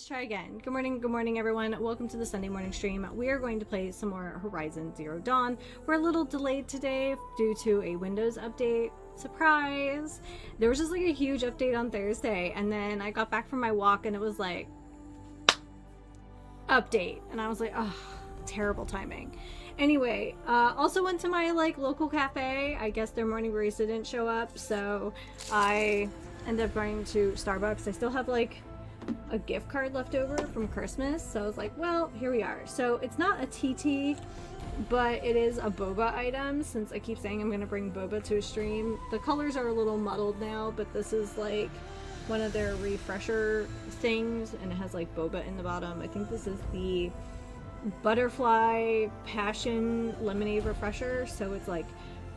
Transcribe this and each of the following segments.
let's try again. Good morning everyone. Welcome to the Sunday morning stream. We are going to play some more Horizon Zero Dawn. We're a little delayed today due to a Windows update. Surprise! There was just like a huge update on Thursday, and then I got back from my walk and it was like, update. And I was like, oh, terrible timing. Anyway, also went to my like local cafe. I guess their morning barista didn't show up, so I ended up going to Starbucks. I still have like a gift card left over from Christmas, so I was like, well, here we are. So it's not a TT, but it is a boba item, since I keep saying I'm going to bring boba to a stream. The colors are a little muddled now, but this is like one of their refresher things, and it has like boba in the bottom. I think this is the butterfly passion lemonade refresher, so it's like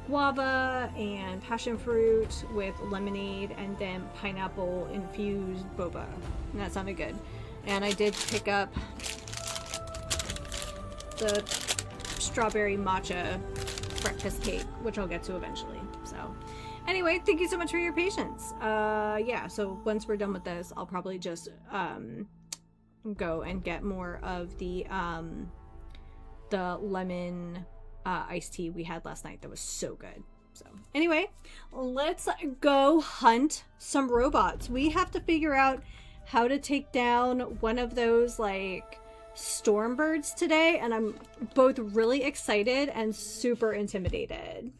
guava and passion fruit with lemonade and then pineapple infused boba, and that sounded good. And I did pick up the strawberry matcha breakfast cake, which I'll get to eventually. So anyway, thank you so much for your patience. Yeah, so once we're done with this, I'll probably just go and get more of the lemon iced tea we had last night. That was so good. So anyway, let's go hunt some robots. We have to figure out how to take down one of those like storm birds today, and I'm both really excited and super intimidated.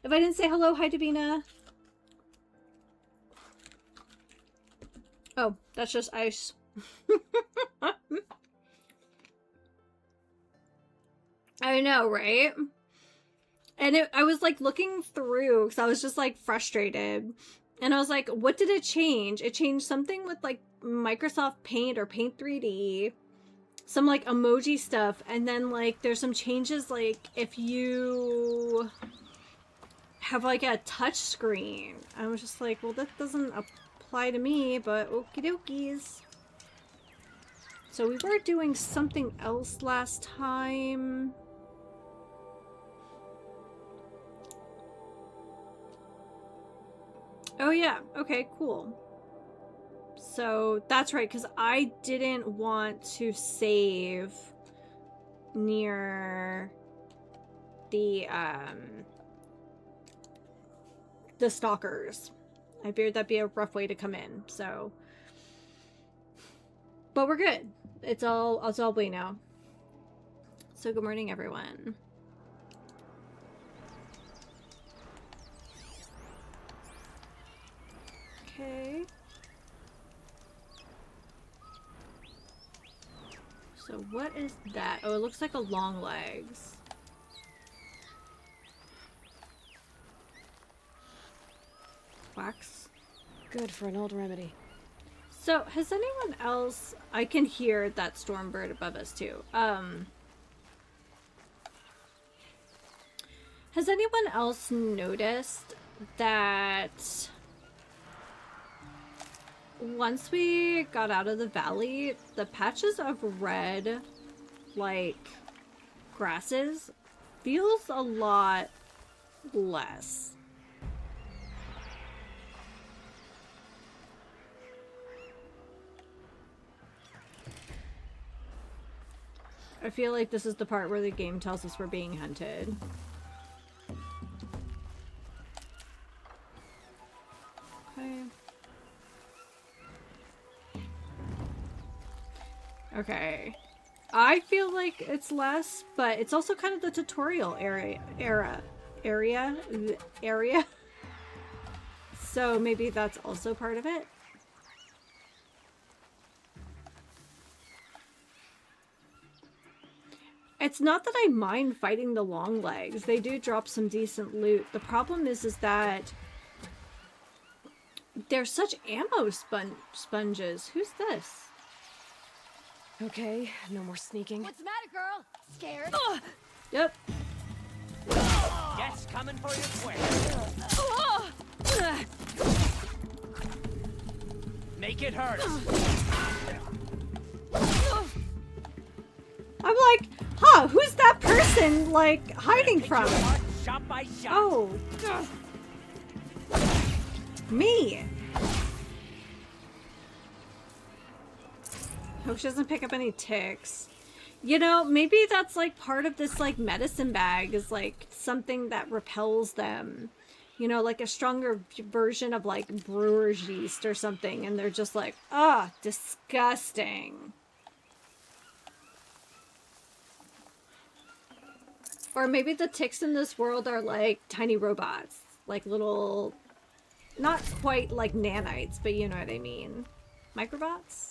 If I didn't say hello, hi Davina. Oh, that's just ice. I know, right? And I was like looking through because I was just like frustrated, and I was like, what did it change? It changed something with like Microsoft Paint or Paint 3D, some like emoji stuff, and then like there's some changes like if you have like a touch screen. I was just like, well, that doesn't apply to me, but okie dokies. So we were doing something else last time. Oh yeah, okay, cool. So that's right, because I didn't want to save near the stalkers. I feared that'd be a rough way to come in, so. But we're good. It's all bueno. So good morning, everyone. Okay. So what is that? Oh, it looks like a long legs. Wax. Good for an old remedy. So, has anyone else... I can hear that storm bird above us, too. Has anyone else noticed that once we got out of the valley, the patches of red, like, grasses feels a lot less? I feel like this is the part where the game tells us we're being hunted. Okay. Okay. I feel like it's less, but it's also kind of the tutorial area. So maybe that's also part of it. It's not that I mind fighting the long legs. They do drop some decent loot. The problem is that they're such ammo sponges. Who's this? Okay, no more sneaking. What's the matter, girl? Scared? Yep. Yes, coming for you quick. Make it hurt. I'm like, huh, who's that person, like, hiding from? Shot by shot. Oh. Me. Hope she doesn't pick up any ticks. You know, maybe that's like part of this like medicine bag is like something that repels them. You know, like a stronger version of like brewer's yeast or something. And they're just like, ah, disgusting. Or maybe the ticks in this world are like tiny robots. Like little, not quite like nanites, but you know what I mean. Microbots?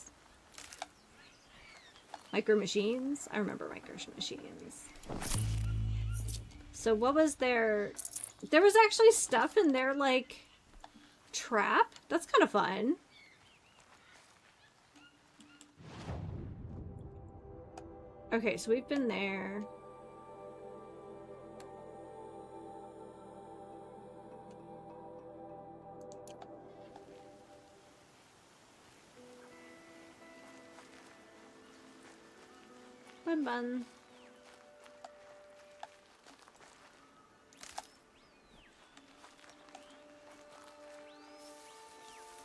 Micro machines? I remember micro machines. So what was there was actually stuff in their like trap? That's kind of fun. Okay, so we've been there. Bun.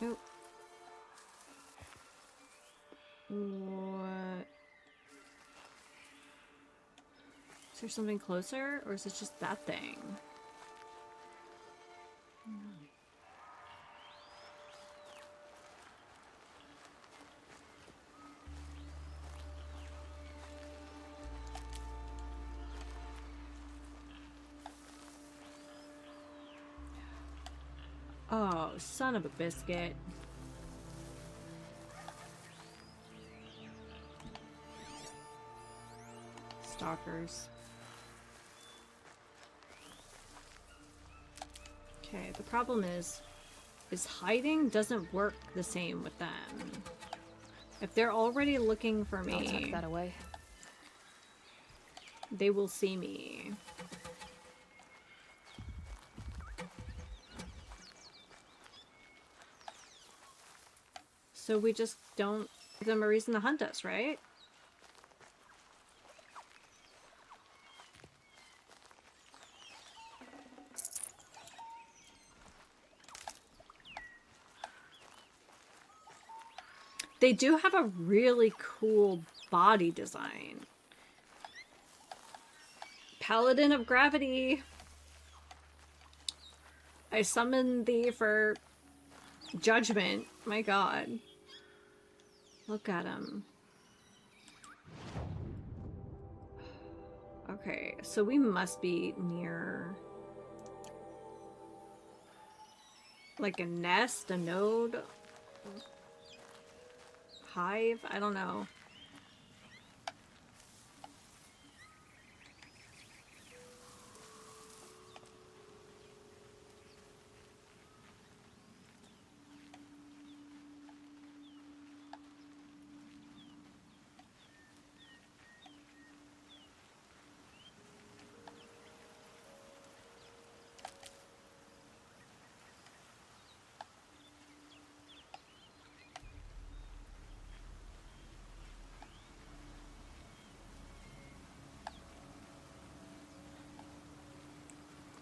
Nope. What? Is there something closer, or is it just that thing? Oh, son of a biscuit. Stalkers. Okay, the problem is hiding doesn't work the same with them. If they're already looking for me, I'll tuck that away. they will see me. So we just don't give them a reason to hunt us, right? They do have a really cool body design. Paladin of Gravity. I summon thee for judgment. My god. Look at him. Okay, so we must be near like a nest, a node, hive, I don't know.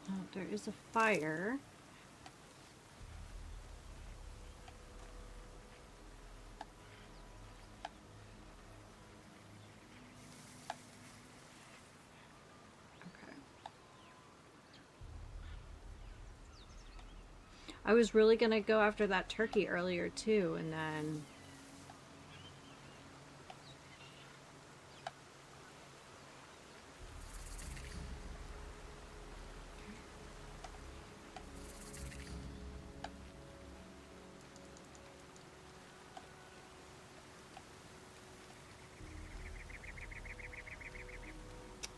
Oh, there is a fire. Okay. I was really gonna go after that turkey earlier too, and then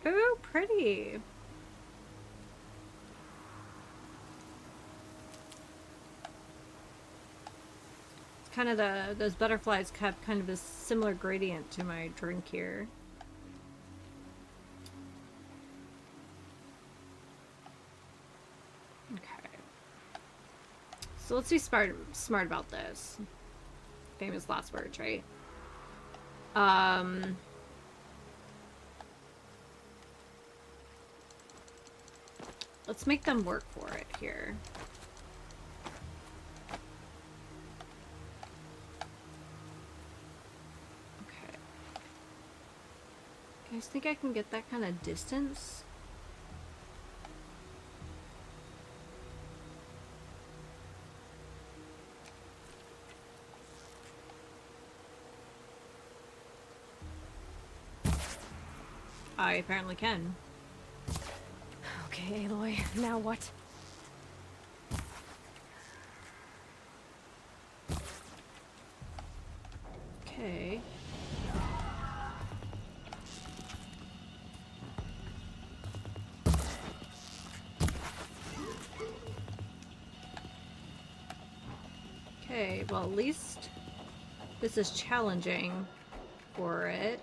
ooh, pretty. It's kind of those butterflies have kind of a similar gradient to my drink here. Okay. So let's be smart about this. Famous last words, right? Let's make them work for it here. Okay. guys think I can get that kind of distance? I apparently can. Okay, Aloy, now what? Okay. Okay, well at least this is challenging for it.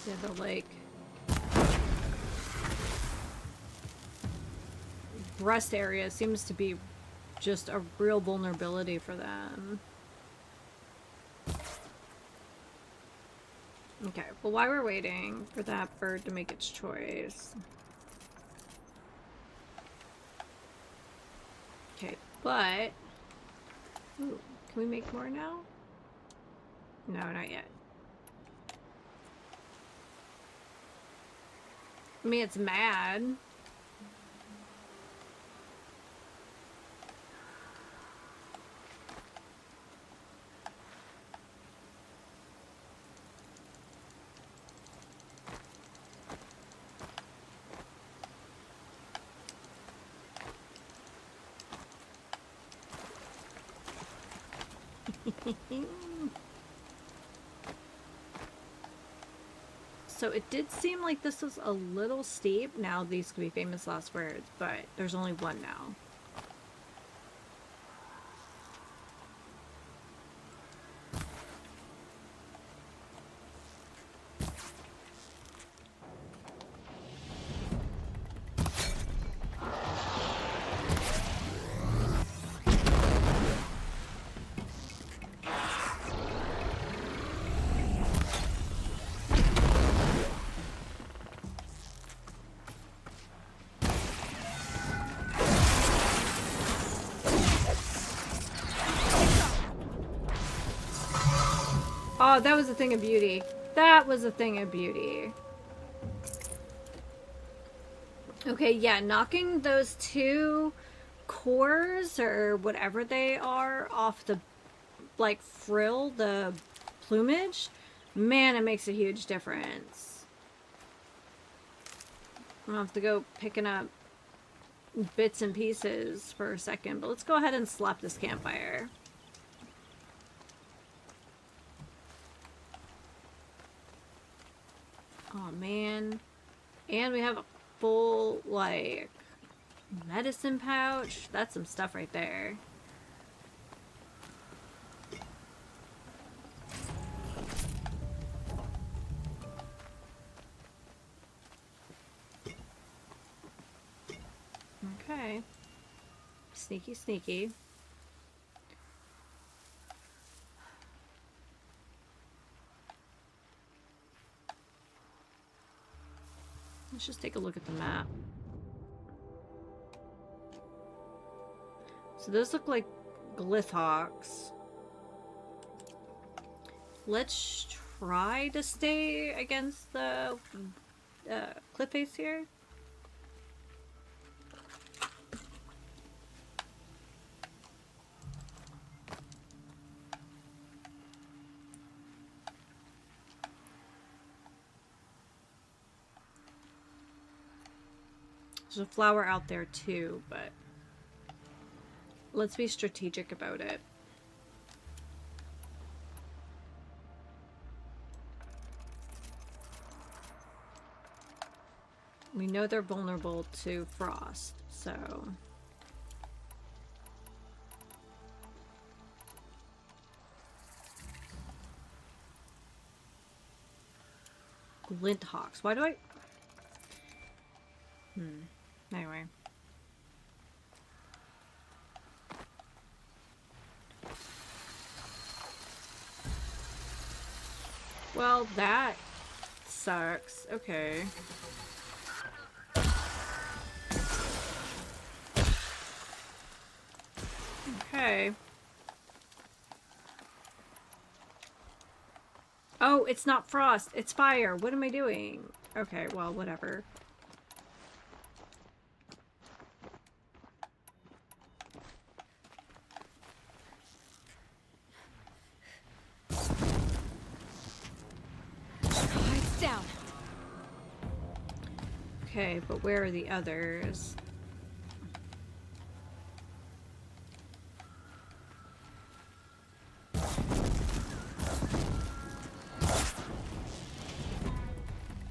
Yeah, the like breast area seems to be just a real vulnerability for them. Okay, well while we're waiting for that bird to make its choice. Okay, but ooh, can we make more now? No, not yet. I mean, it's mad. So it did seem like this was a little steep. Now these could be famous last words, but there's only one now. Oh, that was a thing of beauty. That was a thing of beauty. Okay, yeah, knocking those two cores or whatever they are off the like frill, the plumage, man, it makes a huge difference. I'm gonna have to go picking up bits and pieces for a second, but let's go ahead and slap this campfire. Oh man. And we have a full, like, medicine pouch. That's some stuff right there. Okay. Sneaky, sneaky. Let's just take a look at the map. So those look like Glithhawks. Let's try to stay against the cliff face here. There's a flower out there too, but let's be strategic about it. We know they're vulnerable to frost, so... Glinthawks. Why do I... Anyway. Well, that sucks. Okay. Okay. Oh, it's not frost. It's fire. What am I doing? Okay, well, whatever. Lights down. Okay, but where are the others?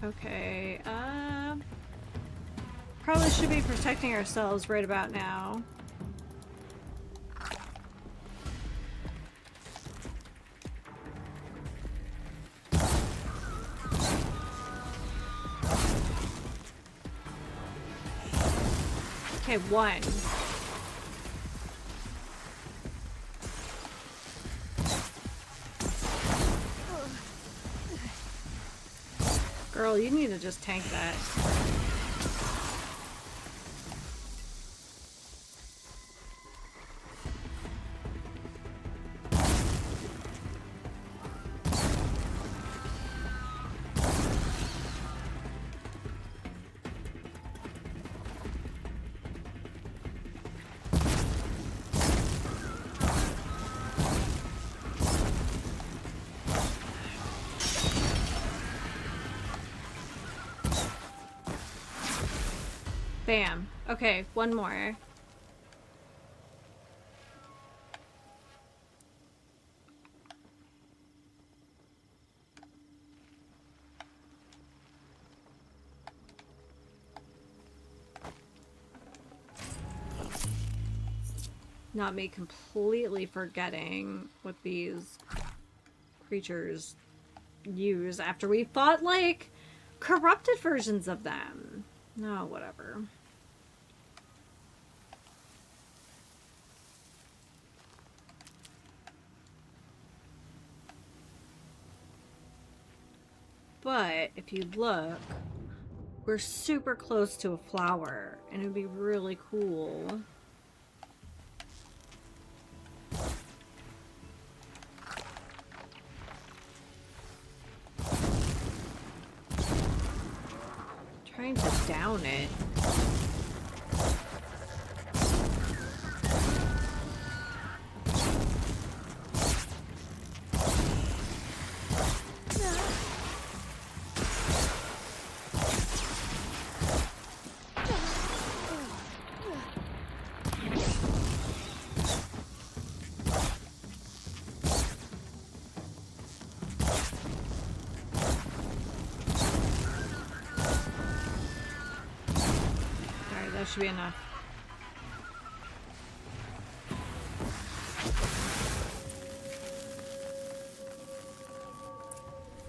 Okay, probably should be protecting ourselves right about now. Okay, one. Girl, you need to just tank that. Bam. Okay, one more. Not me completely forgetting what these creatures use after we fought, like, corrupted versions of them. No, whatever. But if you look, we're super close to a flower, and it would be really cool. Trying to down it. That should be enough.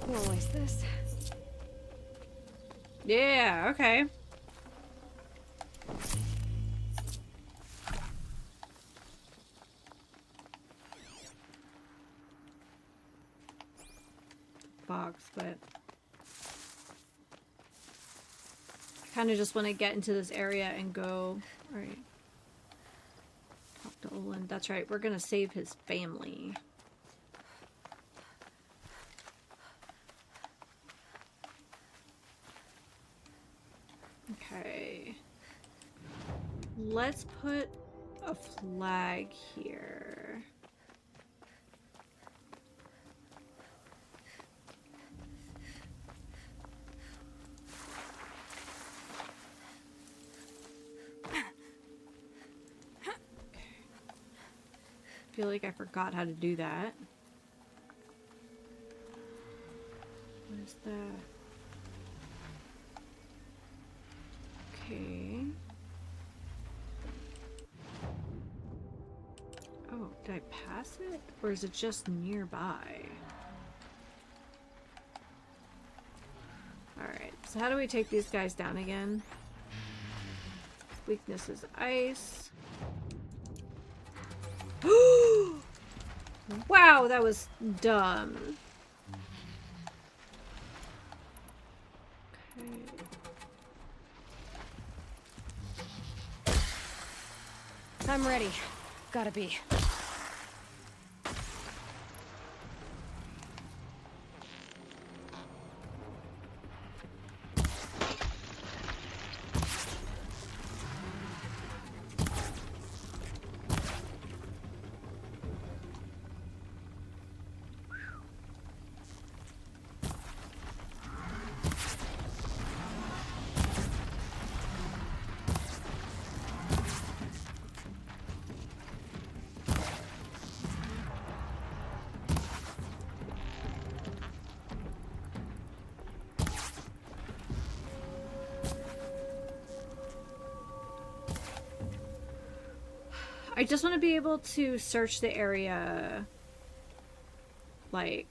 More like this. Yeah, okay. Box, but I kind of just want to get into this area and go. All right. Talk to Olin. That's right. We're gonna save his family. Okay. Let's put a flag here. I feel like I forgot how to do that. What is that? Okay. Oh, did I pass it? Or is it just nearby? Alright, so how do we take these guys down again? Weakness is ice. Wow, that was dumb. I'm ready. Gotta be. I just want to be able to search the area, like,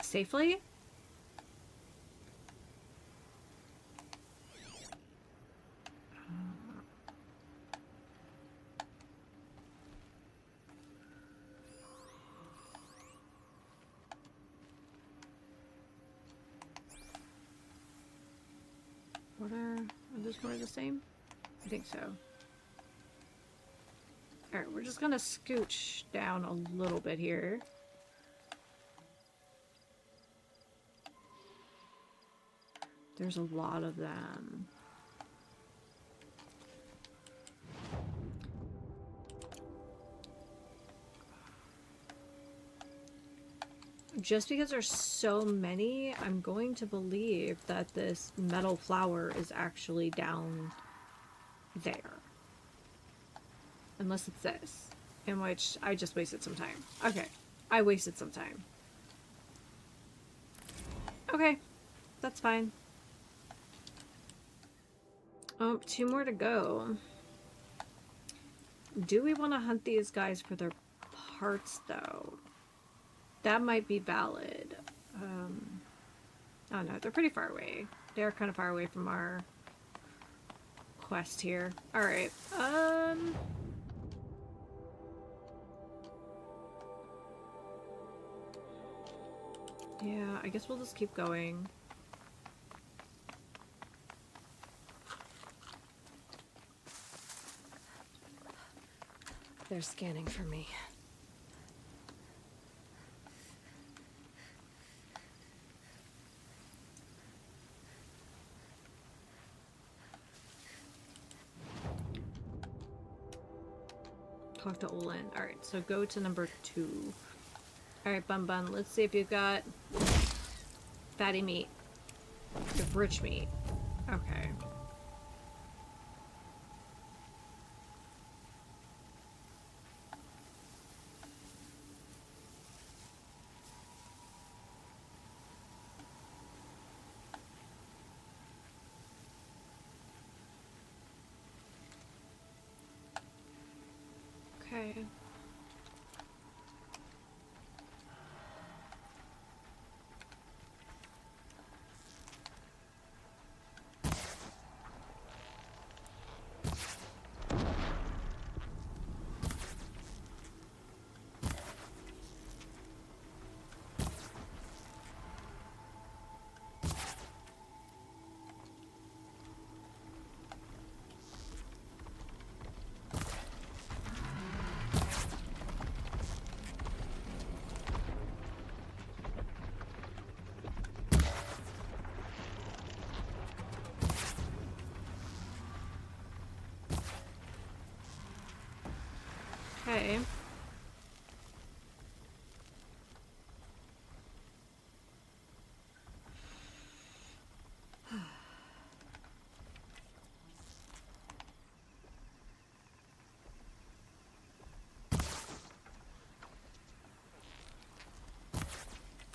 safely. Are those more the same? I think so. Alright, we're just gonna scooch down a little bit here. There's a lot of them. Just because there's so many, I'm going to believe that this metal flower is actually down there. Unless it's this, in which I just wasted some time. Okay, I wasted some time. Okay, that's fine. Oh, 2 more to go. Do we want to hunt these guys for their parts, though? That might be valid. Oh no, they're pretty far away. They're kind of far away from our quest here. Alright, yeah, I guess we'll just keep going. They're scanning for me. Talk to Olin. Alright, so go to number 2. Alright, Bun Bun, let's see if you've got fatty meat. You have rich meat. Okay. Okay. Okay.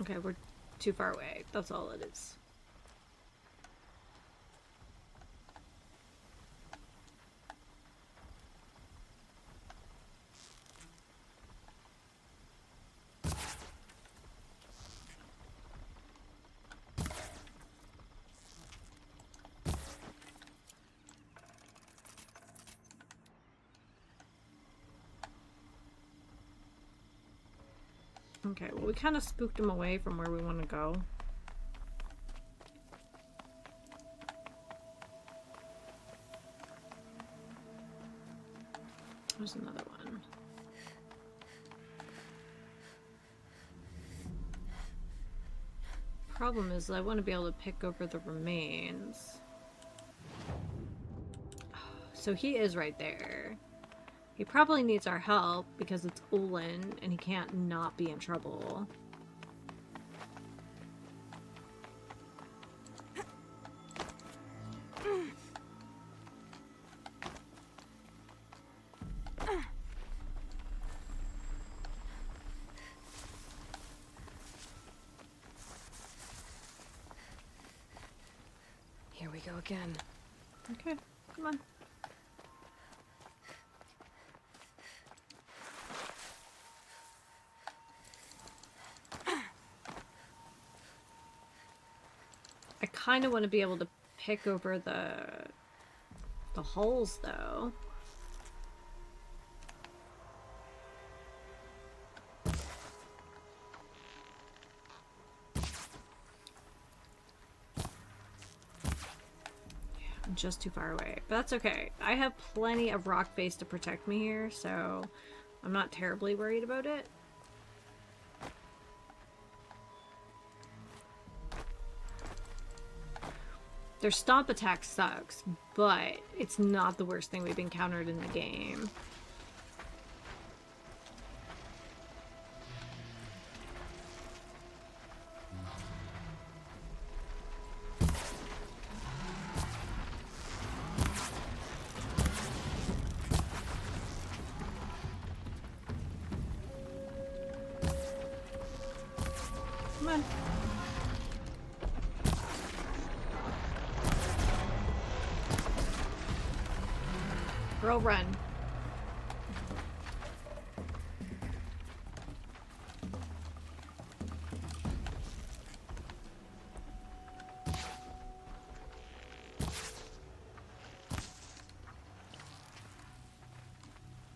Okay, we're too far away. That's all it is. Okay, well, we kind of spooked him away from where we want to go. There's another one. Problem is, I want to be able to pick over the remains. So he is right there. He probably needs our help because it's Olin and he can't not be in trouble. Here we go again. Okay, come on. I kind of want to be able to pick over the holes, though. Yeah, I'm just too far away, but that's okay. I have plenty of rock face to protect me here, so I'm not terribly worried about it. Their stomp attack sucks, but it's not the worst thing we've encountered in the game. Come on. Girl, run.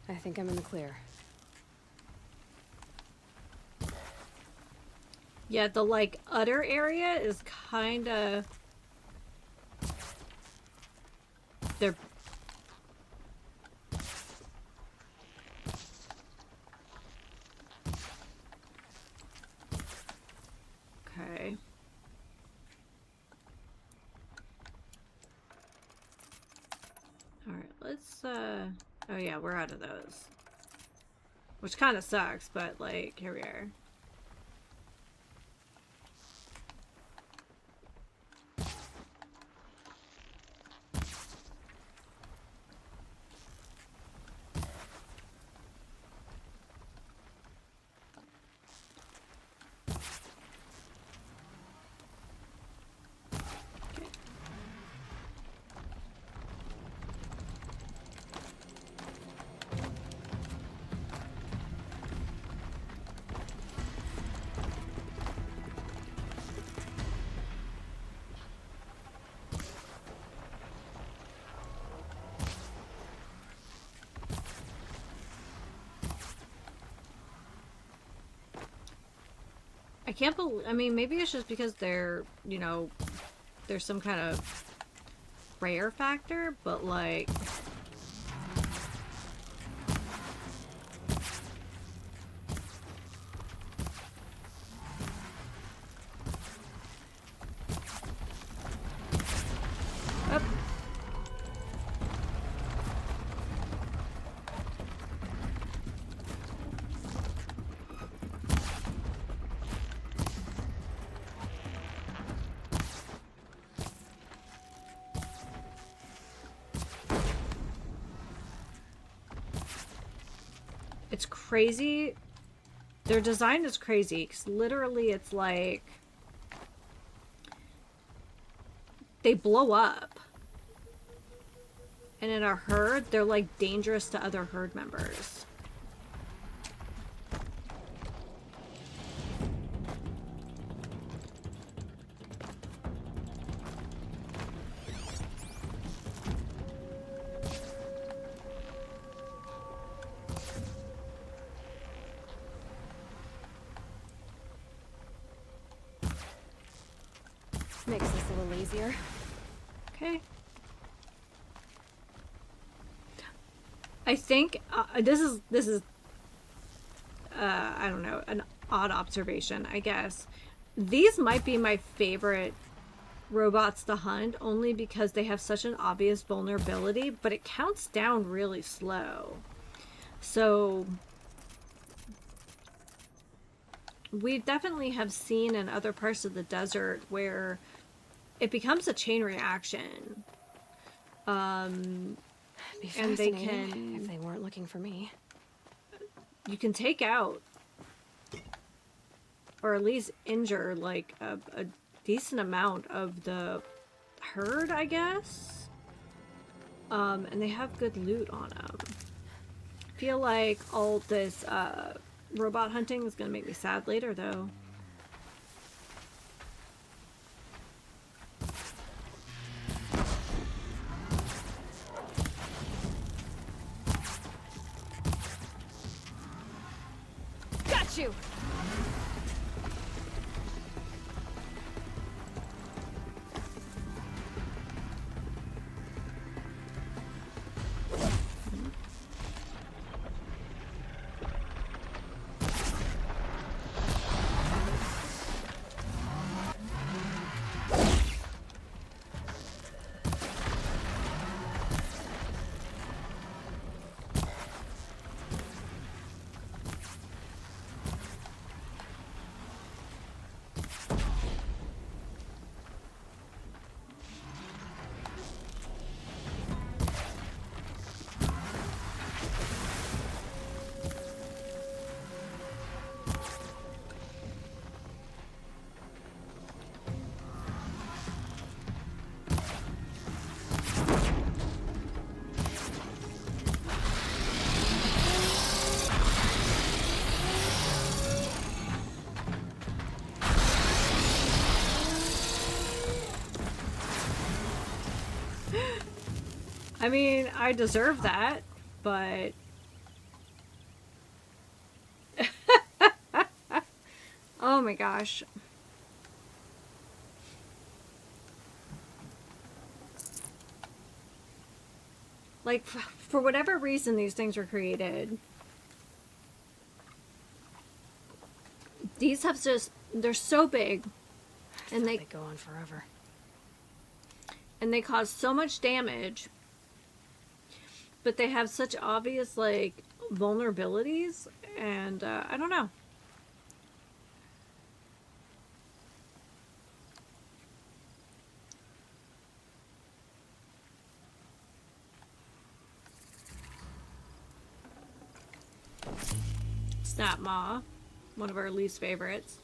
I think I'm in the clear. Yeah, the, like, udder area is kinda... They're... Okay. Alright, let's, oh yeah, we're out of those. Which kinda sucks, but, like, here we are. I can't believe, I mean, maybe it's just because they're, you know, there's some kind of rare factor, but like... Up. It's crazy. Their design is crazy because literally it's like they blow up, and in a herd they're like dangerous to other herd members. makes this a little easier. Okay. I think this is I don't know, an odd observation, I guess. These might be my favorite robots to hunt, only because they have such an obvious vulnerability, but it counts down really slow. So we definitely have seen in other parts of the desert where it becomes a chain reaction. Be And they fascinating can, if they weren't looking for me. you can take out or at least injure like a decent amount of the herd, I guess. And they have good loot on them. I feel like all this robot hunting is gonna make me sad later, though. Got you! I mean, I deserve that, but... oh my gosh. Like, for whatever reason these things were created, these have just... they're so big, and They go on forever. and they cause so much damage, but they have such obvious, like, vulnerabilities, and I don't know. Snap Maw, one of our least favorites.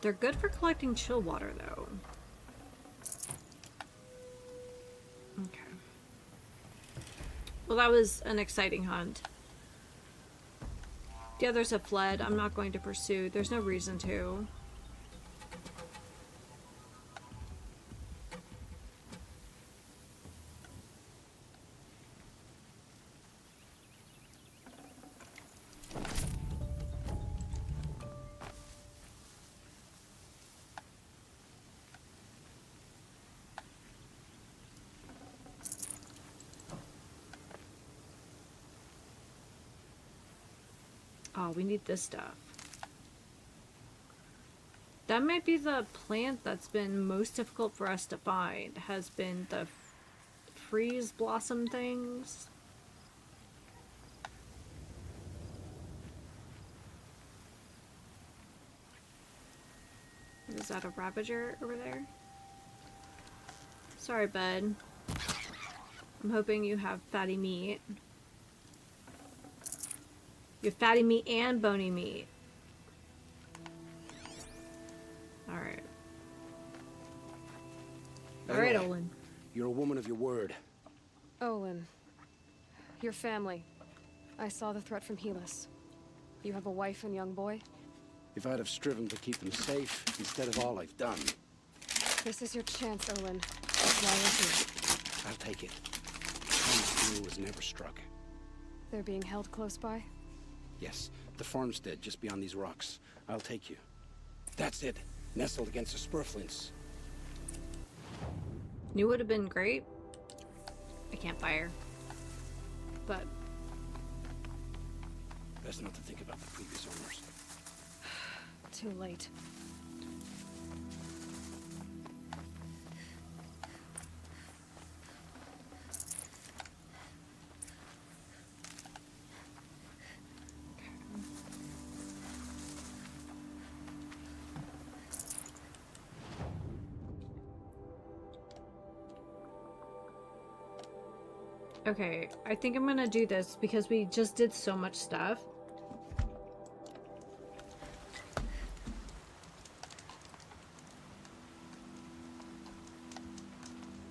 They're good for collecting chill water, though. Okay. Well, that was an exciting hunt. The others have fled. I'm not going to pursue. There's no reason to. Oh, we need this stuff. That might be the plant that's been most difficult for us to find, has been the freeze blossom things. Is that a Ravager over there? Sorry, bud. I'm hoping you have fatty meat. You have fatty meat and bony meat. Alright. Alright, Anyway, Olin. You're a woman of your word. Olin. Your family. I saw the threat from Helis. You have a wife and young boy? If I'd have striven to keep them safe instead of all I've done, This is your chance, Olin. That's why you're here. I'll take it. Tom's deal was never struck. They're being held close by? Yes, the farmstead just beyond these rocks. I'll take you. That's it. Nestled against the spurflints. Knew would have been great. A campfire. But Best not to think about the previous owners. Too late. okay, I think I'm gonna do this because we just did so much stuff.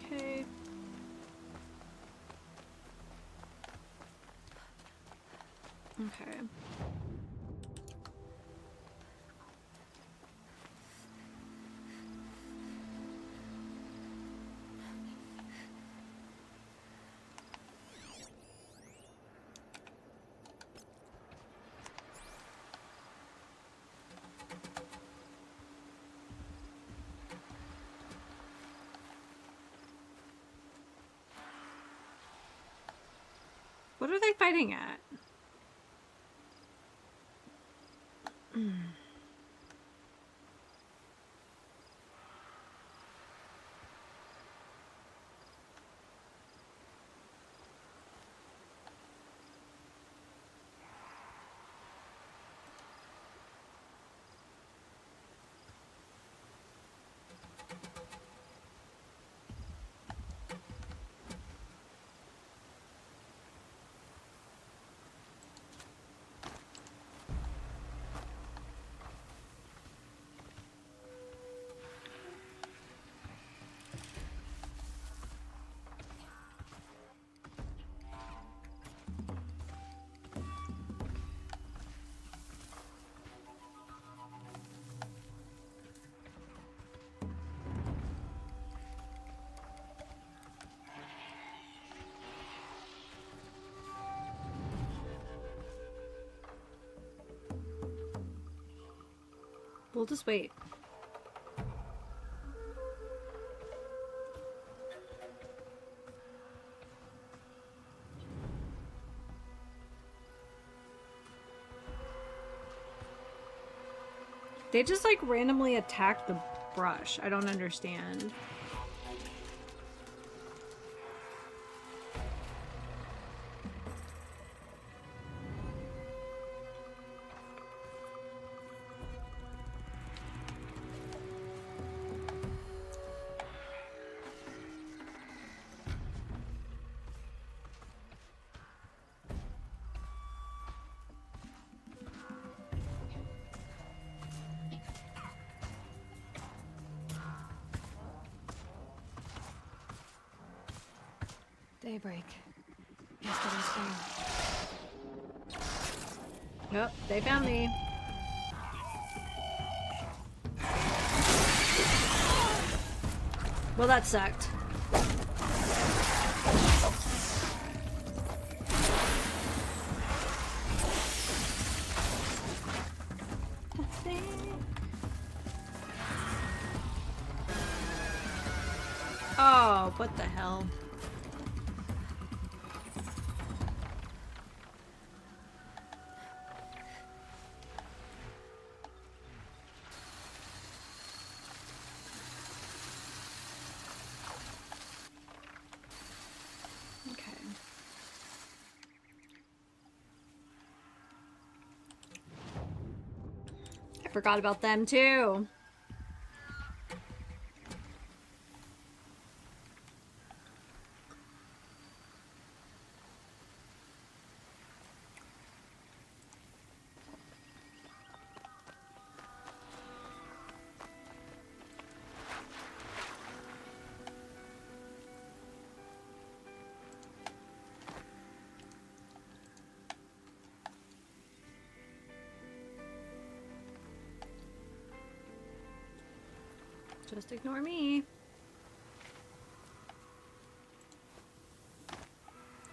Okay. Okay. What are they fighting at? We'll just wait. They just like randomly attack the brush. I don't understand. Daybreak. Yesterday's game. Yep, they found me. Well, that sucked. Oh, what the hell? I forgot about them too. Just ignore me.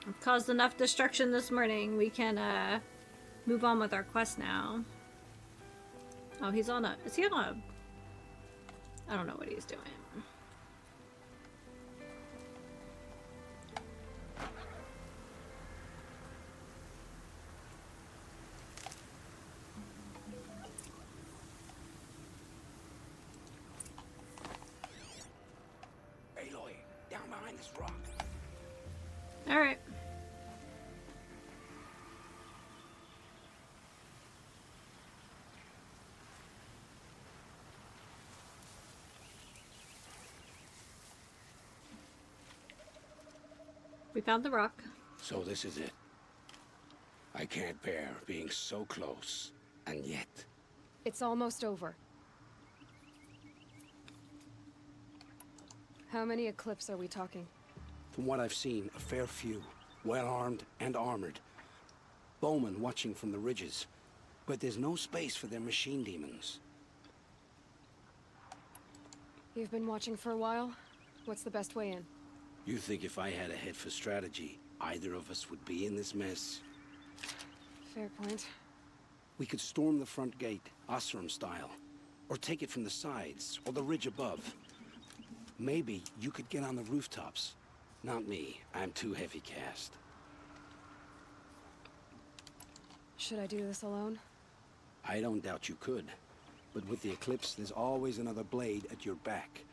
I've caused enough destruction this morning. We can move on with our quest now. Oh, he's on a... Is he on a... I don't know what he's doing. Aloy, down behind this rock. All right. We found the rock. So this is it. I can't bear being so close, and yet. It's almost over. How many Eclipse are we talking? From what I've seen, a fair few. Well-armed and armored. Bowmen watching from the ridges. But there's no space for their machine demons. You've been watching for a while? What's the best way in? You think if I had a head for strategy, either of us would be in this mess? Fair point. We could storm the front gate, Osram style. Or take it from the sides, or the ridge above. Maybe you could get on the rooftops. Not me. I'm too heavy cast. Should I do this alone? I don't doubt you could. But with the Eclipse, there's always another blade at your back.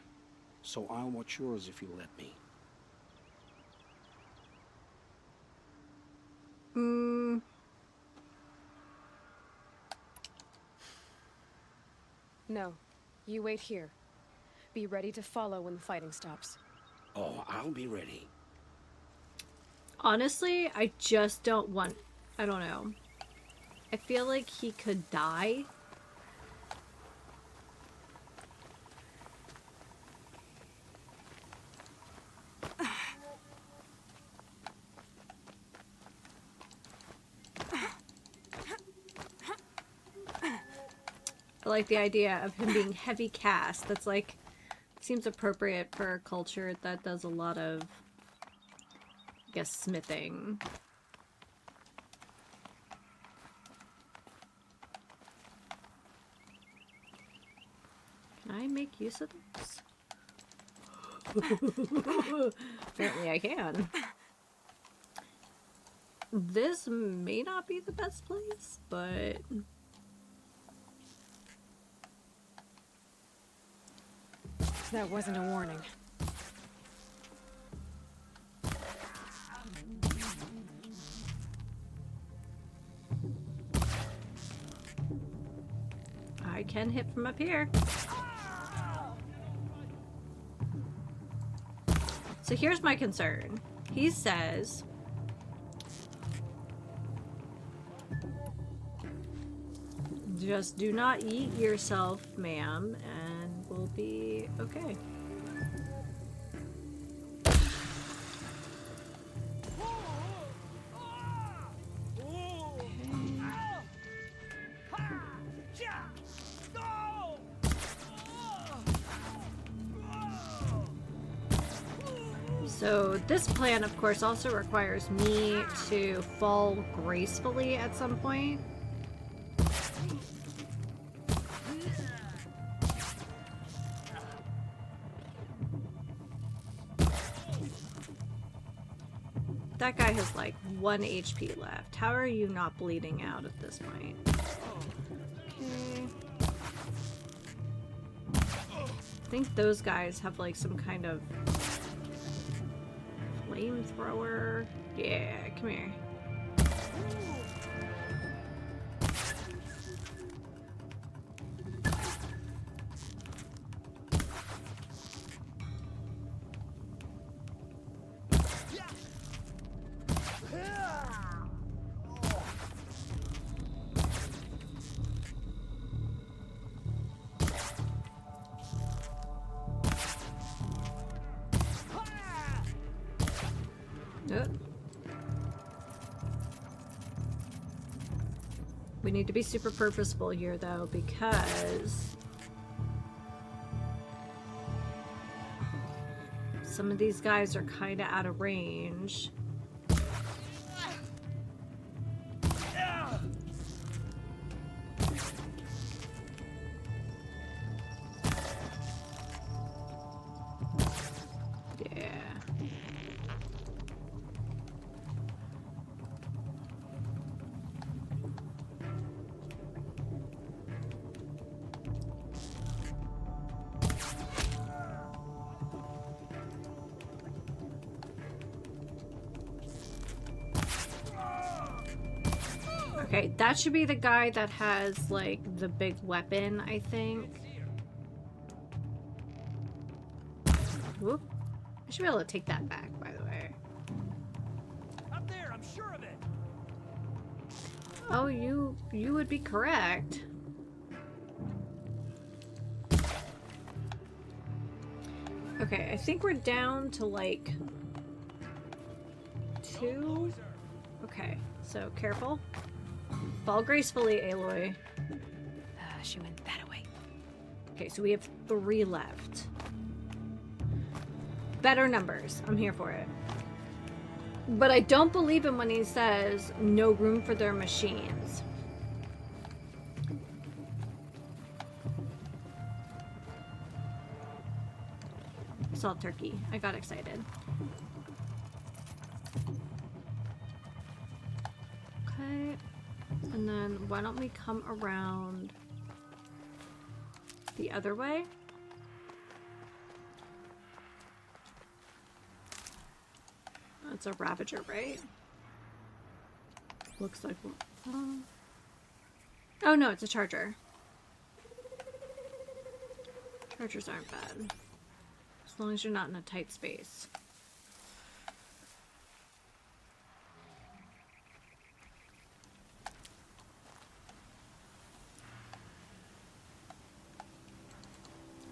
So I'll watch yours if you'll let me. No. You wait here. Be ready to follow when the fighting stops. Oh, I'll be ready. Honestly, I just don't want... I don't know. I feel like he could die. I like the idea of him being heavy cast. That's like... Seems appropriate for a culture that does a lot of... I guess smithing. Can I make use of this? Apparently I can. This may not be the best place, but... That wasn't a warning. I can hit from up here. So here's my concern. He says... Just do not eat yourself, ma'am, and we'll be okay. So this plan, of course, also requires me to fall gracefully at some point. That guy has like 1 HP left. How are you not bleeding out at this point? Okay. I think those guys have like some kind of flamethrower. Yeah, come here. We need to be super purposeful here, though, because some of these guys are kind of out of range. Okay, that should be the guy that has, like, the big weapon, I think. Whoop. I should be able to take that back, by the way. Up there, I'm sure of it. Oh, you would be correct. Okay, I think we're down to, like, 2. Okay, so careful. Fall gracefully, Aloy. She went that way. Okay, so we have 3 left. Better numbers. I'm here for it. But I don't believe him when he says no room for their machines. Salt turkey. I got excited. Okay. And then why don't we come around the other way? That's a Ravager, right? Looks like one. Oh no, it's a Charger. Chargers aren't bad. As long as you're not in a tight space.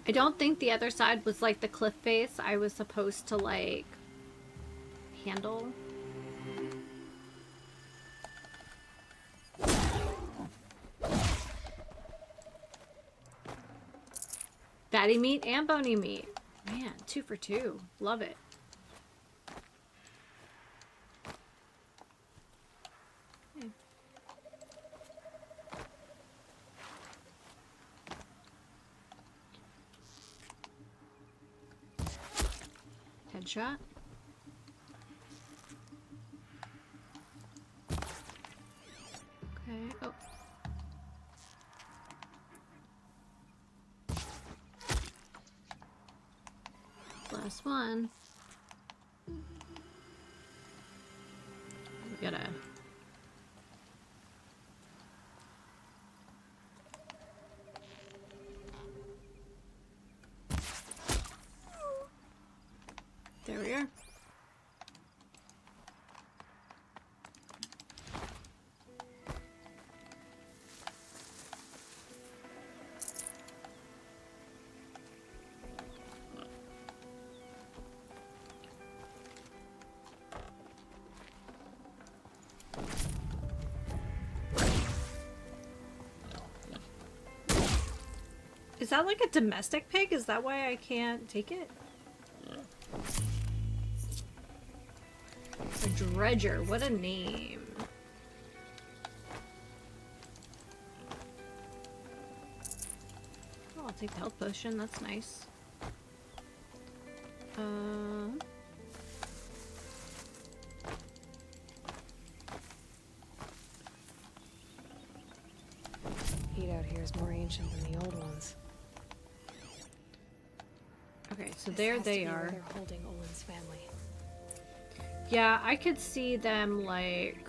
I don't think the other side was like the cliff face I was supposed to like handle. Fatty meat and bony meat. Man, 2 for 2. Love it. Okay. Headshot. Okay. Oh. Last one. We gotta. There we are. Is that like a domestic pig? Is that why I can't take it? A dredger, what a name. Oh, I'll take the health potion, that's nice. Heat out here is more ancient than the old ones. Okay, so This there has to they be where are. they're holding Owen's family. Yeah, I could see them like...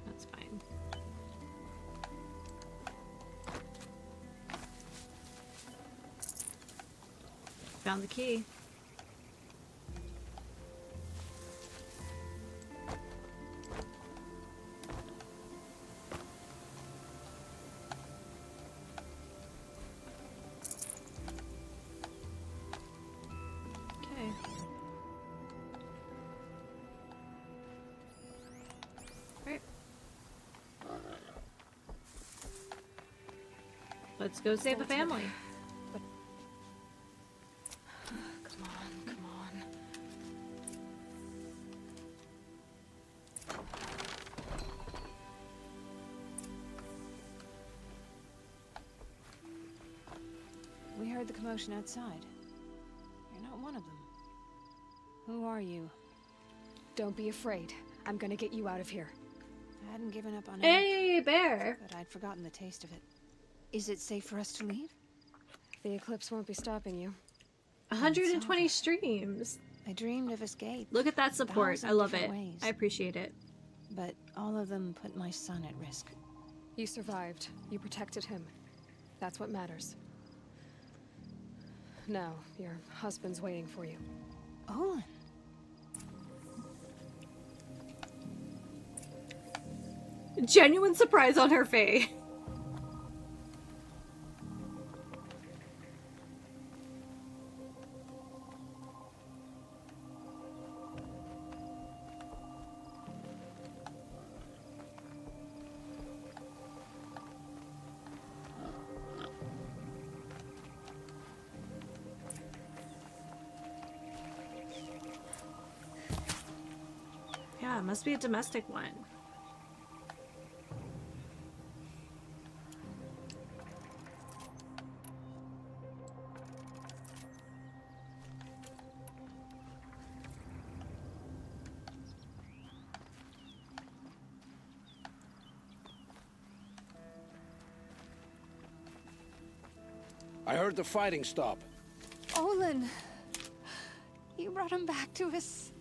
That's fine. Found the key. Let's go save a family. But come on, come on. We heard the commotion outside. You're not one of them. Who are you? Don't be afraid. I'm gonna get you out of here. I hadn't given up on it. Hey, bear! But I'd forgotten the taste of it. Is it safe for us to leave? The eclipse won't be stopping you. 120 streams. I dreamed of escape. Look at that support. I love it. Ways. I appreciate it. But all of them put my son at risk. You survived. You protected him. That's what matters. Now, your husband's waiting for you. Olin. Genuine surprise on her face. Yeah, it must be a domestic one. I heard the fighting stop. Olin! You brought him back to us.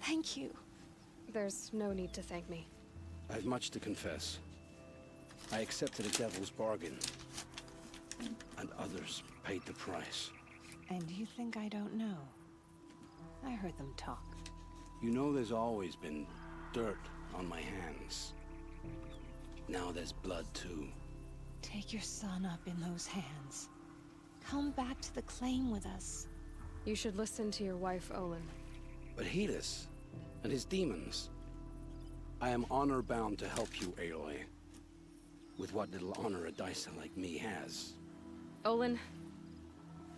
Thank you. There's no need to thank me. I have much to confess. I accepted a devil's bargain. And others paid the price. And you think I don't know? I heard them talk. You know there's always been dirt on my hands. Now there's blood too. Take your son up in those hands. Come back to the claim with us. You should listen to your wife, Olin. But Helis and his demons. I am honor-bound to help you, Aloy. With what little honor a dicer like me has. Olin,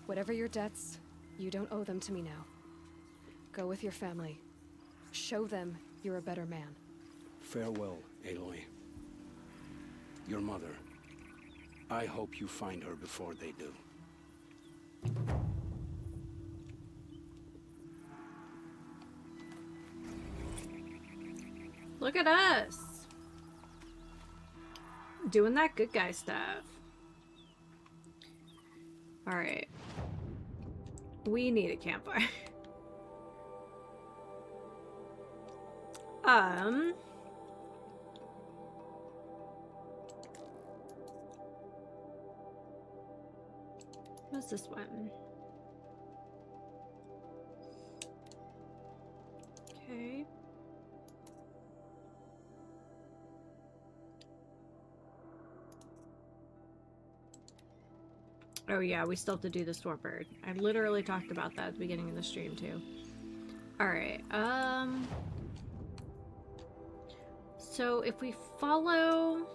whatever your debts, you don't owe them to me now. Go with your family. Show them you're a better man. Farewell, Aloy. Your mother. I hope you find her before they do. Look at us. Doing that good guy stuff. Alright. We need a campfire. What's this one? Okay. Oh yeah, we still have to do the Stormbird. I literally talked about that at the beginning of the stream too. Alright, so if we follow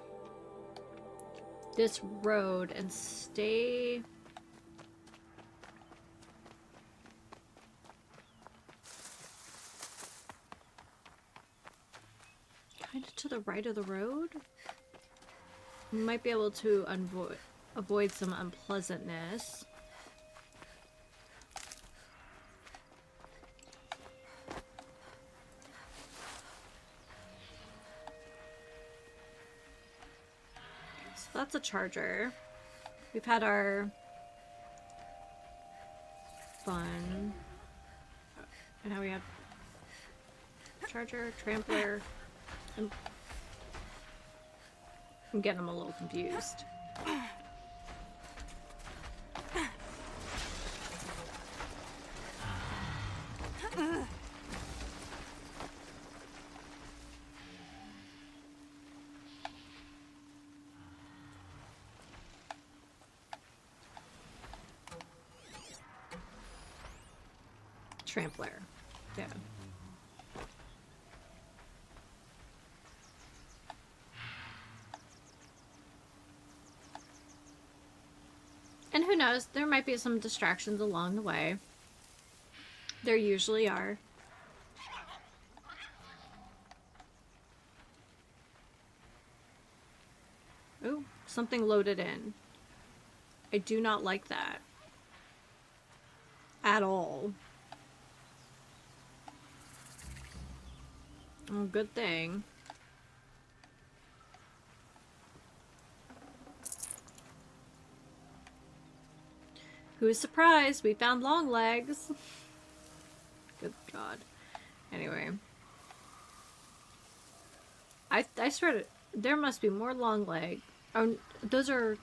this road and stay kind of to the right of the road, we might be able to avoid some unpleasantness. So that's a charger. We've had our fun. And now we have charger, trampler. I'm getting them a little confused. Trampler. Yeah. And who knows, there might be some distractions along the way. There usually are. Ooh, something loaded in. I do not like that. At all. Oh, good thing. Who's surprised? We found long legs. Good God. Anyway. I swear to, there must be more long leg. Oh, those are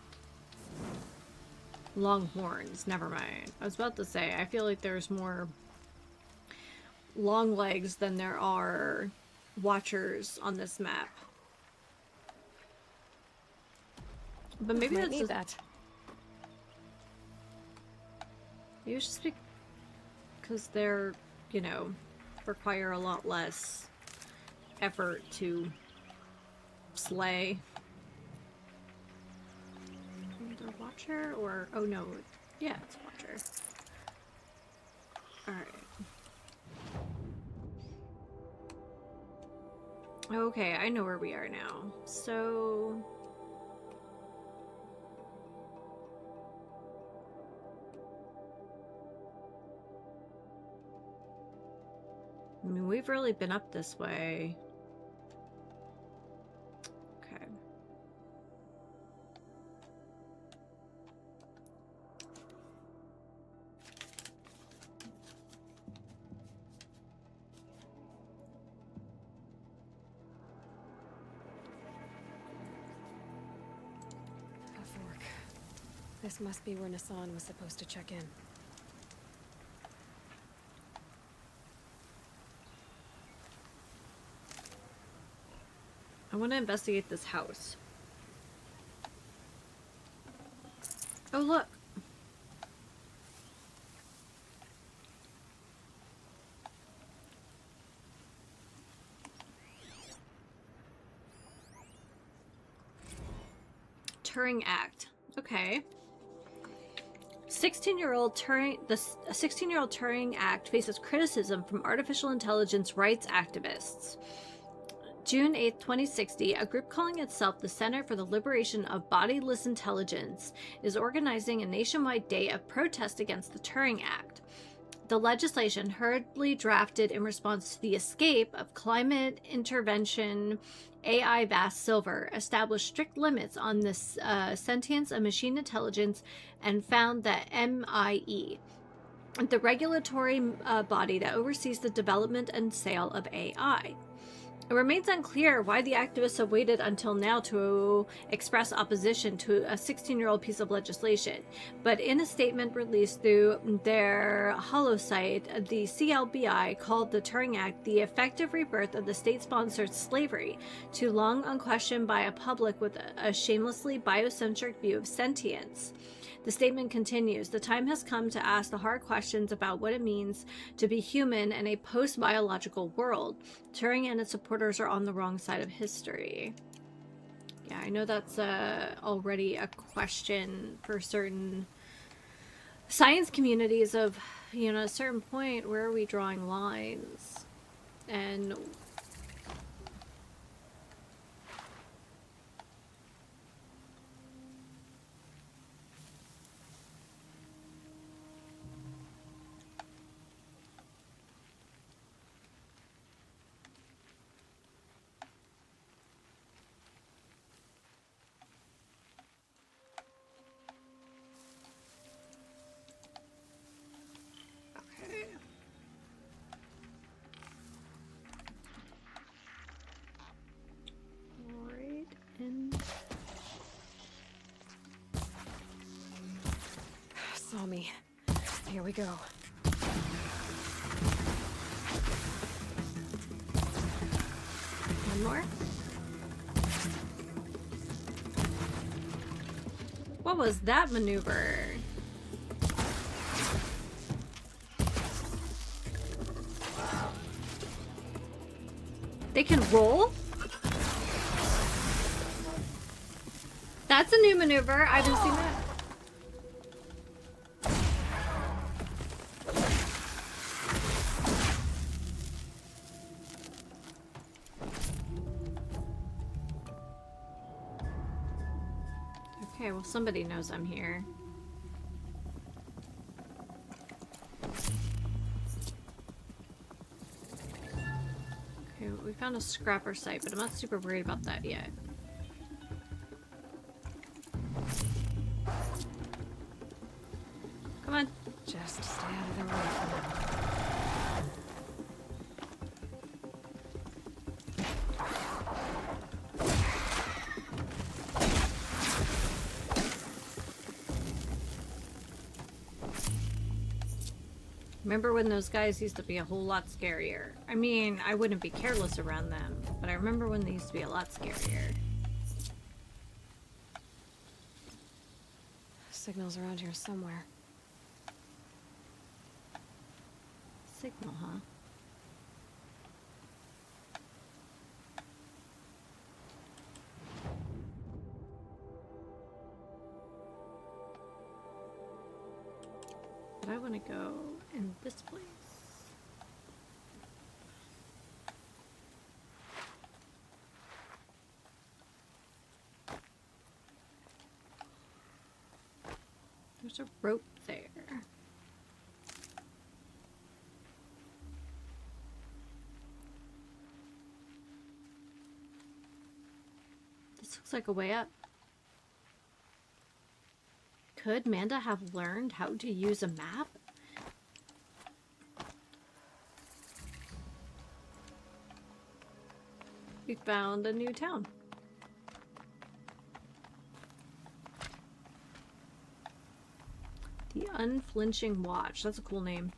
long horns. Never mind. I was about to say, I feel like there's more long legs than there are watchers on this map. But maybe Might that's need just, that. maybe it's just because they're, you know, require a lot less effort to slay. Either watcher or, oh no, yeah, it's watcher. Alright. Okay, I know where we are now. So... I mean, we've really been up this way. Okay. A fork. This must be where Nassan was supposed to check in. I want to investigate this house. Oh, look. Turing Act. Okay. 16-year-old Turing, the 16-year-old Turing Act faces criticism from artificial intelligence rights activists. June 8, 2060, a group calling itself the Center for the Liberation of Bodiless Intelligence is organizing a nationwide day of protest against the Turing Act. The legislation, hurriedly drafted in response to the escape of climate intervention AI Vast Silver, established strict limits on the sentience of machine intelligence and found that MIE, the regulatory body that oversees the development and sale of AI. It remains unclear why the activists have waited until now to express opposition to a 16-year-old piece of legislation. But in a statement released through their holosite, the CLBI called the Turing Act the effective rebirth of the state-sponsored slavery, too long unquestioned by a public with a shamelessly biocentric view of sentience. The statement continues, the time has come to ask the hard questions about what it means to be human in a post-biological world. Turing and its supporters are on the wrong side of history. Yeah, I know that's already a question for certain science communities of, you know, at a certain point, where are we drawing lines? And Saw me. Here we go. one more. What was that maneuver? They can roll? That's a new maneuver. I haven't seen that. Okay, well, somebody knows I'm here. Okay, we found a scrapper site, but I'm not super worried about that yet. Come on. Just stay out of their way for now. Remember when those guys used to be a whole lot scarier? I mean, I wouldn't be careless around them, but I remember when they used to be a lot scarier. Signal's around here somewhere. Signal, huh? But I want to go in this place. There's a rope there. This looks like a way up. Could Manda have learned how to use a map? We found a new town. The Unflinching Watch. That's a cool name.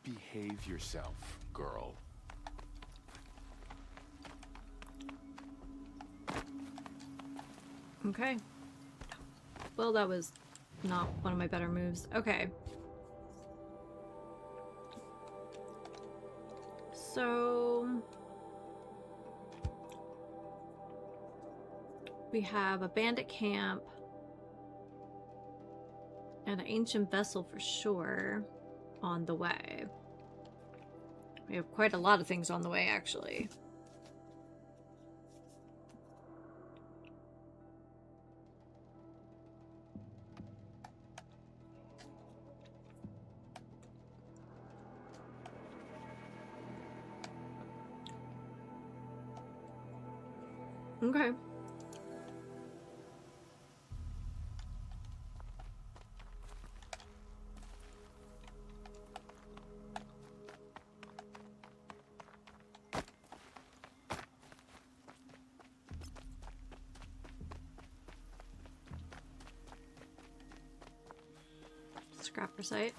Behave yourself, girl. Okay. Well, that was not one of my better moves. Okay. So we have a bandit camp and an ancient vessel for sure on the way. We have quite a lot of things on the way, actually. Okay. Scrapper site.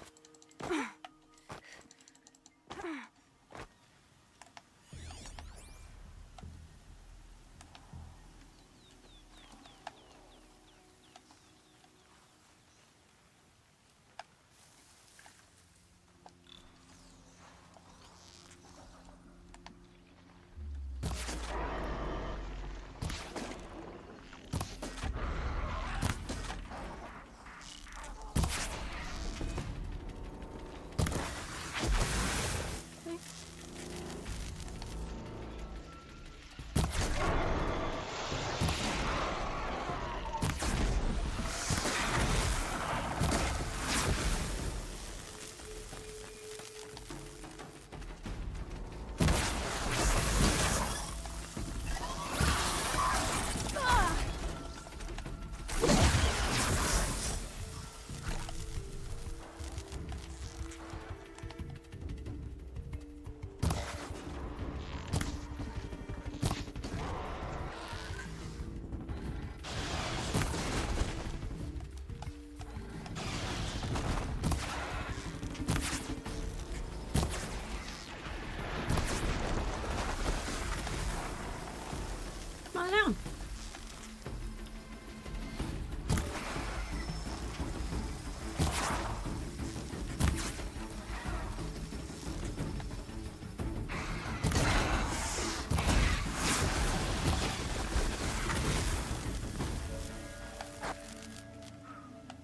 Come on down.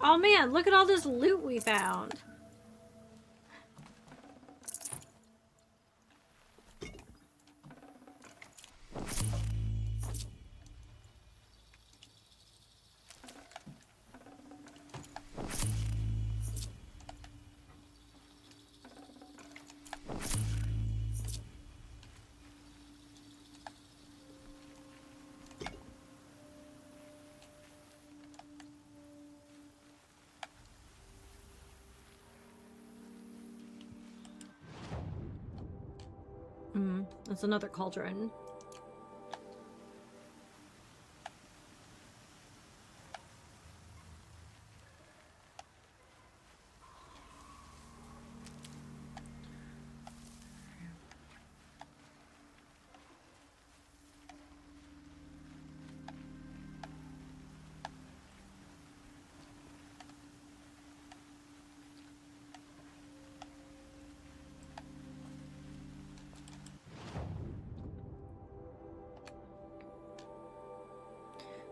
Oh man, look at all this loot we found. That's another cauldron.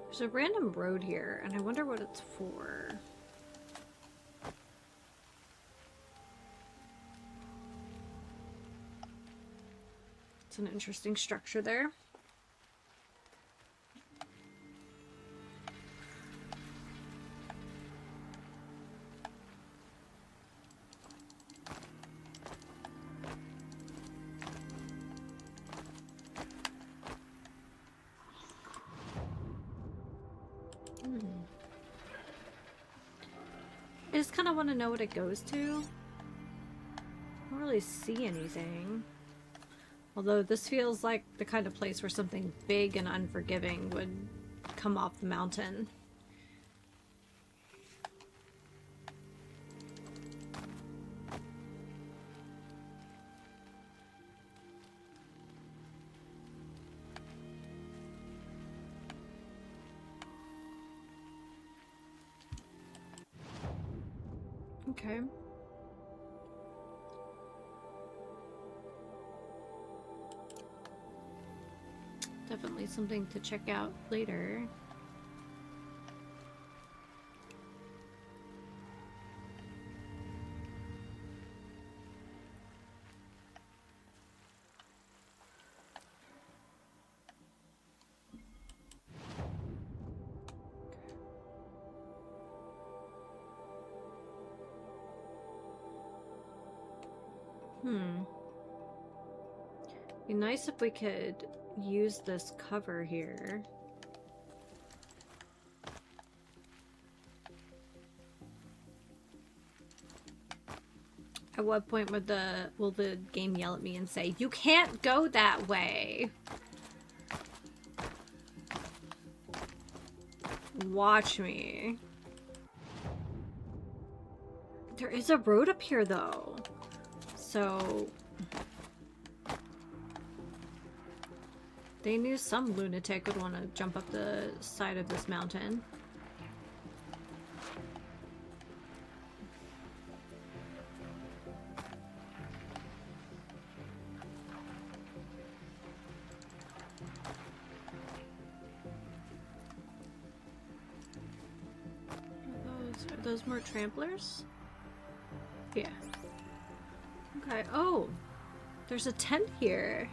There's a random road here, and I wonder what it's for. It's an interesting structure there. I just kind of want to know what it goes to. I don't really see anything. Although this feels like the kind of place where something big and unforgiving would come off the mountain. Okay. Definitely something to check out later. Be nice if we could use this cover here. At what point would will the game yell at me and say, "You can't go that way"? Watch me. There is a road up here though. So they knew some lunatic would want to jump up the side of this mountain. Are those more tramplers? Yeah. Okay. Oh, there's a tent here.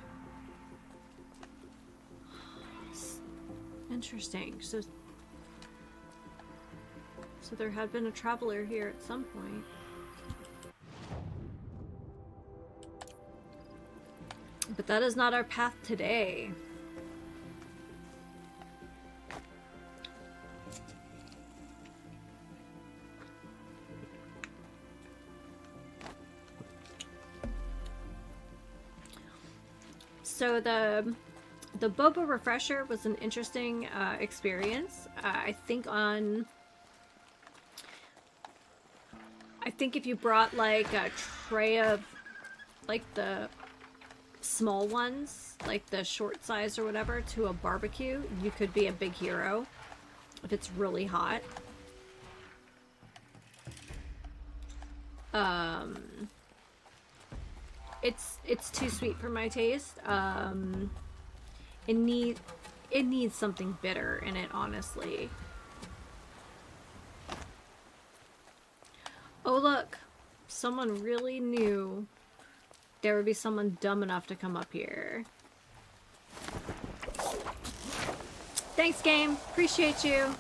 Interesting. So there had been a traveler here at some point. But that is not our path today. So the boba refresher was an interesting experience. I think if you brought like a tray of like the small ones, like the short size or whatever, to a barbecue, you could be a big hero if it's really hot. It's too sweet for my taste. It needs something bitter in it, honestly. Oh look, someone really knew there would be someone dumb enough to come up here. Thanks, game. Appreciate you.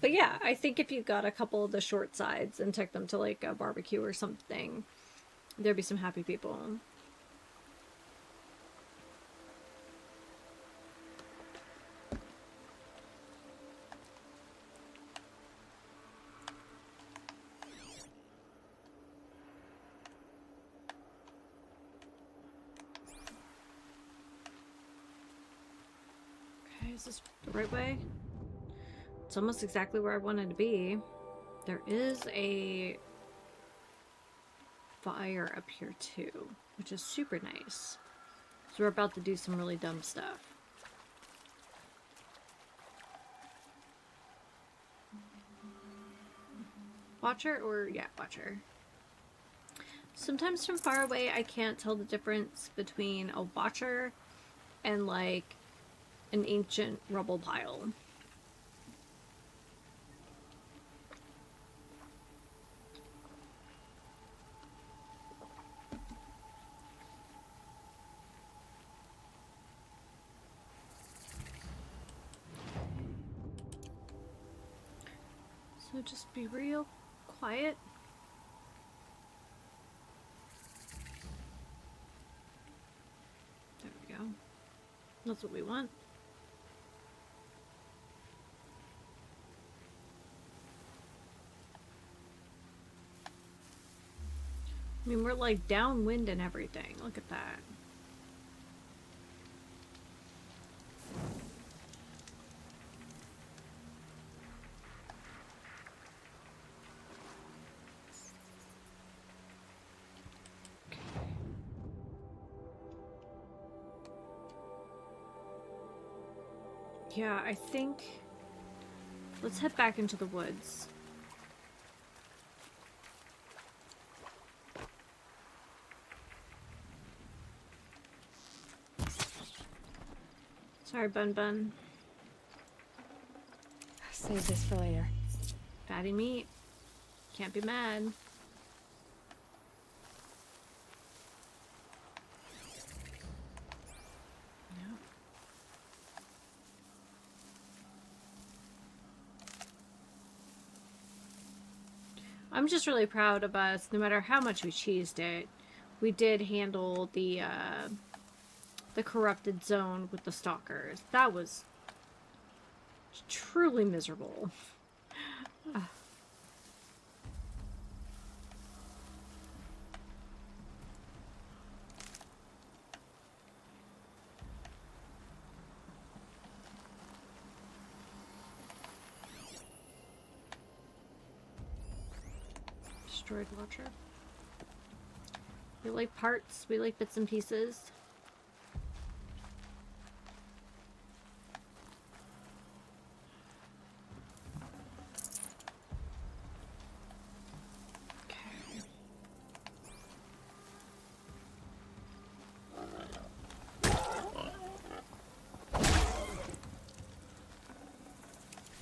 But yeah, I think if you got a couple of the short sides and took them to like a barbecue or something, there'd be some happy people. is this the right way? It's almost exactly where I wanted to be. There is a fire up here too, which is super nice. So we're about to do some really dumb stuff. Watcher or yeah, watcher. Sometimes from far away I can't tell the difference between a watcher and like an ancient rubble pile. So just be real quiet. There we go. That's what we want. I mean, we're like downwind and everything. Look at that. Yeah, I think... Let's head back into the woods. Sorry, Bun Bun. Save this for later. Fatty meat. Can't be mad. No. I'm just really proud of us. No matter how much we cheesed it, we did handle the corrupted zone with the stalkers. That was truly miserable. Destroyed Watcher. We like parts, we like bits and pieces.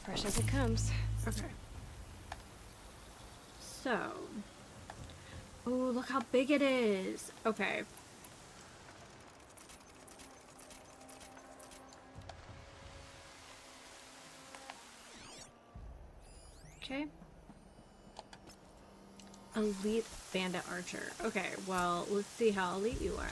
Fresh as it comes. Okay. So. Oh, look how big it is. Okay. Okay. Elite bandit archer. Okay, well, let's see how elite you are.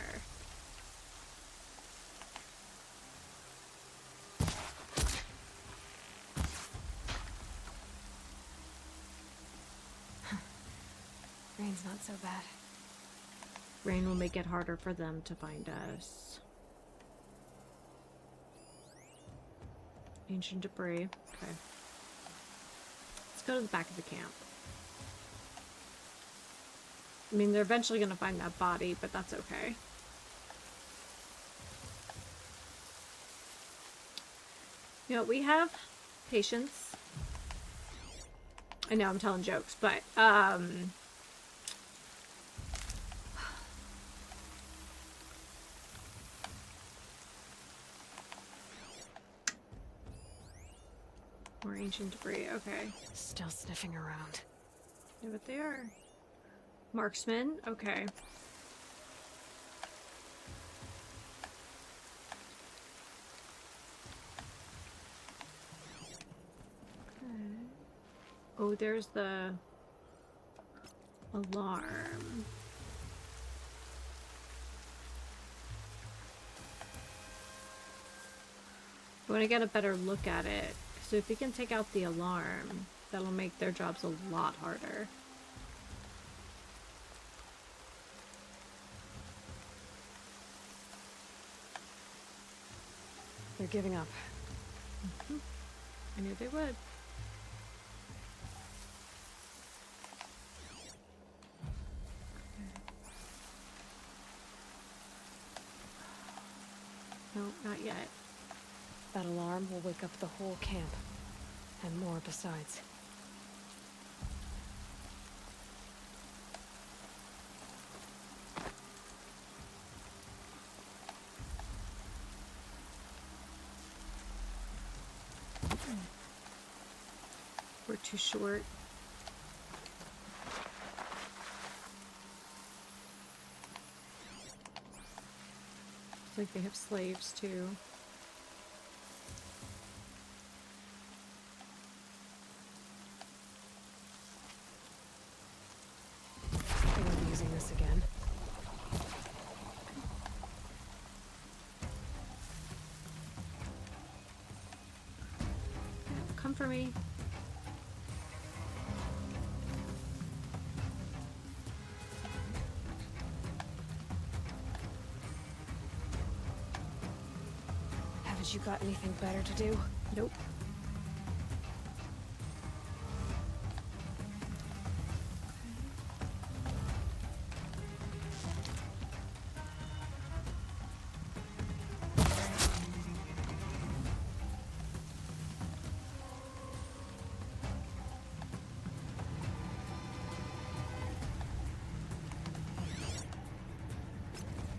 Rain's not so bad. Rain will make it harder for them to find us. Ancient debris. Okay. Let's go to the back of the camp. I mean, they're eventually going to find that body, but that's okay. You know, we have patience. I know I'm telling jokes, but, more ancient debris, okay. Still sniffing around. Yeah, but they are. Marksman, okay. Oh, there's the alarm. I want to get a better look at it. So if we can take out the alarm, that'll make their jobs a lot harder. They're giving up. I knew they would. No, not yet. That alarm will wake up the whole camp. And more besides. We're too short. Looks like they have slaves too. They won't be using this again. Come for me. Haven't you got anything better to do? Nope.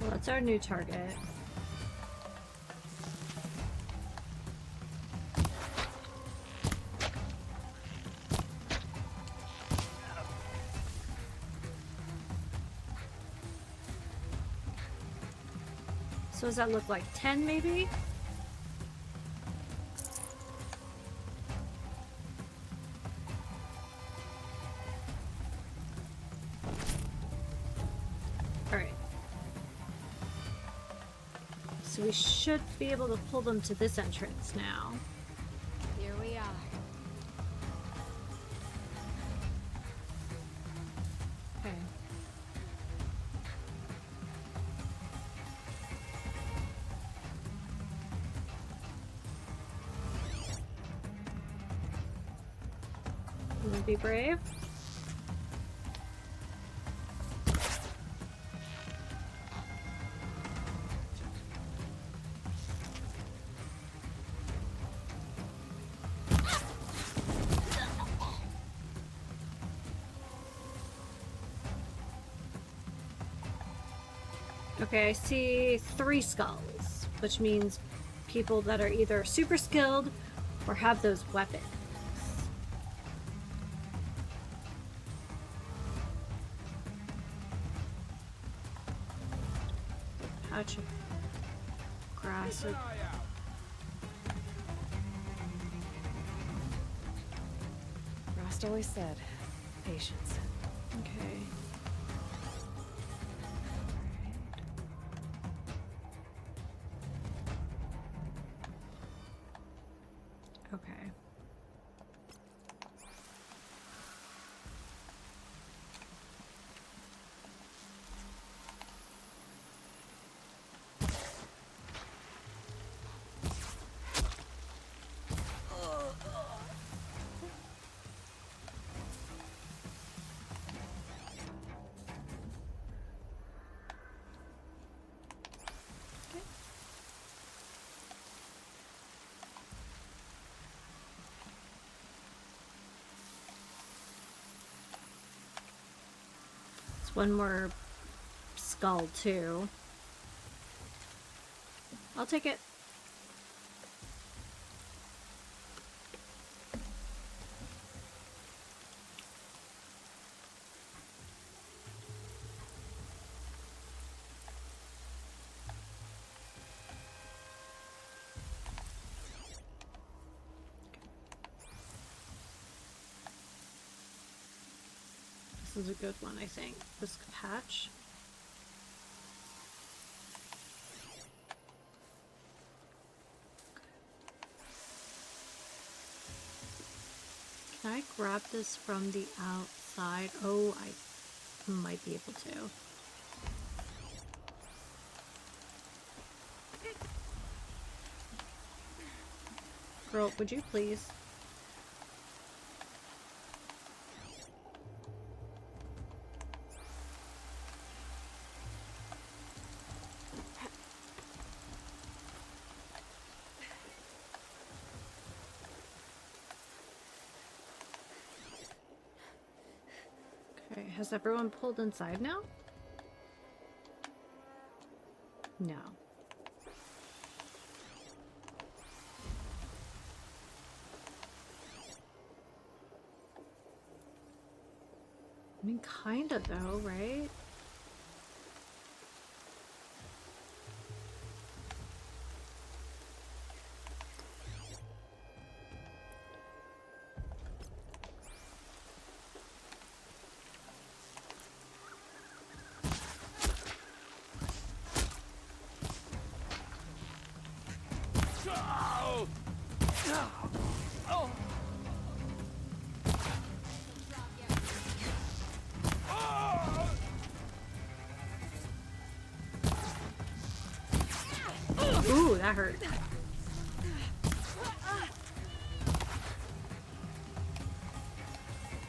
Well, that's our new target. So does that look like 10 maybe? Alright. So we should be able to pull them to this entrance now. Here we are. Okay. You wanna be brave? Okay, I see 3 skulls, which means people that are either super skilled or have those weapons. Patch of grass. Keep an eye out. Rost always said, patience. Okay. Okay. It's one more skull too. I'll take it. This is a good one, I think. This patch. Can I grab this from the outside? Oh, I might be able to. Girl, would you please? Okay, has everyone pulled inside now? No. I mean, kinda though, right? Ooh, that hurt.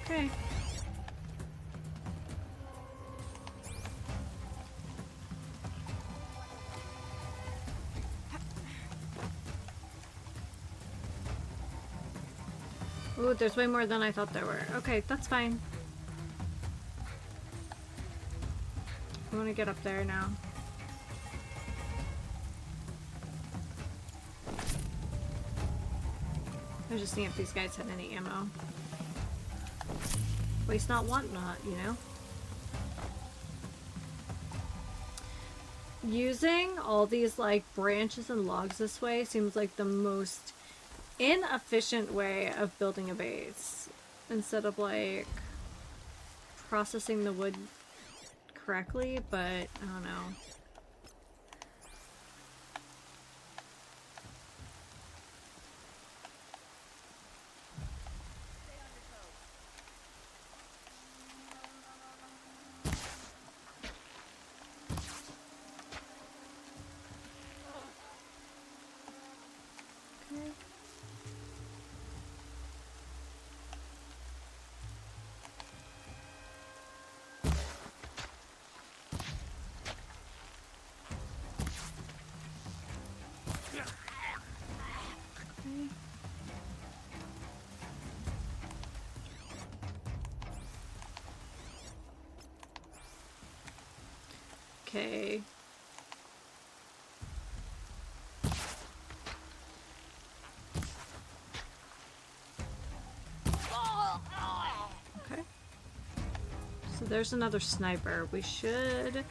Okay. Ooh, there's way more than I thought there were. Okay, that's fine. I want to get up there now. I was just seeing if these guys had any ammo. Waste not, want not, you know? Using all these, like, branches and logs this way seems like the most inefficient way of building a base. Instead of, like, processing the wood correctly, but I don't know. Okay. Okay. So there's another sniper. We should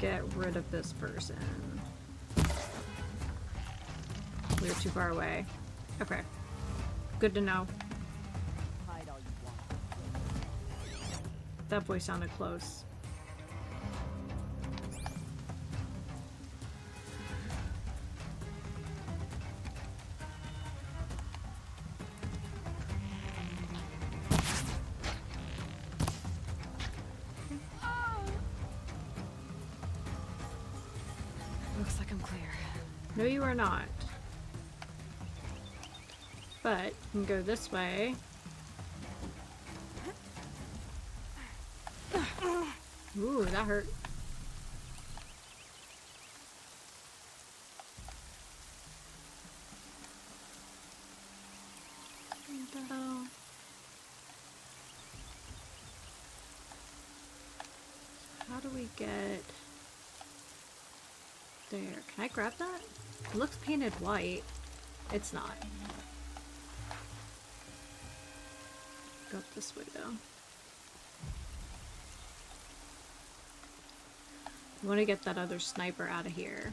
get rid of this person. We're too far away. Okay. Good to know. That voice sounded close. Looks like I'm clear. No, you are not. But you can go this way. Ooh, that hurt. What the hell? How do we get there? Can I grab that? It looks painted white. It's not. Go up this way though. I want to get that other sniper out of here.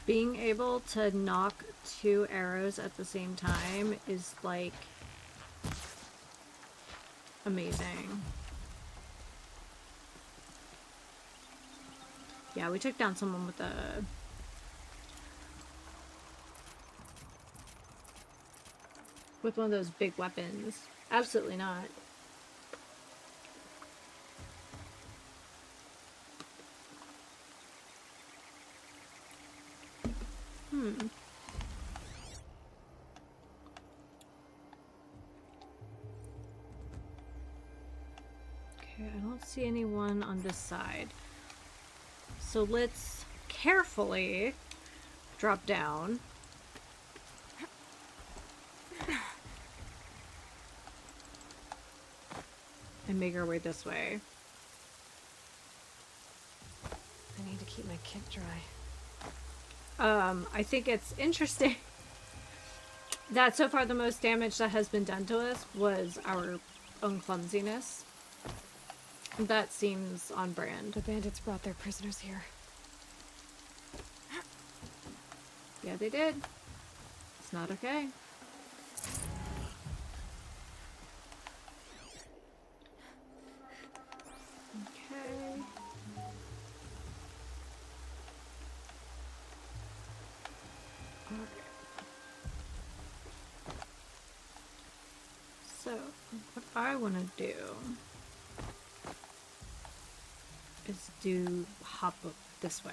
Being able to knock 2 arrows at the same time is like amazing. Yeah, we took down someone with a one of those big weapons. Absolutely not. see anyone on this side. So let's carefully drop down. And make our way this way. I need to keep my kit dry. I think it's interesting that so far the most damage that has been done to us was our own clumsiness. That seems on brand. The bandits brought their prisoners here. Yeah, they did. It's not okay. Okay. So, what I want to do is hop up this way.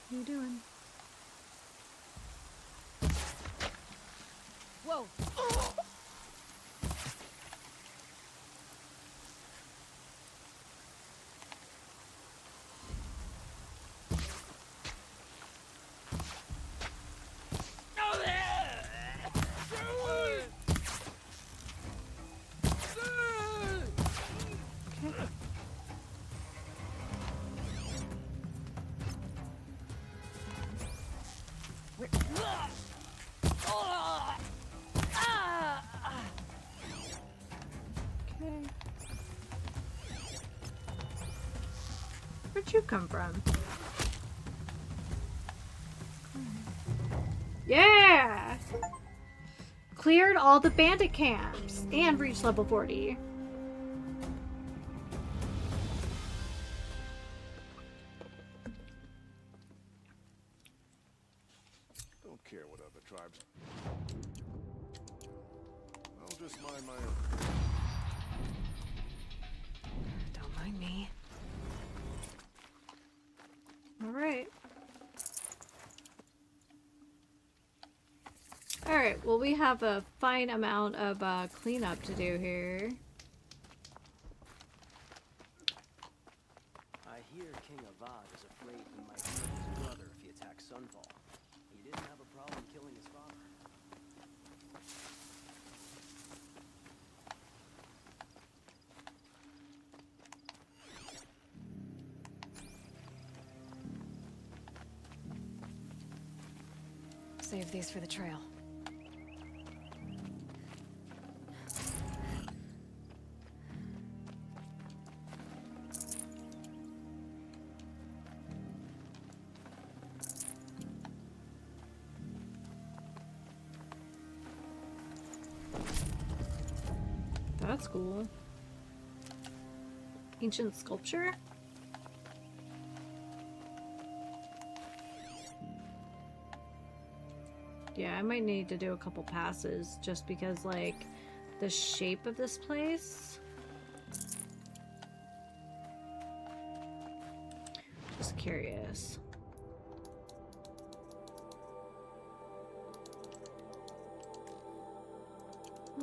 What are you doing? Whoa! Okay. Where'd you come from? Yeah! Cleared all the bandit camps and reached level 40. Don't care what other tribes. I'll just mind my own. Don't mind me. Alright. Alright, well we have a fine amount of cleanup to do here. I hear King Avad is afraid he might kill his brother if he attacks Sunfall. He didn't have a problem killing his father. Save these for the trail. That's cool. Ancient sculpture? Yeah, I might need to do a couple passes just because, like, the shape of this place. Just curious.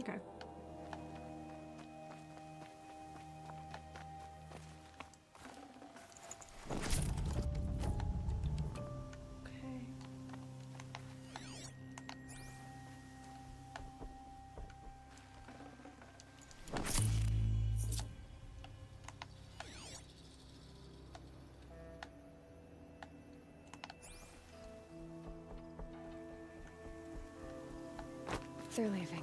Okay. They're leaving.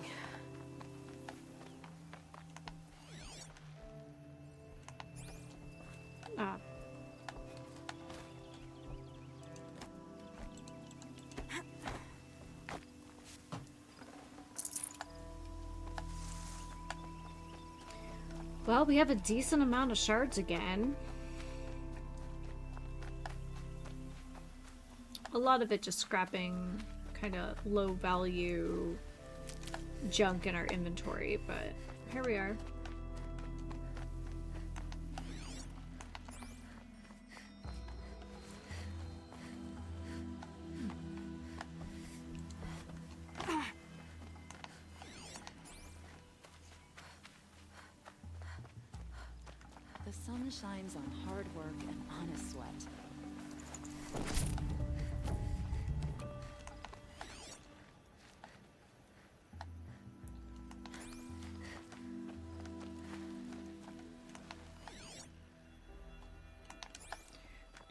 Ah. Well, we have a decent amount of shards again. A lot of it just scrapping kind of low value junk in our inventory, but here we are. The sun shines on hard work and honest sweat.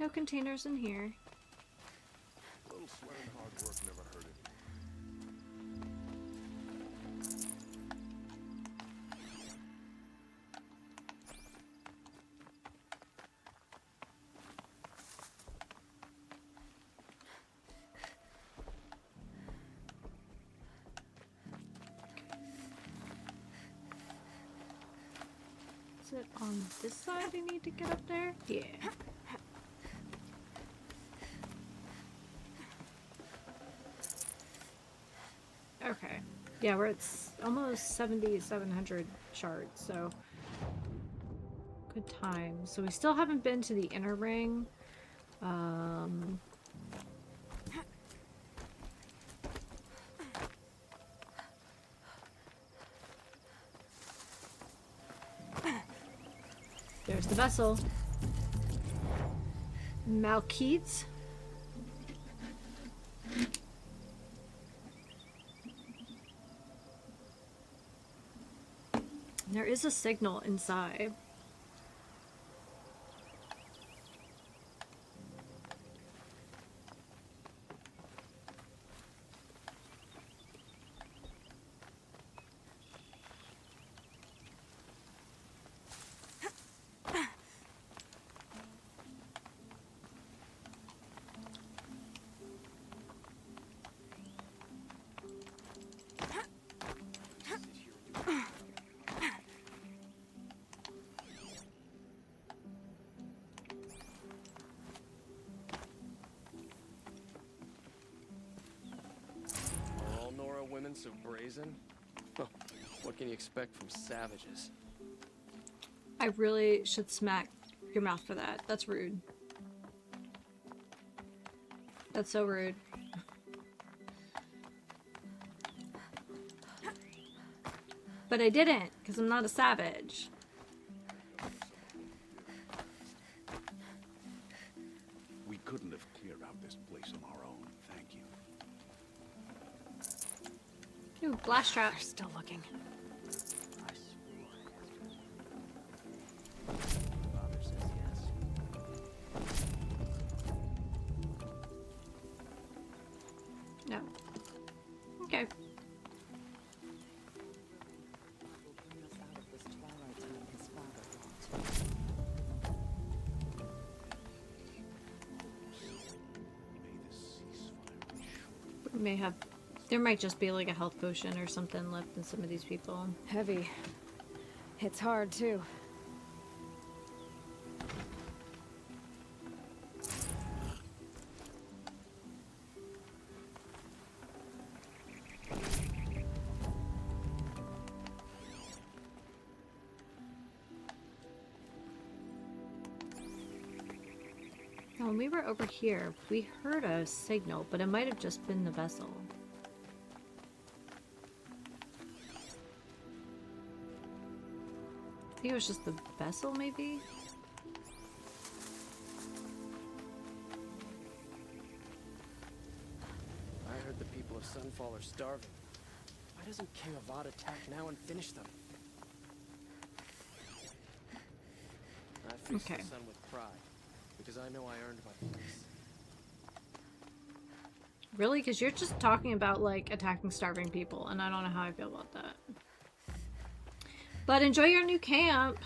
No containers in here. A little sweat and hard work never hurt it. Is it on this side I need to get up there? Yeah. Okay. Yeah, we're at almost 7,700 shards, so good time. So we still haven't been to the inner ring. There's the vessel. Malkeith. There is a signal inside. Are all Nora women so brazen? What can you expect from savages? I really should smack your mouth for that. That's rude. That's so rude. But I didn't, because I'm not a savage. We couldn't have cleared out this place on our own. Thank you. Ooh, blast trap. They're still looking. Father says yes. No. Okay. Will bring us out of this twilight time his father wrought. May the ceasefire be short. We may have... There might just be like a health potion or something left in some of these people. Heavy. It's hard, too. Now, when we were over here, we heard a signal, but it might have just been the vessel. I think it was just the vessel, maybe? I heard the people of Sunfall are starving. Why doesn't King Avad attack now and finish them? I face Okay. the sun with pride, because I know I earned my place. Really? Because you're just talking about, like, attacking starving people, and I don't know how I feel about that. But enjoy your new camp!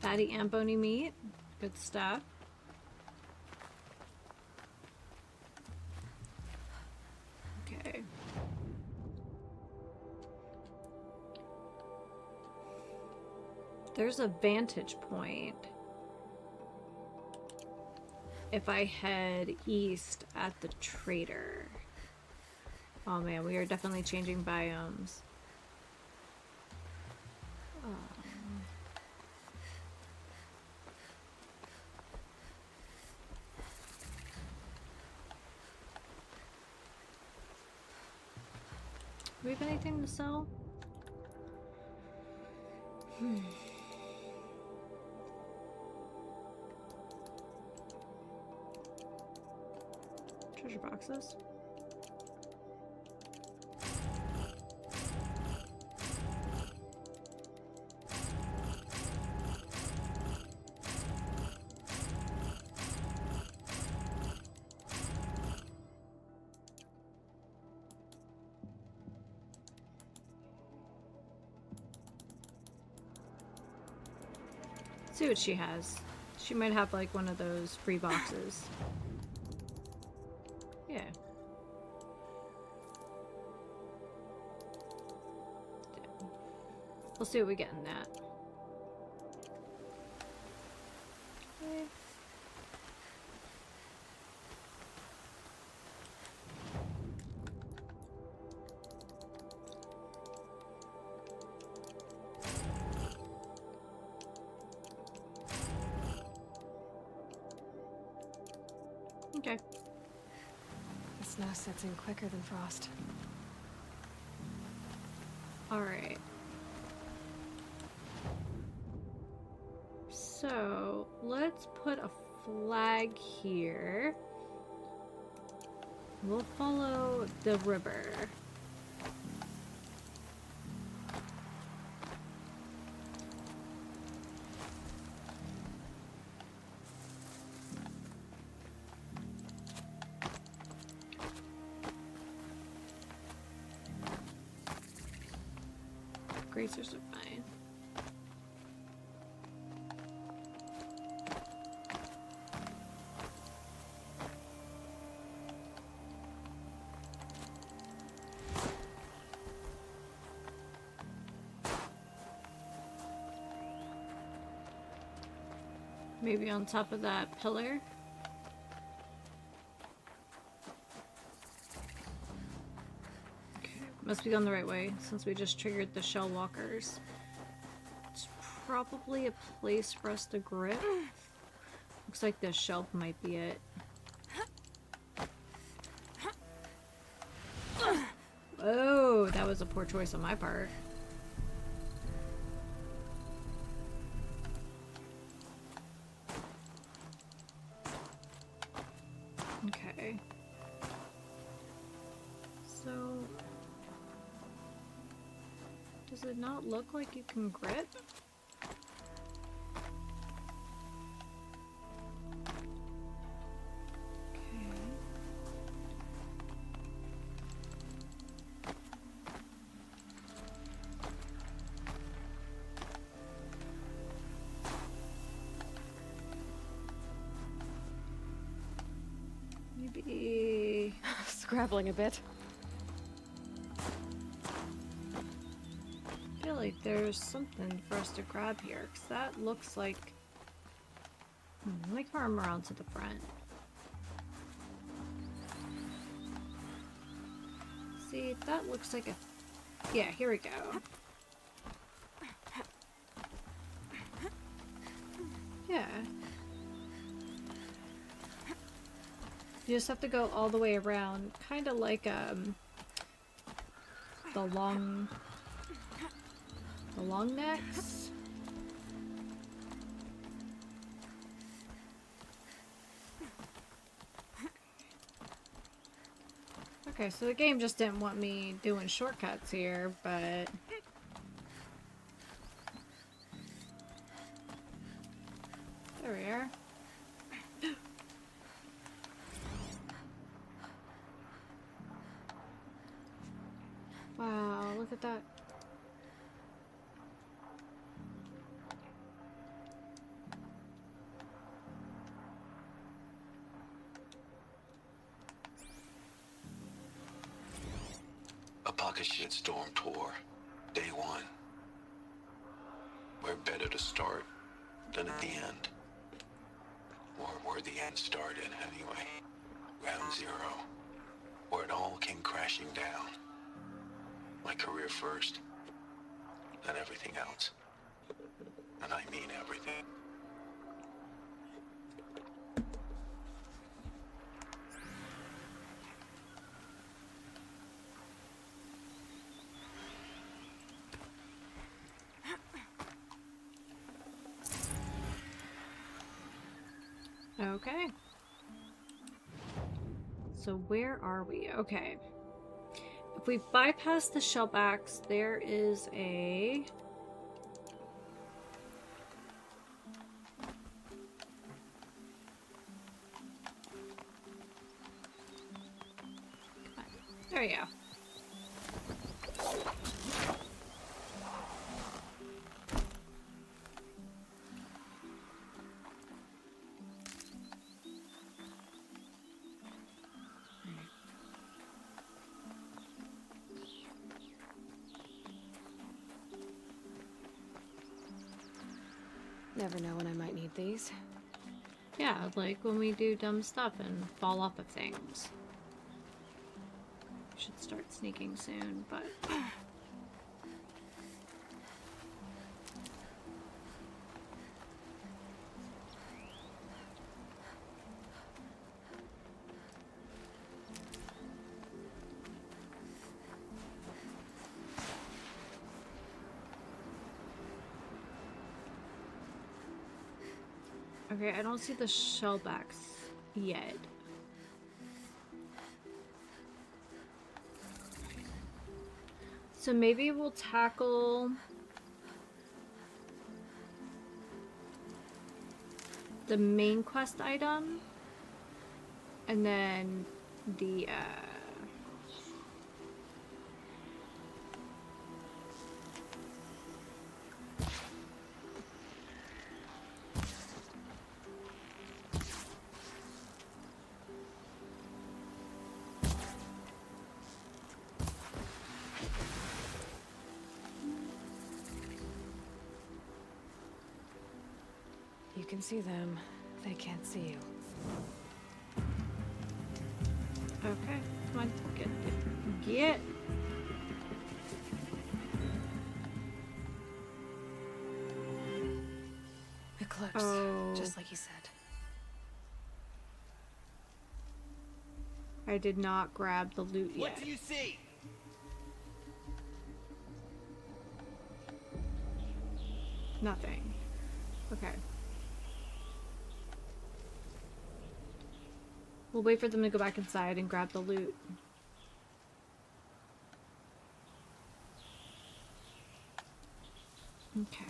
Fatty and bony meat. Good stuff. Okay. There's a vantage point if I head east at the trader. Oh man, we are definitely changing biomes. Do we have anything to sell? Treasure boxes. See what she has. She might have like one of those free boxes. Yeah. We'll see what we get in that. Okay. Okay. The snow sets in quicker than frost. Alright. So, let's put a flag here. We'll follow the river. Gracers are fine. Maybe on top of that pillar. Must be going the right way, since we just triggered the shell walkers. It's probably a place for us to grip. Looks like this shelf might be it. Oh, that was a poor choice on my part. Okay. So... does it not look like you can grip? Okay. Maybe... Scrabbling a bit. I feel like there's something for us to grab here, because that looks like... let me arm around to the front. See, that looks like a... yeah, here we go. Yeah. You just have to go all the way around, kind of like the long necks. Okay, so the game just didn't want me doing shortcuts here, but there we are. Wow, look at that. block of shitstorm tour. Day one. Where better to start than at the end? Or where the end started, anyway. Ground zero. Where it all came crashing down. My career first, then everything else. And I mean everything. Okay. So where are we? Okay. If we bypass the shellbacks, there is a... There you go. Never know when I might need these. Yeah, like when we do dumb stuff and fall off of things. Should start sneaking soon, but... Okay, I don't see the shellbacks yet. So maybe we'll tackle the main quest item and then the You can see them. They can't see you. okay, come on, get. Eclipse, Oh. just like you said. I did not grab the loot yet. What do you see? Nothing. Okay. We'll wait for them to go back inside and grab the loot. Okay.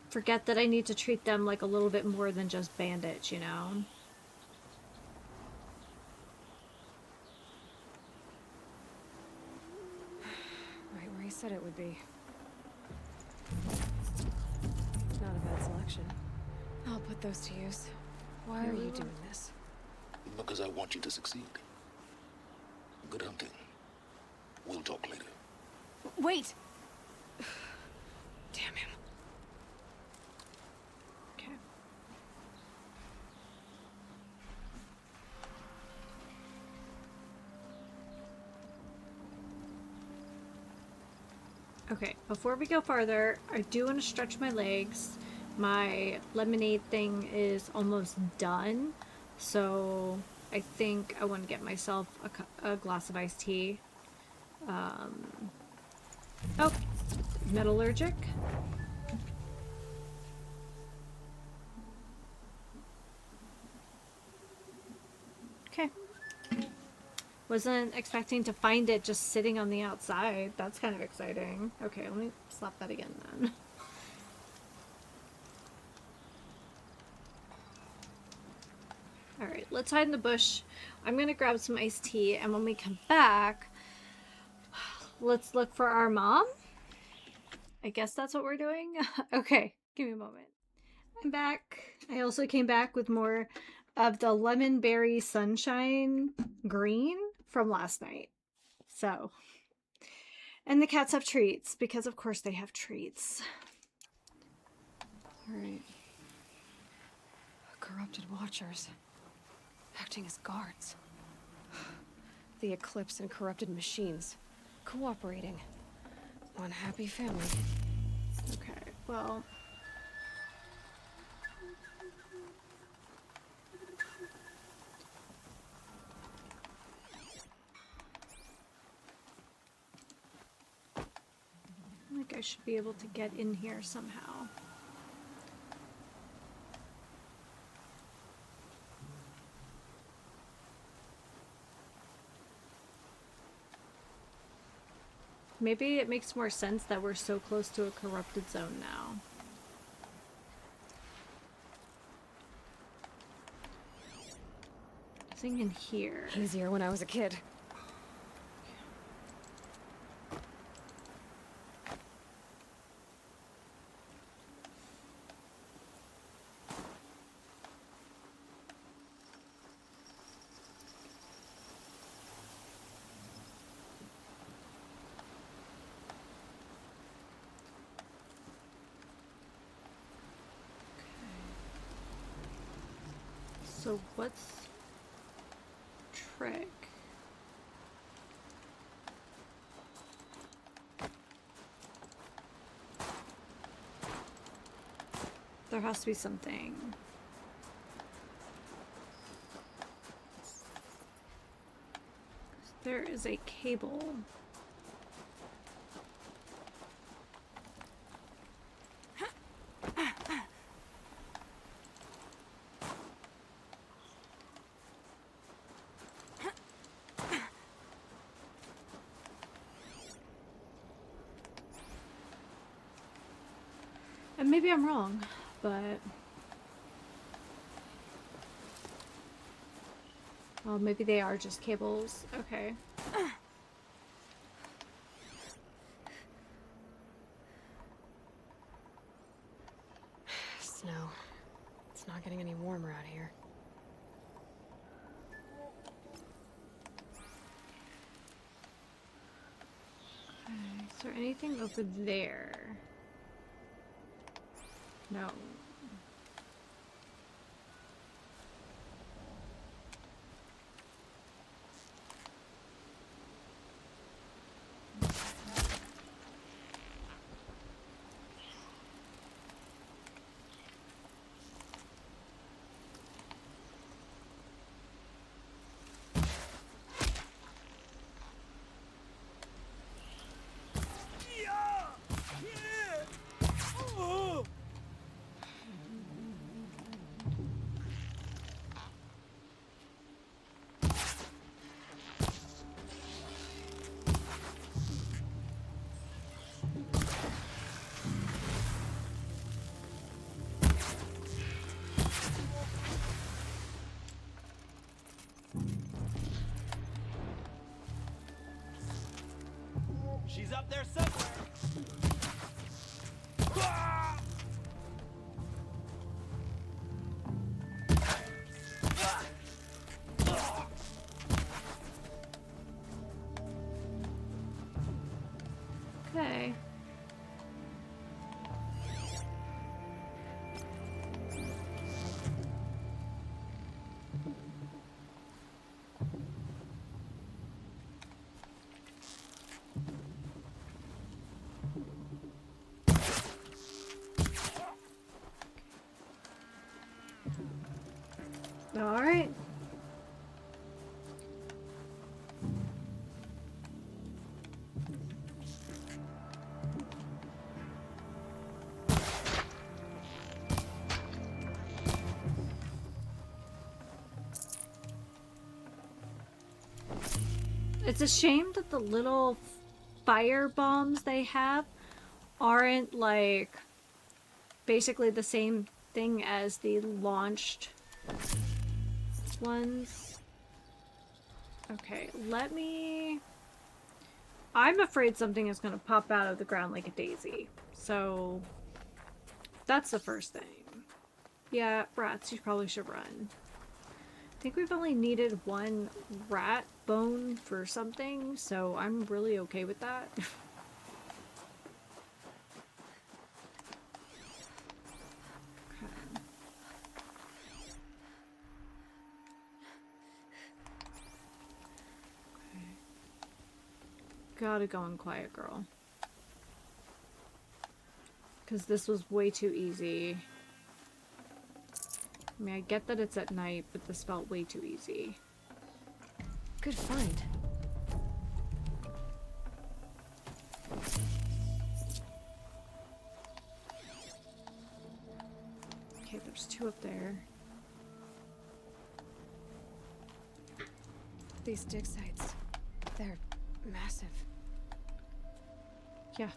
Forget that I need to treat them like a little bit more than just bandits, you know? Right where he said it would be. Not a bad selection. I'll put those to use. Why are you doing this? Because I want you to succeed. Good hunting. We'll talk later. Wait! Damn him. Okay. Okay, before we go farther, I do want to stretch my legs. My lemonade thing is almost done, so I think I want to get myself a glass of iced tea. Oh, metallurgic. Okay. Wasn't expecting to find it just sitting on the outside. That's kind of exciting. Okay, let me slap that again then. Alright, let's hide in the bush. I'm gonna grab some iced tea, and when we come back, let's look for our mom. I guess that's what we're doing. Okay, give me a moment. I'm back. I also came back with more of the Lemonberry Sunshine Green from last night. So, and the cats have treats, because of course they have treats. Alright. Corrupted watchers. Acting as guards. The Eclipse and corrupted machines. Cooperating. One happy family. Okay, well... I think I should be able to get in here somehow. Maybe it makes more sense that we're so close to a corrupted zone now. Nothing in here. Easier when I was a kid. So what's trick? There has to be something. There is a cable. And maybe I'm wrong, but... well, maybe they are just cables. Okay. Snow. It's not getting any warmer out here. Okay, is there anything over there? No. She's up there somewhere. Okay. All right. It's a shame that the little fire bombs they have aren't like basically the same thing as the launched ones. Okay, let me... I'm afraid something is going to pop out of the ground like a daisy. So that's the first thing. Yeah, rats, you probably should run. I think we've only needed one rat bone for something, so I'm really okay with that. Okay. Gotta go in quiet, girl. Because this was way too easy. I mean, I get that it's at night, but this felt way too easy. Good find. Okay, there's two up there. These dig sites, they're massive. Yeah.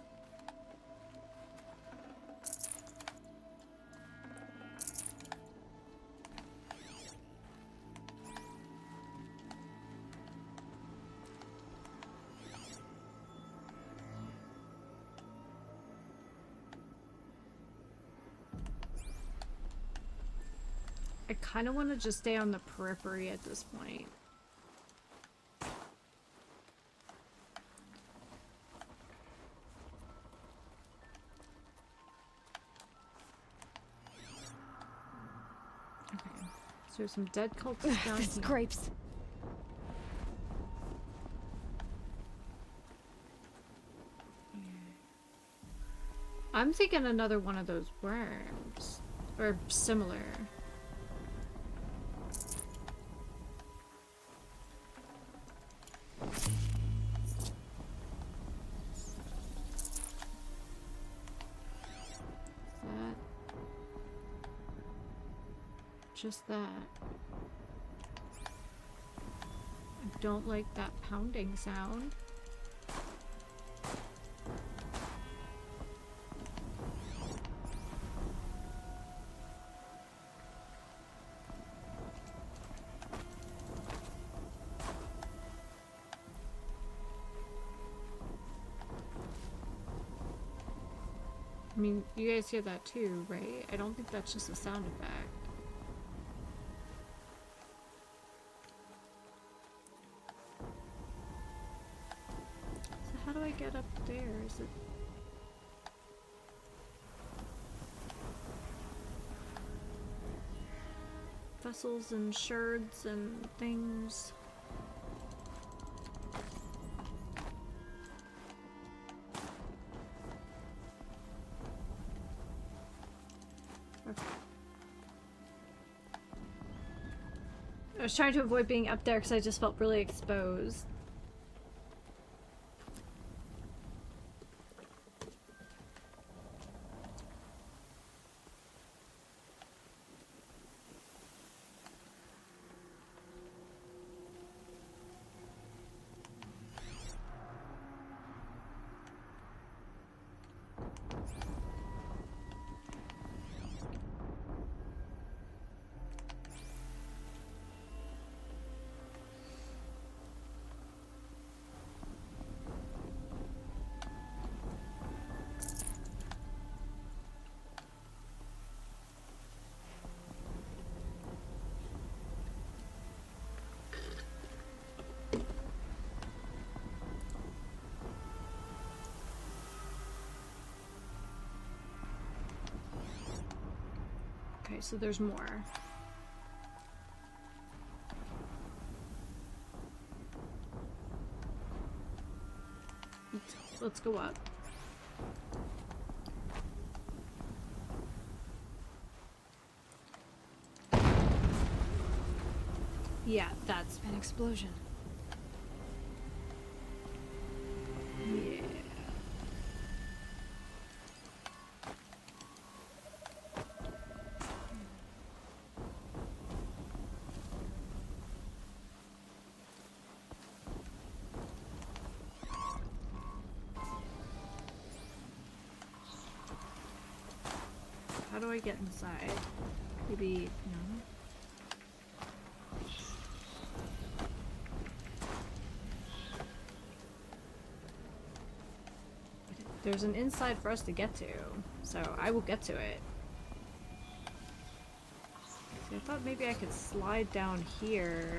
I kind of want to just stay on the periphery at this point. Okay, so there's some dead cultists down It's here. grapes. I'm thinking another one of those worms. Or similar. That. Just that. I don't like that pounding sound. I mean, you guys hear that too, right? I don't think that's just a sound effect. So how do I get up there? Is it... vessels and sherds and things? Okay. I was trying to avoid being up there because I just felt really exposed. Okay, so there's more. Let's go up. Yeah, that's An explosion. yeah. How do I get inside? Maybe no. There's an inside for us to get to, so I will get to it. See, I thought maybe I could slide down here,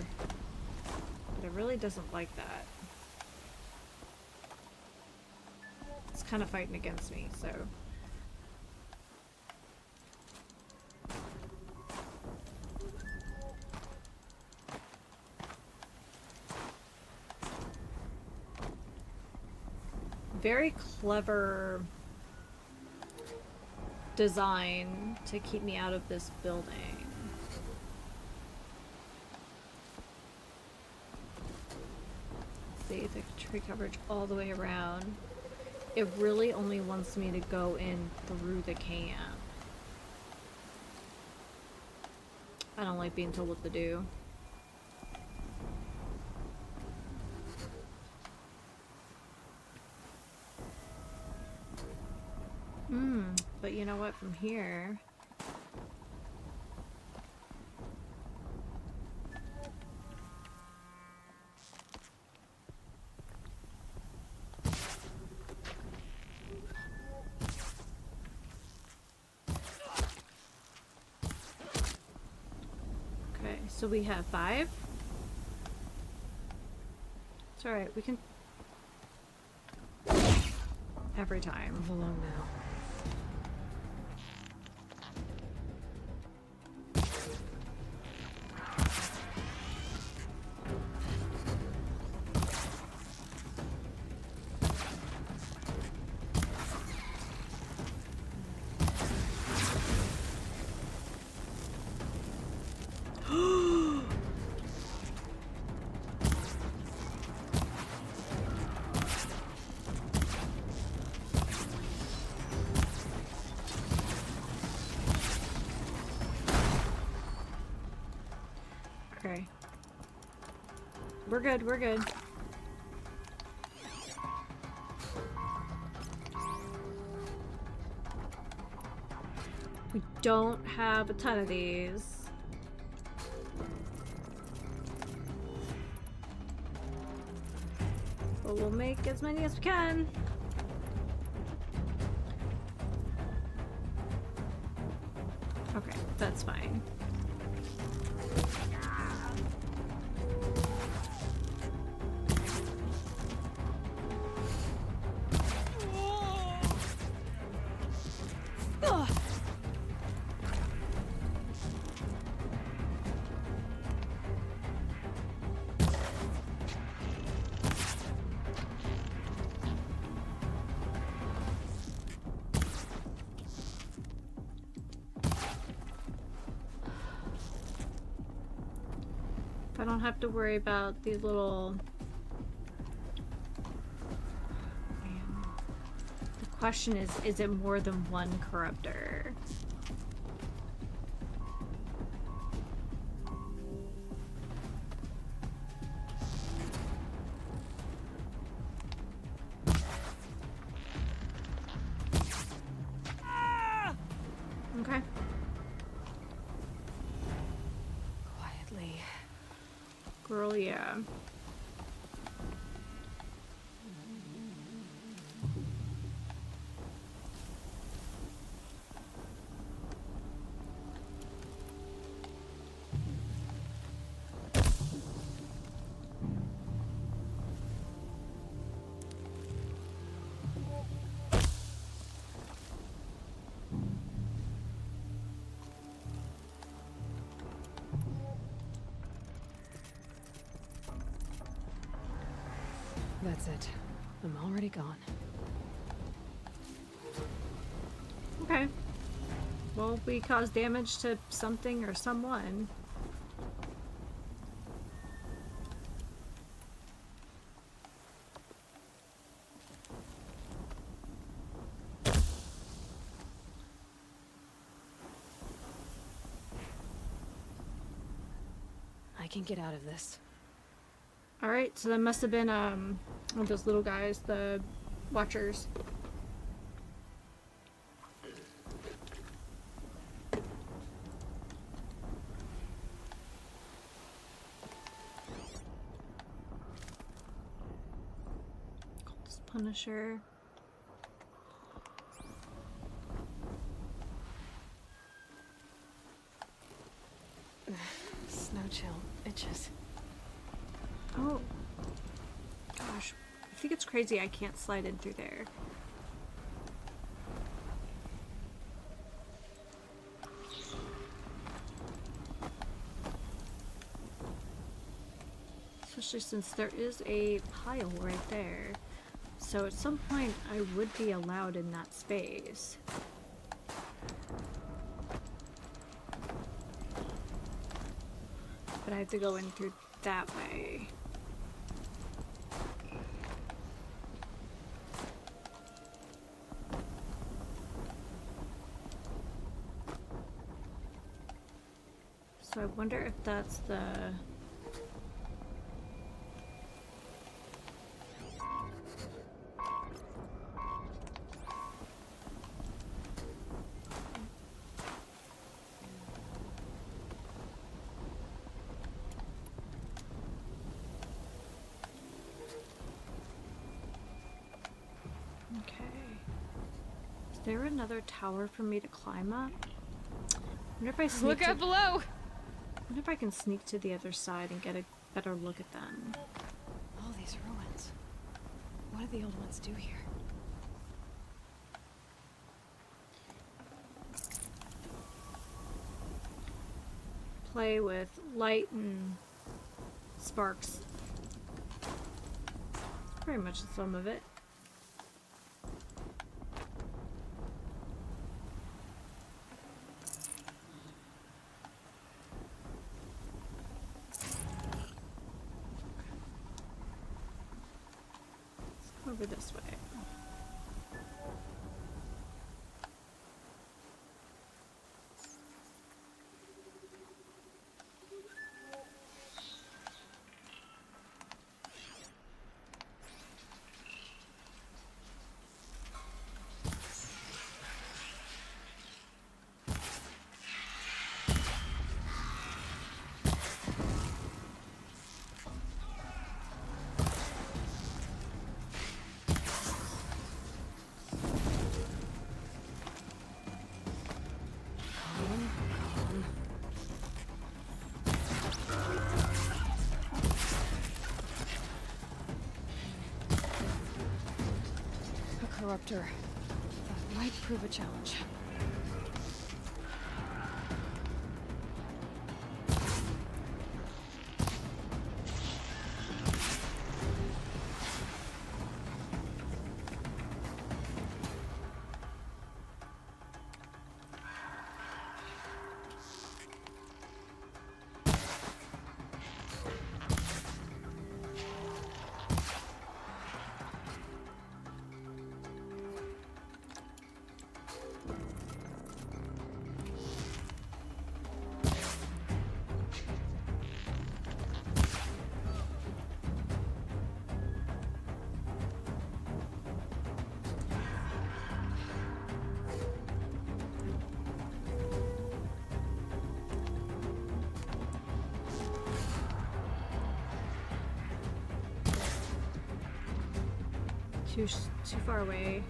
but it really doesn't like that. It's kind of fighting against me, so. Very clever design to keep me out of this building. See the tree coverage all the way around. It really only wants me to go in through the camp. I don't like being told what to do. But you know what, from here... Okay, so we have 5. It's alright, we can... Every time. Move along now. Okay. We're good, we're good. We don't have a ton of these. But we'll make as many as we can. Okay, that's fine. I don't have to worry about these little... Man. The question is it more than one corruptor? Okay. Quietly. Girl, yeah. That's it. I'm already gone. Okay. Well, we caused damage to something or someone. I can get out of this. Alright, so that must have been, those little guys, the Watchers. Cultist Punisher. itches. Oh. Gosh. I think it's crazy I can't slide in through there. Especially since there is a pile right there. So at some point I would be allowed in that space. But I have to go in through that way. So I wonder if that's the... Okay. Is there another tower for me to climb up? I wonder if I sneak Look out below! I wonder if I can sneak to the other side and get a better look at them. All these ruins. What did the old ones do here? Play with light and sparks. Pretty much some of it. Over this way. Corruptor. That might prove a challenge. Too far away.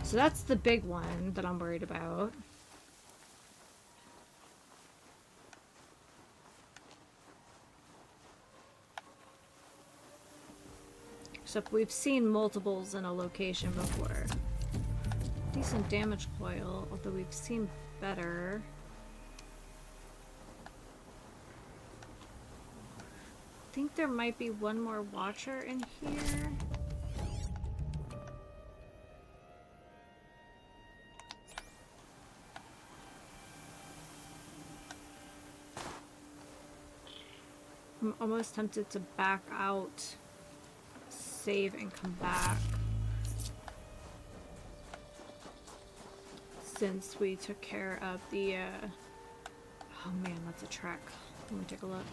So that's the big one that I'm worried about. Except we've seen multiples in a location before. Decent damage coil, although we've seen better. I think there might be one more watcher in here. I'm almost tempted to back out, save, and come back. Since we took care of the, oh man, that's a trek. Let me take a look.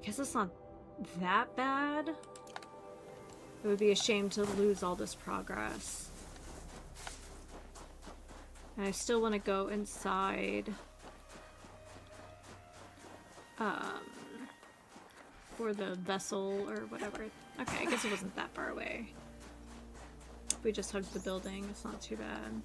I guess it's not that bad. It would be a shame to lose all this progress. And I still want to go inside. For the vessel or whatever. Okay, I guess it wasn't that far away. We just hugged the building, it's not too bad.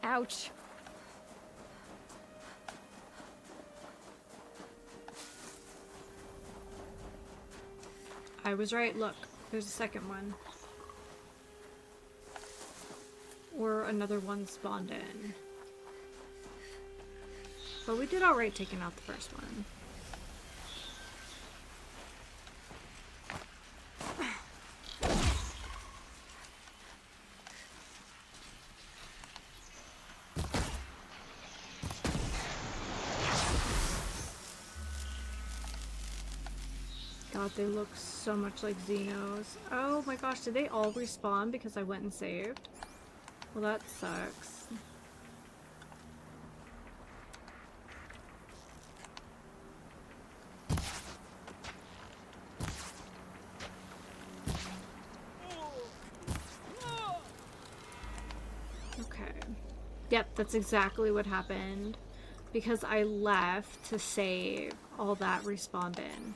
Ouch. I was right, look, there's a second one. Or another one spawned in. But we did alright taking out the first one. God, they look so much like Xenos. Oh my gosh, did they all respawn because I went and saved? Well, that sucks. Okay. Yep, that's exactly what happened. Because I left to save, all that respawned in.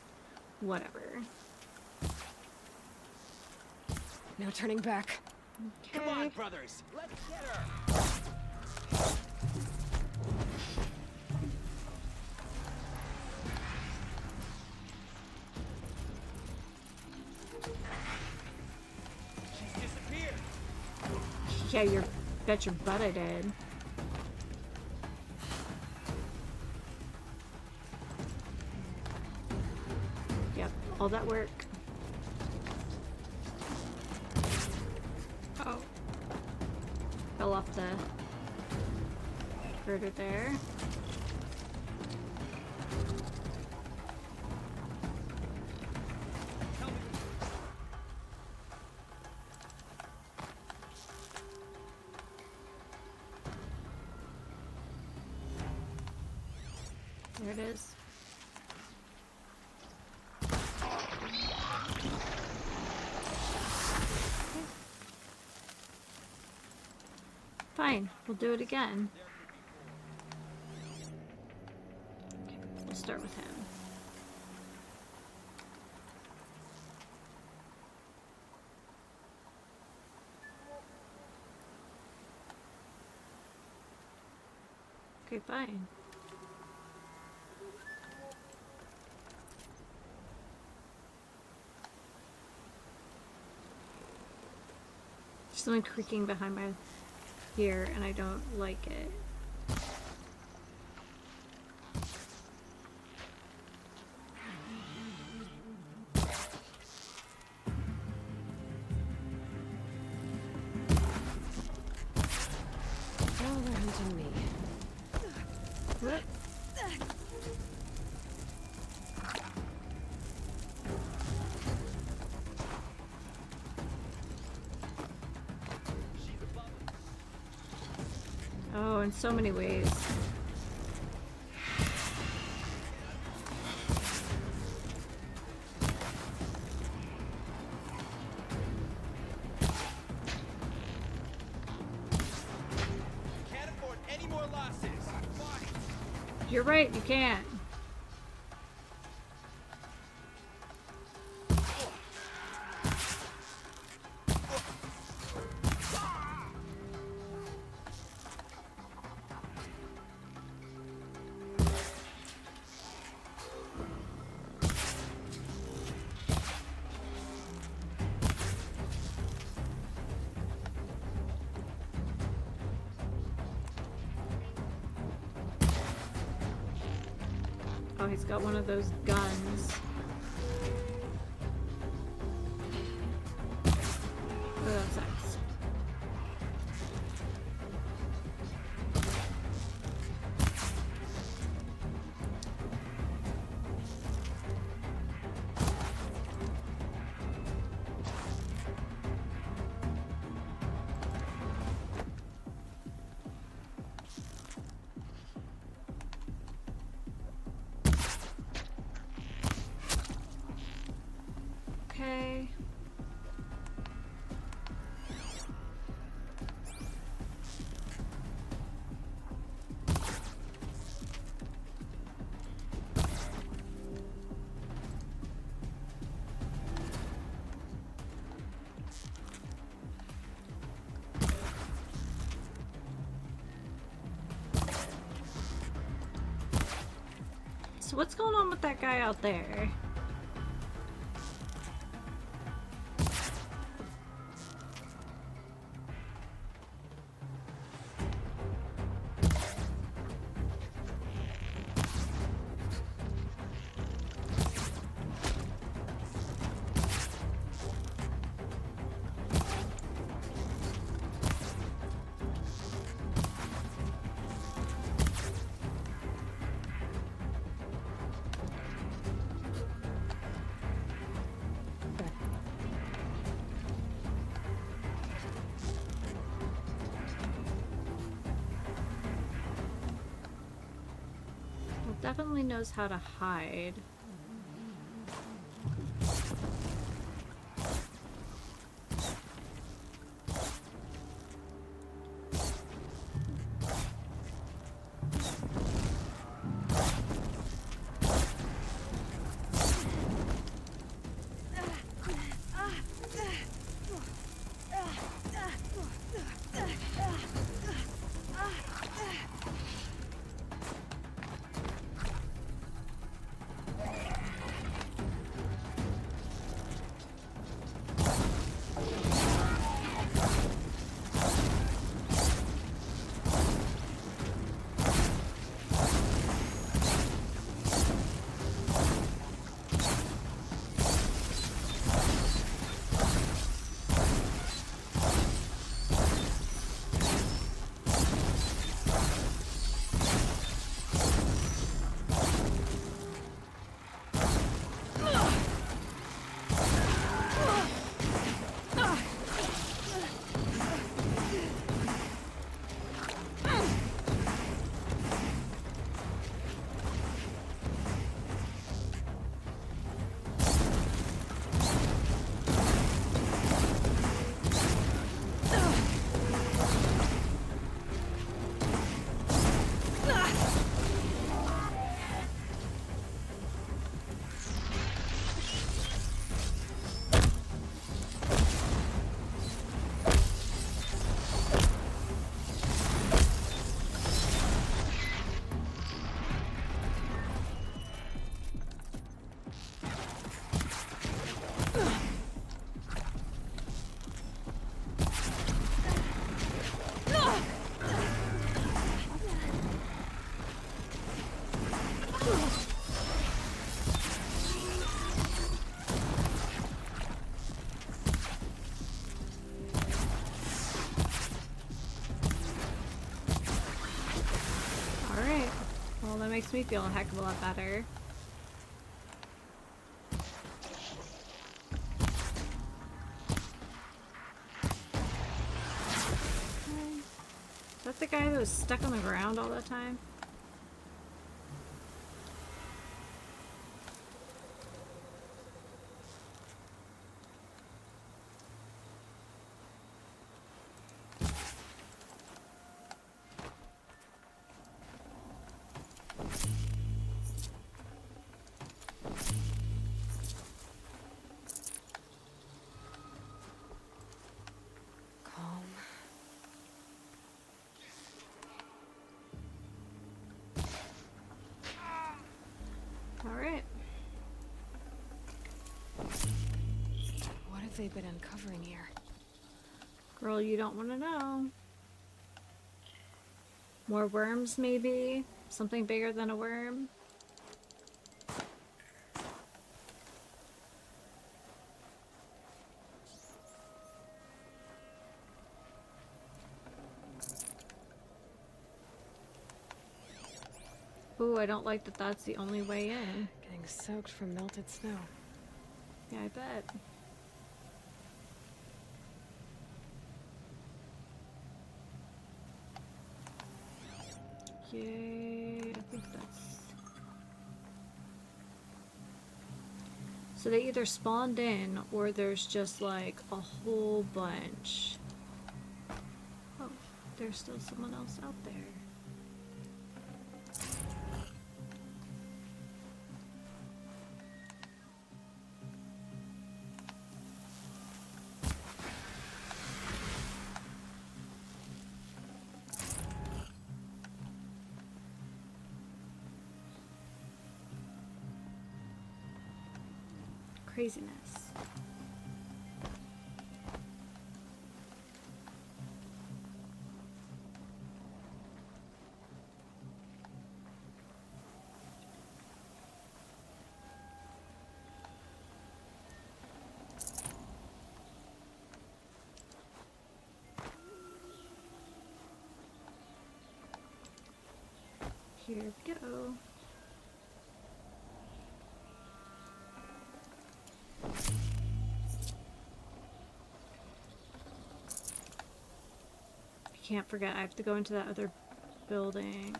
Whatever. No turning back. Okay. Come on, brothers. Let's get her. She's disappeared. Yeah, you bet your butt I did. Yep, all that work. Oh. Fell off the girder there. There it is. Fine, we'll do it again. Okay, we'll start with him. Okay, fine. There's something creaking behind my ear, and I don't like it. Oh, they're hunting me. What? Oh, in so many ways. Can't afford any more losses. Fine. You're right, you can't. Oh, he's got one of those guns. Oh, that sucks. Okay. So what's going on with that guy out there? Well, definitely knows how to hide. Makes me feel a heck of a lot better. Is that the guy that was stuck on the ground all the time? Calm. All right. What have they been uncovering here? Girl, you don't want to know. More worms, maybe? Something bigger than a worm? Ooh, I don't like that that's the only way in. Getting soaked from melted snow. Yeah, I bet. Yay, I think that's... So they either spawned in, or there's just like a whole bunch. Oh, there's still someone else out there. Craziness. Here we go. I can't forget, I have to go into that other building.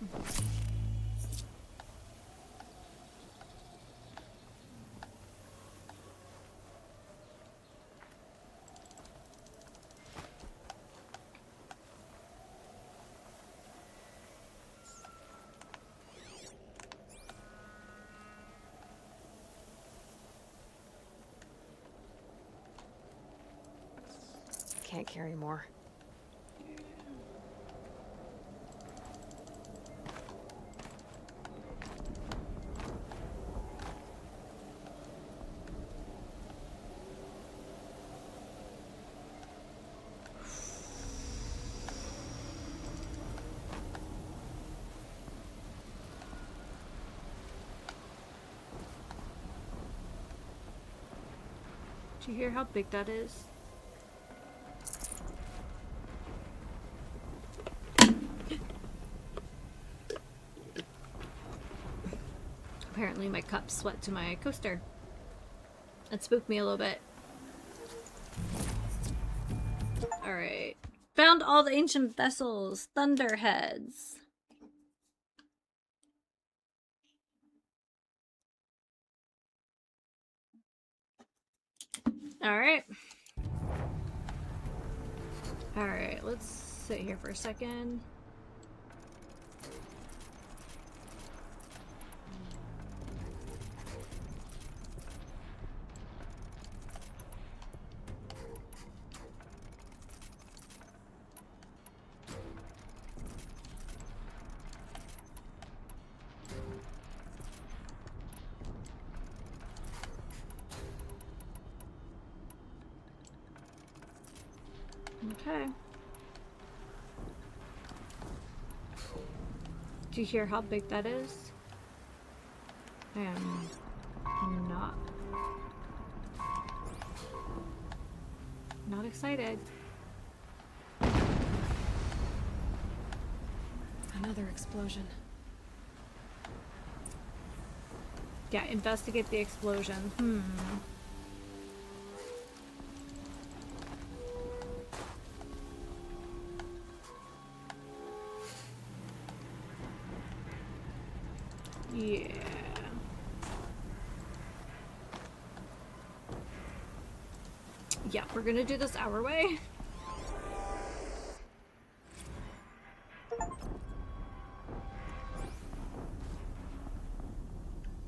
Can't carry more. Do you hear how big that is? Apparently my cup sweat to my coaster. That spooked me a little bit. Alright. Found all the ancient vessels. Thunderheads. Alright. Alright, let's sit here for a second. Okay. Do you hear how big that is? I am not excited. Another explosion. Yeah, investigate the explosion. Yeah. Yeah, we're gonna do this our way.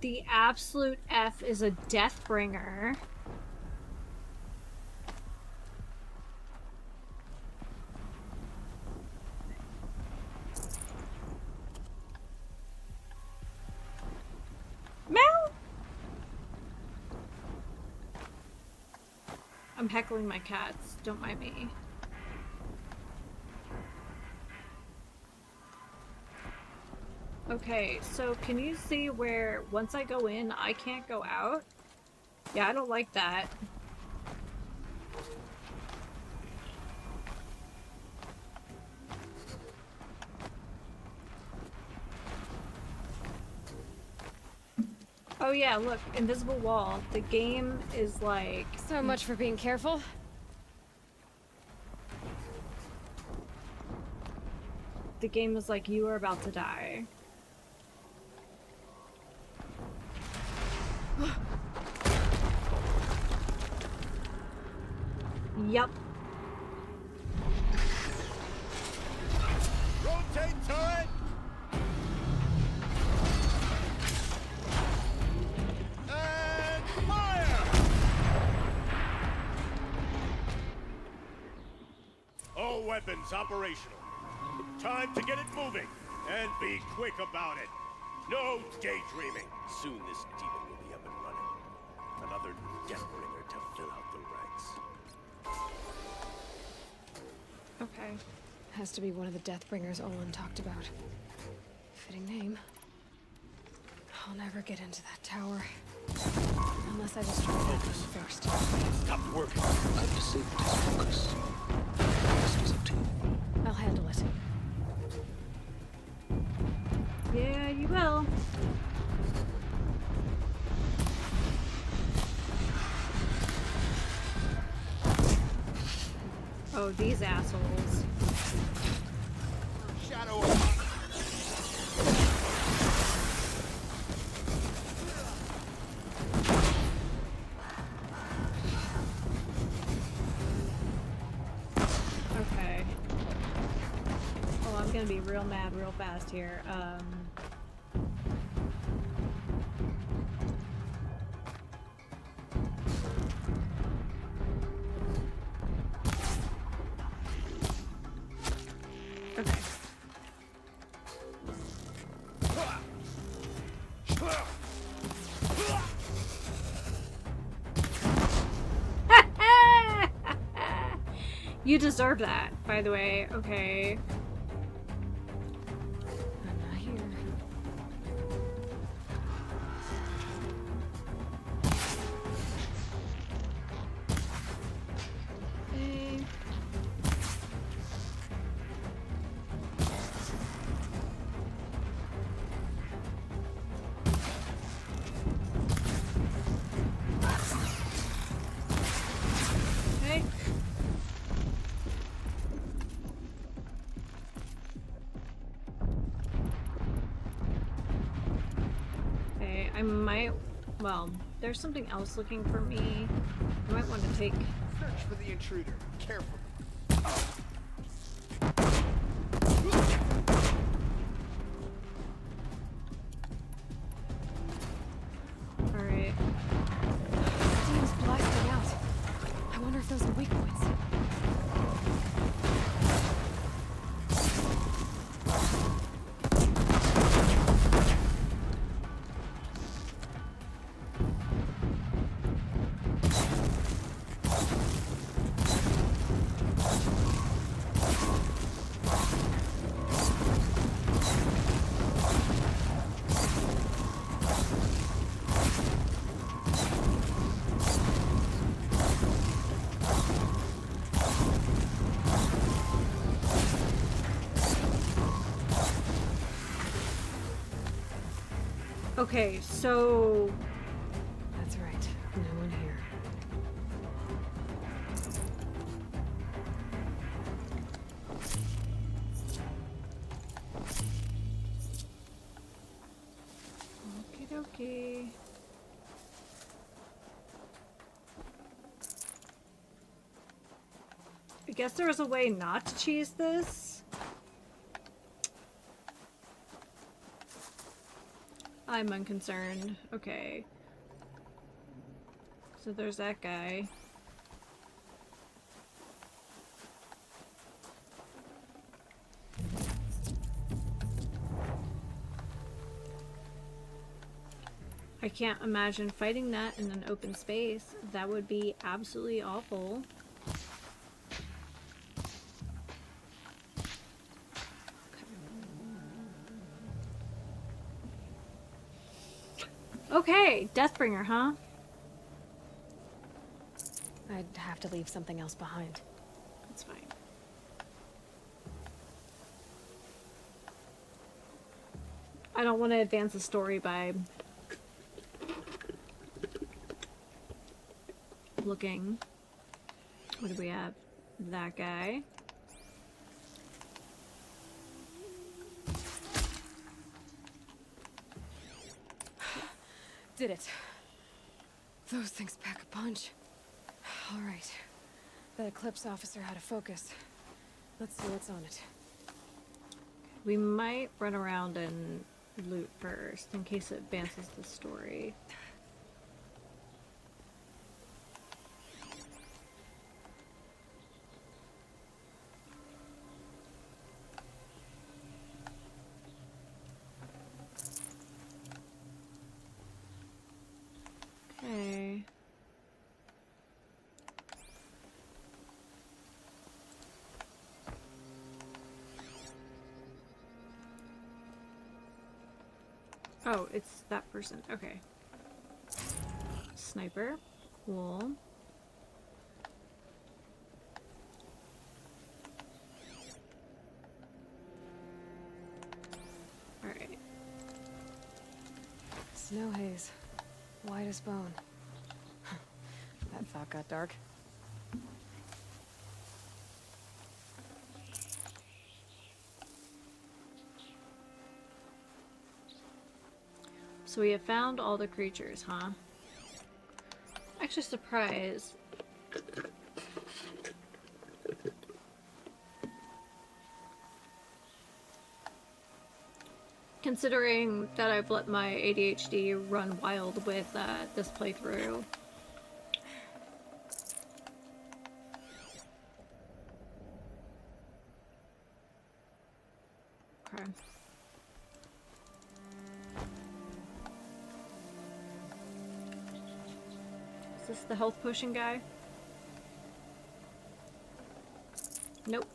The absolute F is a Deathbringer. Meow! I'm heckling my cats, don't mind me. Okay, so can you see where once I go in, I can't go out? Yeah, I don't like that. Oh yeah, look, invisible wall. The game is like... So much for being careful. The game is like, you are about to die. Yup. Rotate turret! And fire! All weapons operational. Time to get it moving, and be quick about it. No daydreaming. Soon this demon will be up and running. Another Deathbringer to fill out the ranks. Okay. Has to be one of the Deathbringers Olin talked about. Fitting name. I'll never get into that tower. Unless I destroy that thing first. Stop working. I've disabled his focus. The rest is up to you. I'll handle it. Yeah, you will. Oh, these assholes. Shadow. Okay. Oh, I'm gonna be real mad real fast here. Okay. You deserve that, by the way. Okay. I'm not here. Okay. Okay. Okay, I might... Well, there's something else looking for me. I might want to take... Search for the intruder. Careful. Alright. Steam's blasting out. I wonder if those are weak points. Okay, so... That's right. No one here. cookie. I guess there was a way not to cheese this. I'm unconcerned. Okay. So there's that guy. I can't imagine fighting that in an open space. That would be absolutely awful. Okay, Deathbringer, huh? I'd have to leave something else behind. That's fine. I don't want to advance the story by looking. What do we have? That guy. Did it. Those things pack a punch. All right. That Eclipse officer had a focus. Let's see what's on it. We might run around and loot first in case it advances the story. Okay. Oh, it's that person. Okay. Sniper. Cool. Alright. Snow haze. White as bone. That thought got dark. So we have found all the creatures, huh? Actually surprised. Considering that I've let my ADHD run wild with this playthrough. Okay. Is this the health potion guy? Nope.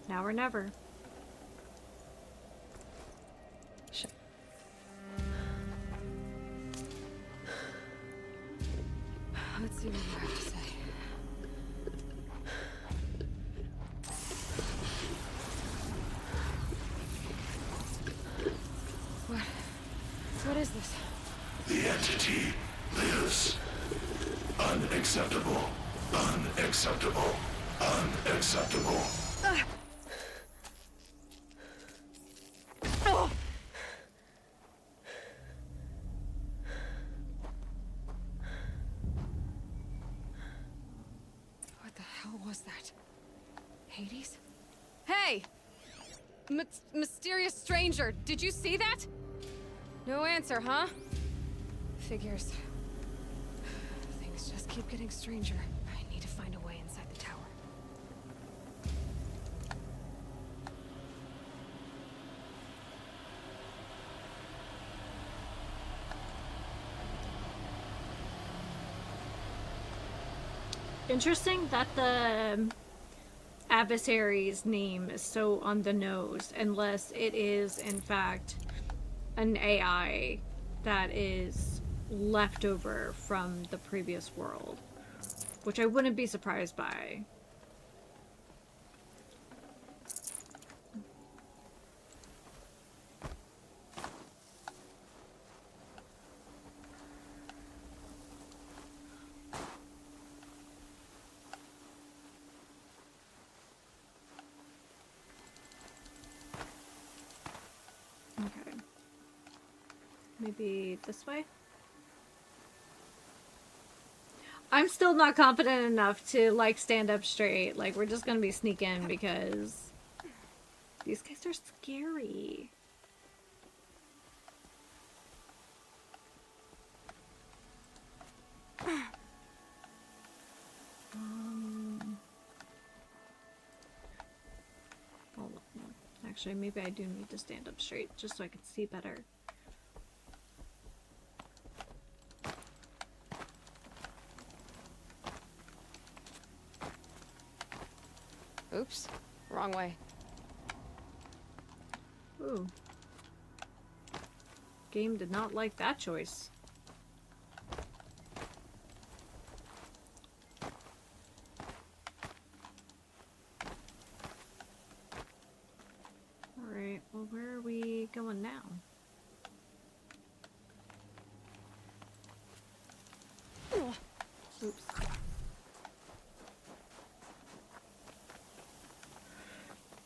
Now or never. Let's see what you have to say. What is this? The entity lives. Unacceptable. Unacceptable. Unacceptable. What the hell was that? Hades? Hey! Mysterious stranger, did you see that? No answer, huh? Figures. Things just keep getting stranger. I need to find a way inside the tower. Interesting that the adversary's name is so on the nose, unless it is in fact an AI that is left over from the previous world, which I wouldn't be surprised by. Maybe this way? I'm still not confident enough to, like, stand up straight. Like, we're just gonna be sneaking because these guys are scary. Hold on. Actually, maybe I do need to stand up straight just so I can see better. Oops, wrong way. Ooh. Game did not like that choice. Alright, well, where are we going now? Oops.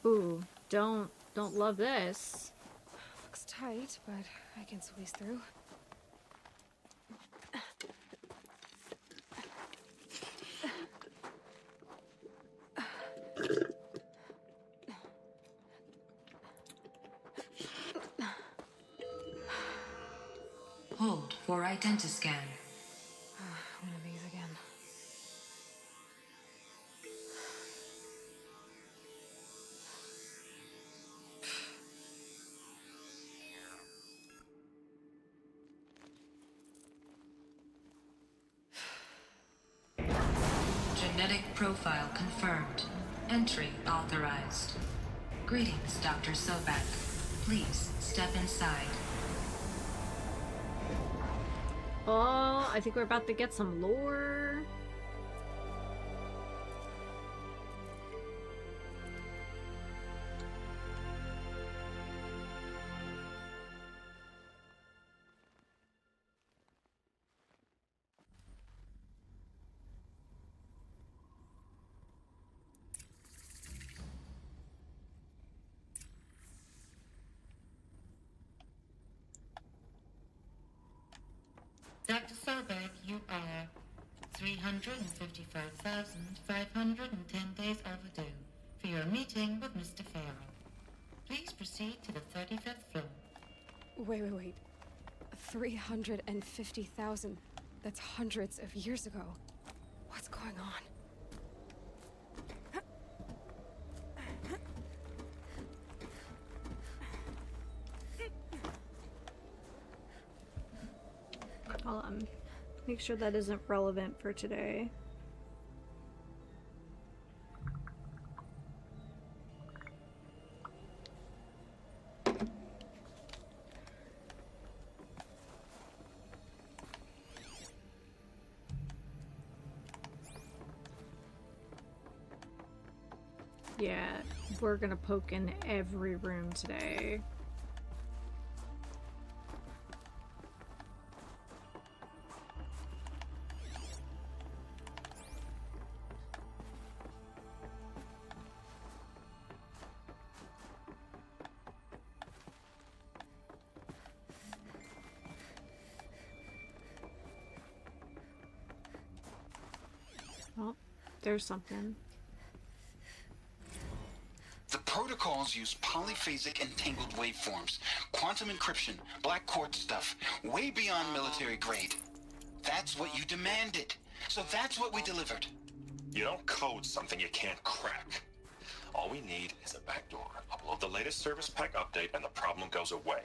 Ooh, don't love this. Looks tight, but I can squeeze through. Hold for identiscan. One of these again. Genetic profile confirmed. Entry authorized. Greetings, Dr. Sobek. Please step inside. Oh, I think we're about to get some lore. Dr. Sobek, you are 355,510 days overdue for your meeting with Mr. Farrell. Please proceed to the 35th floor. Wait. 350,000. That's hundreds of years ago. What's going on? Hold on. Make sure that isn't relevant for today. Yeah, we're gonna poke in every room today. Oh, there's something. The protocols use polyphasic entangled waveforms, quantum encryption, black quartz stuff, way beyond military grade. That's what you demanded. So that's what we delivered. You don't code something you can't crack. All we need is a backdoor. Upload the latest service pack update and the problem goes away.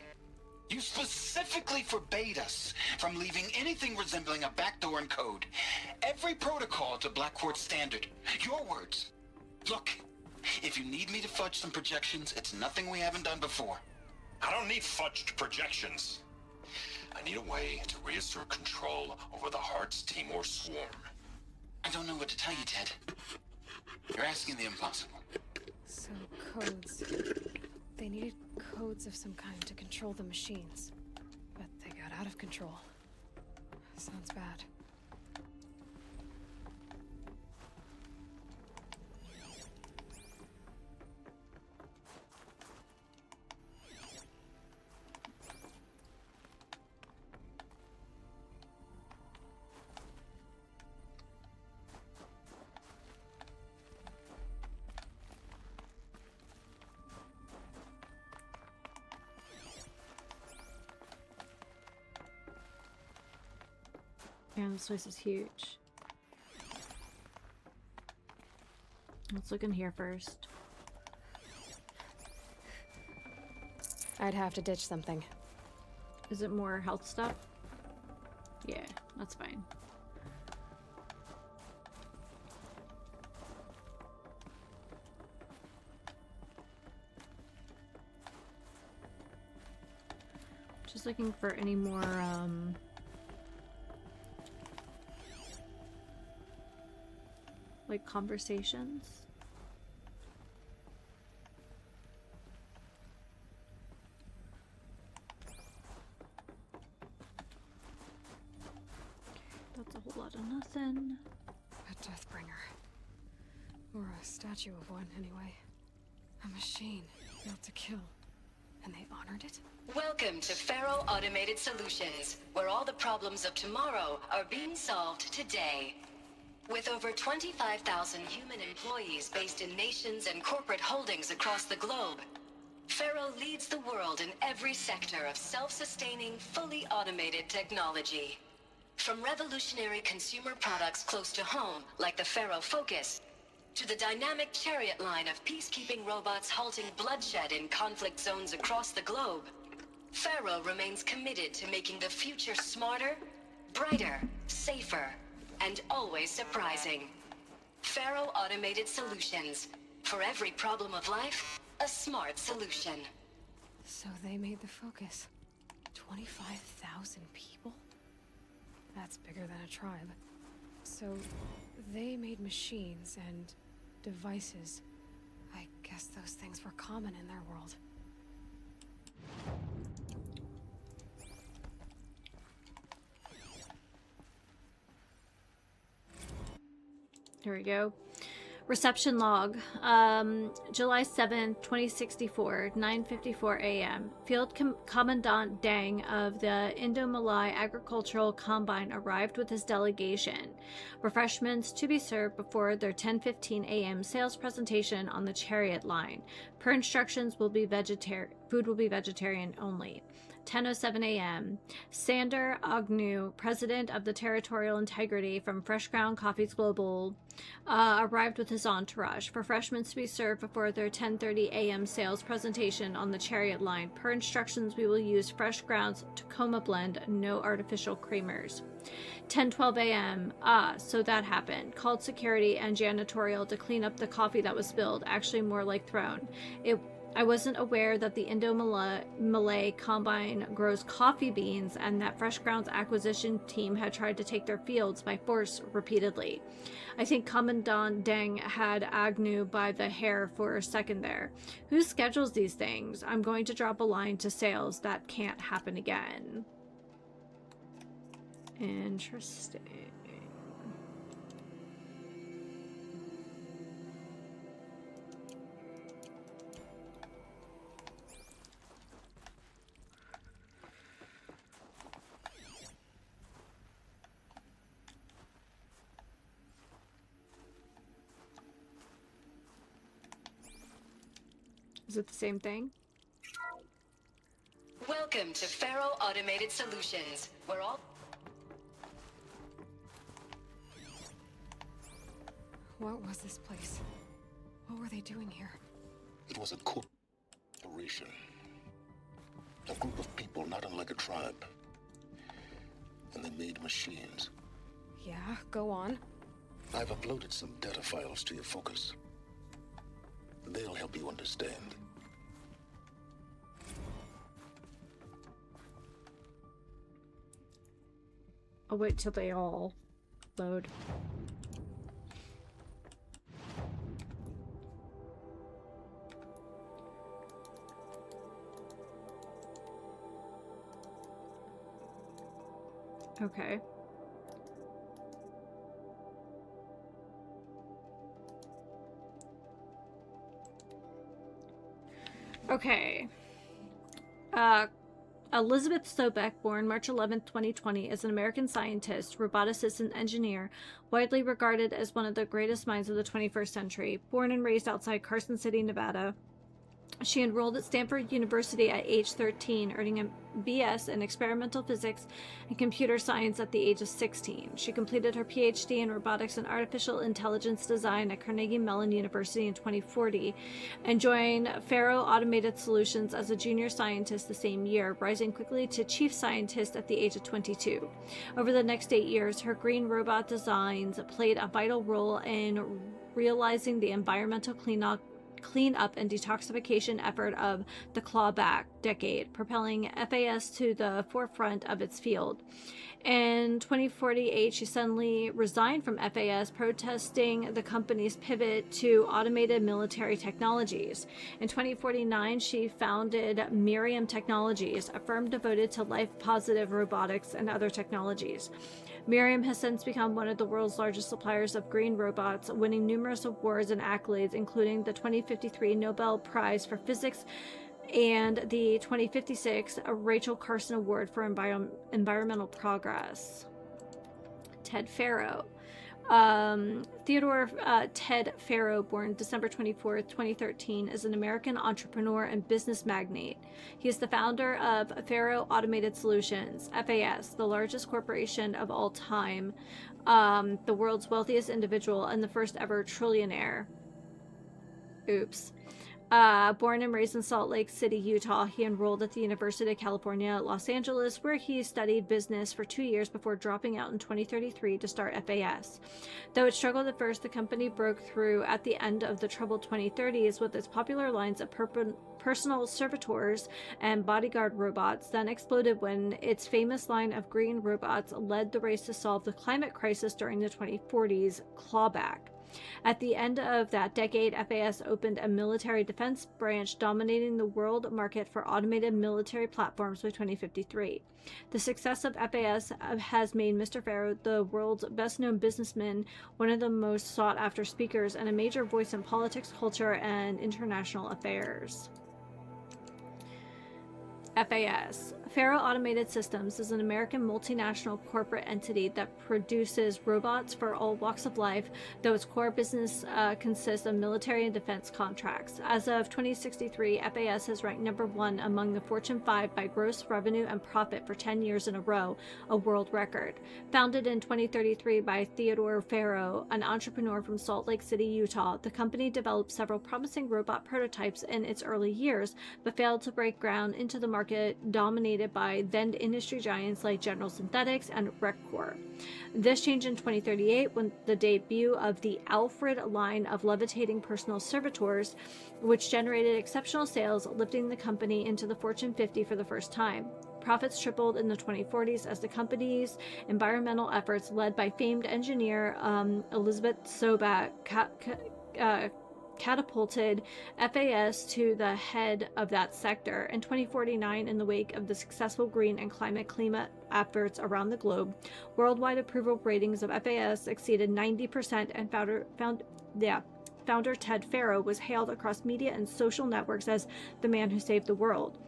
You specifically forbade us from leaving anything resembling a backdoor in code. Every protocol to black quartz standard. Your words. Look, if you need me to fudge some projections, it's nothing we haven't done before. I don't need fudged projections. I need a way to reassert control over the Heart's Timor swarm. I don't know what to tell you, Ted. You're asking the impossible. So, codes. They needed codes of some kind to control the machines. But they got out of control. Sounds bad. Man, this place is huge. Let's look in here first. I'd have to ditch something. Is it more health stuff? Yeah, that's fine. Just looking for any more, like conversations. That's a whole lot of nothing. A Deathbringer. Or a statue of one, anyway. A machine built to kill. And they honored it? Welcome to Faro Automated Solutions, where all the problems of tomorrow are being solved today. With over 25,000 human employees based in nations and corporate holdings across the globe, Faro leads the world in every sector of self-sustaining, fully automated technology. From revolutionary consumer products close to home, like the Faro Focus, to the dynamic Chariot line of peacekeeping robots halting bloodshed in conflict zones across the globe, Faro remains committed to making the future smarter, brighter, safer, and always surprising. Faro Automated Solutions. For every problem of life, a smart solution. So they made the Focus. 25,000 people? That's bigger than a tribe. So they made machines and devices. I guess those things were common in their world. Here we go. Reception log. July 7th, 2064, 9:54 a.m. Field Commandant Deng of the Indo-Malay Agricultural Combine arrived with his delegation. Refreshments to be served before their 10:15 a.m. sales presentation on the Chariot line. Per instructions, food will be vegetarian only. 10:07 a.m. Sander Agnew, president of the Territorial Integrity from Fresh Ground Coffees Global, arrived with his entourage. Refreshments to be served before their 10:30 a.m. sales presentation on the Chariot line. Per instructions, we will use Fresh Ground's Tacoma blend, no artificial creamers. 10:12 a.m. So that happened. Called security and janitorial to clean up the coffee that was spilled. Actually, more like thrown. I wasn't aware that the Indo-Malay Combine grows coffee beans and that Fresh Ground's acquisition team had tried to take their fields by force repeatedly. I think Commandant Deng had Agnew by the hair for a second there. Who schedules these things? I'm going to drop a line to sales. That can't happen again. Interesting. Is it the same thing? Welcome to Faro Automated Solutions, where all... What was this place? What were they doing here? It was a corporation. A group of people not unlike a tribe. And they made machines. Yeah, go on. I've uploaded some data files to your Focus. They'll help you understand. I'll wait till they all load. Okay. Okay. Elizabeth Sobek, born March 11th, 2020, is an American scientist, roboticist, and engineer, widely regarded as one of the greatest minds of the 21st century. Born and raised outside Carson City, Nevada, She enrolled at Stanford University at age 13, earning a BS in experimental physics and computer science at the age of 16. She completed her PhD in robotics and artificial intelligence design at Carnegie Mellon University in 2040 and joined Faro Automated Solutions as a junior scientist the same year, rising quickly to chief scientist at the age of 22. Over the next 8 years, her green robot designs played a vital role in realizing the environmental cleanup and detoxification effort of the clawback decade, propelling FAS to the forefront of its field. In 2048, she suddenly resigned from FAS, protesting the company's pivot to automated military technologies. In 2049, she founded Miriam Technologies, a firm devoted to life-positive robotics and other technologies. Miriam has since become one of the world's largest suppliers of green robots, winning numerous awards and accolades, including the 2053 Nobel Prize for Physics and the 2056 Rachel Carson Award for Environmental Progress. Ted Faro. Theodore Ted Faro, born December 24th, 2013, is an American entrepreneur and business magnate. He is the founder of Faro Automated Solutions, FAS, the largest corporation of all time, the world's wealthiest individual, and the first ever trillionaire. Oops. Born and raised in Salt Lake City, Utah, he enrolled at the University of California, Los Angeles, where he studied business for 2 years before dropping out in 2033 to start FAS. Though it struggled at first, the company broke through at the end of the troubled 2030s with its popular lines of personal servitors and bodyguard robots, then exploded when its famous line of green robots led the race to solve the climate crisis during the 2040s clawback. At the end of that decade, FAS opened a military defense branch, dominating the world market for automated military platforms by 2053. The success of FAS has made Mr. Faro the world's best-known businessman, one of the most sought-after speakers, and a major voice in politics, culture, and international affairs. FAS. Faro Automated Systems is an American multinational corporate entity that produces robots for all walks of life, though its core business consists of military and defense contracts. As of 2063, FAS has ranked number 1 among the Fortune 5 by gross revenue and profit for 10 years in a row, a world record. Founded in 2033 by Theodore Faro, an entrepreneur from Salt Lake City, Utah, the company developed several promising robot prototypes in its early years, but failed to break ground into the market dominated by then industry giants like General Synthetics and Recor. This changed in 2038 when the debut of the Alfred line of levitating personal servitors, which generated exceptional sales, lifting the company into the Fortune 50 for the first time. Profits tripled in the 2040s as the company's environmental efforts, led by famed engineer Elizabeth Sobak, catapulted FAS to the head of that sector. In 2049, in the wake of the successful green and climate efforts around the globe, worldwide approval ratings of FAS exceeded 90%, and founder Ted Faro was hailed across media and social networks as the man who saved the world.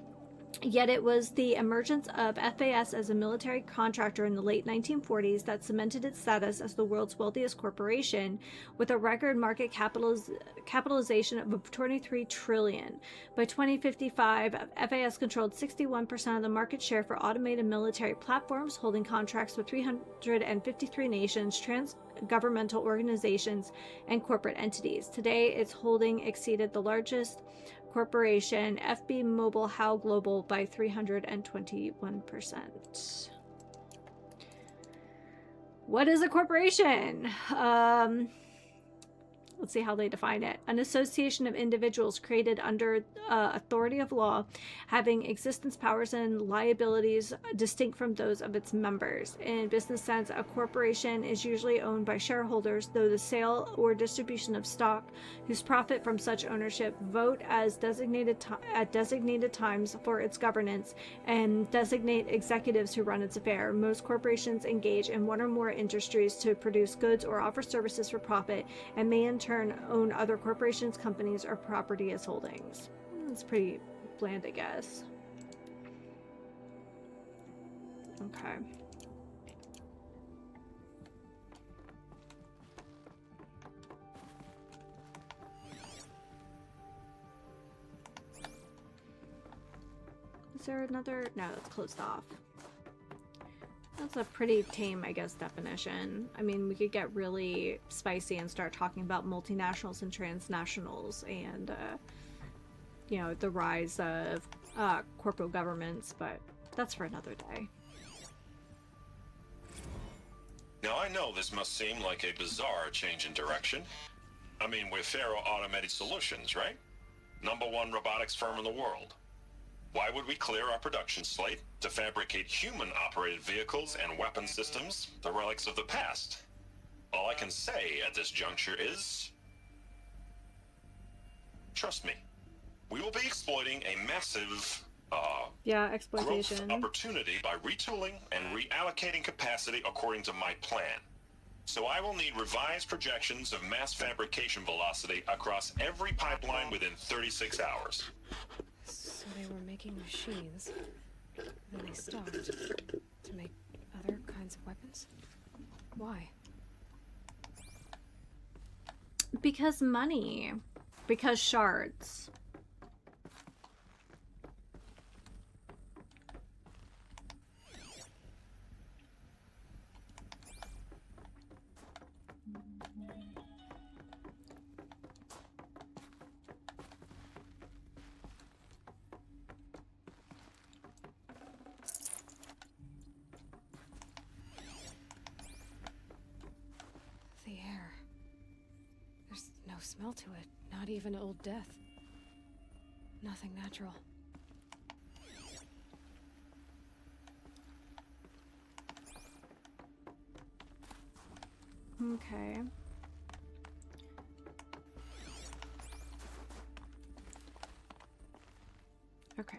Yet it was the emergence of FAS as a military contractor in the late 1940s that cemented its status as the world's wealthiest corporation, with a record market capitalization of 23 trillion. By 2055, FAS controlled 61% of the market share for automated military platforms, holding contracts with 353 nations, governmental organizations, and corporate entities. Today, its holding exceeded the largest corporation, FB Mobile How Global, by 321%. What is a corporation? Let's see how they define it. An association of individuals created under authority of law, having existence powers and liabilities distinct from those of its members. In business sense, a corporation is usually owned by shareholders, though the sale or distribution of stock, whose profit from such ownership vote as at designated times for its governance and designate executives who run its affair. Most corporations engage in one or more industries to produce goods or offer services for profit, and may in turn own other corporations, companies, or property as holdings. It's pretty bland, I guess. Okay. Is there another? No, that's closed off. That's a pretty tame, I guess, definition. I mean, we could get really spicy and start talking about multinationals and transnationals and, you know, the rise of corporate governments, but that's for another day. Now, I know this must seem like a bizarre change in direction. I mean, we're Faro Automated Solutions, right? #1 robotics firm in the world. Why would we clear our production slate to fabricate human-operated vehicles and weapon systems, the relics of the past? All I can say at this juncture is... trust me. We will be exploiting a massive, exploitation growth opportunity by retooling and reallocating capacity according to my plan. So I will need revised projections of mass fabrication velocity across every pipeline within 36 hours. So they were making machines, then they stopped to make other kinds of weapons? Why? Because money. Because shards. The air. There's no smell to it, not even old death. Nothing natural. Okay. Okay.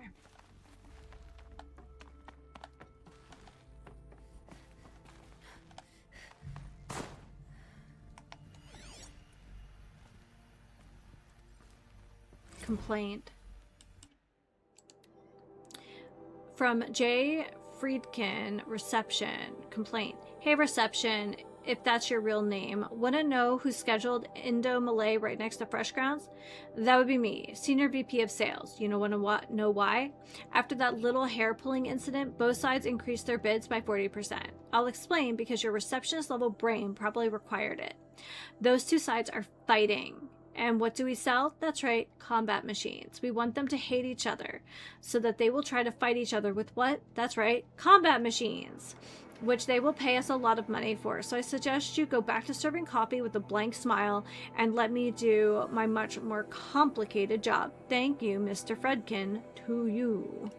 Complaint. From J. Friedkin, reception. Complaint. Hey, reception, if that's your real name, wanna know who scheduled Indo-Malay right next to Fresh Grounds? That would be me, Senior VP of Sales. You know know why? After that little hair-pulling incident, both sides increased their bids by 40%. I'll explain because your receptionist-level brain probably required it. Those two sides are fighting. And what do we sell? That's right, combat machines. We want them to hate each other so that they will try to fight each other with what? That's right, combat machines, which they will pay us a lot of money for. So I suggest you go back to serving coffee with a blank smile and let me do my much more complicated job. Thank you, Mr. Fredkin, to you.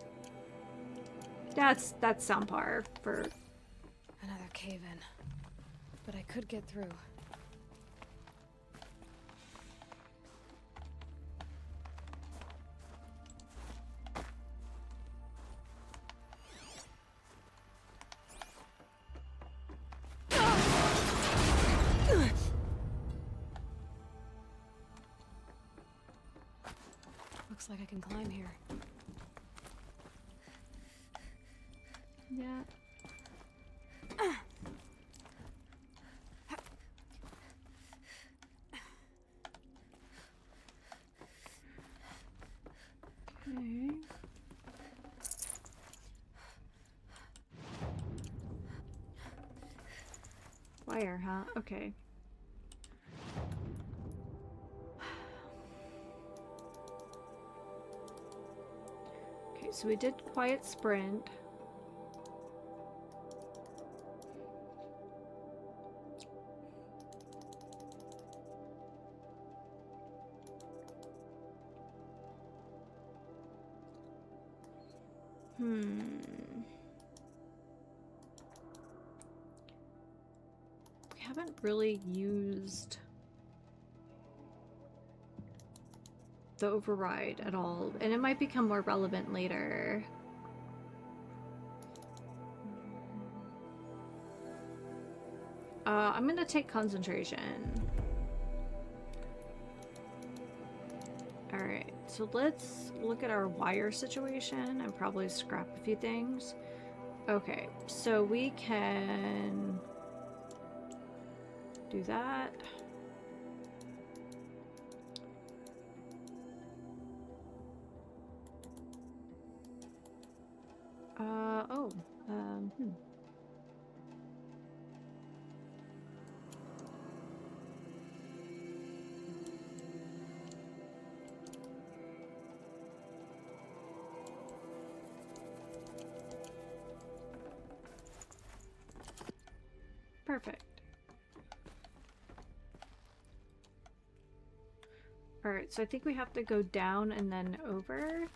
That's soundbar for... Another cave-in. But I could get through. Looks like I can climb here. Yeah. Okay. Wire, huh? Okay. Okay, so we did quiet sprint. We haven't really used the override at all, and it might become more relevant later. I'm gonna take concentration. Alright, so let's look at our wire situation and probably scrap a few things. Okay, so we can do that. Oh. Perfect. Alright, so I think we have to go down and then over.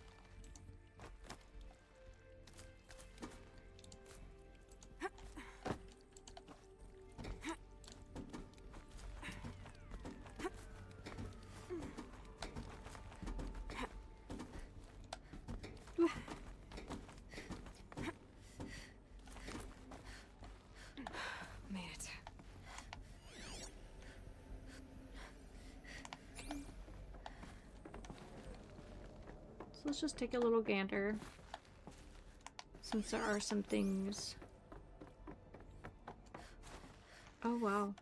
Made it. So let's just take a little gander, since there are some things. Oh wow.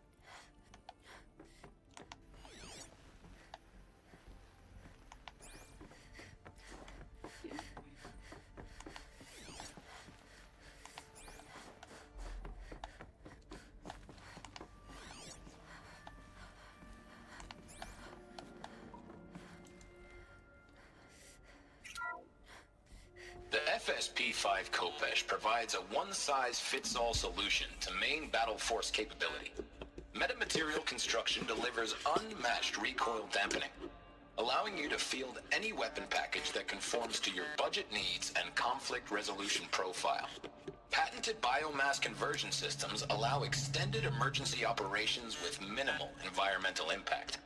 The FSP-5 Kopesh provides a one-size-fits-all solution to main battle force capability. Metamaterial construction delivers unmatched recoil dampening, allowing you to field any weapon package that conforms to your budget needs and conflict resolution profile. Patented biomass conversion systems allow extended emergency operations with minimal environmental impact.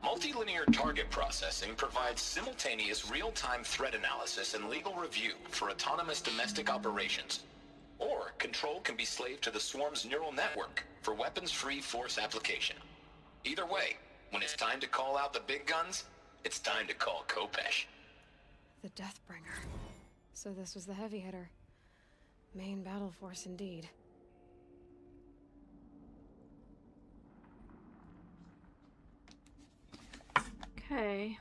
Multilinear target processing provides simultaneous real-time threat analysis and legal review for autonomous domestic operations. Or control can be slaved to the swarm's neural network for weapons-free force application. Either way, when it's time to call out the big guns, it's time to call Kopesh. The Deathbringer. So this was the heavy hitter. Main battle force indeed. Okay.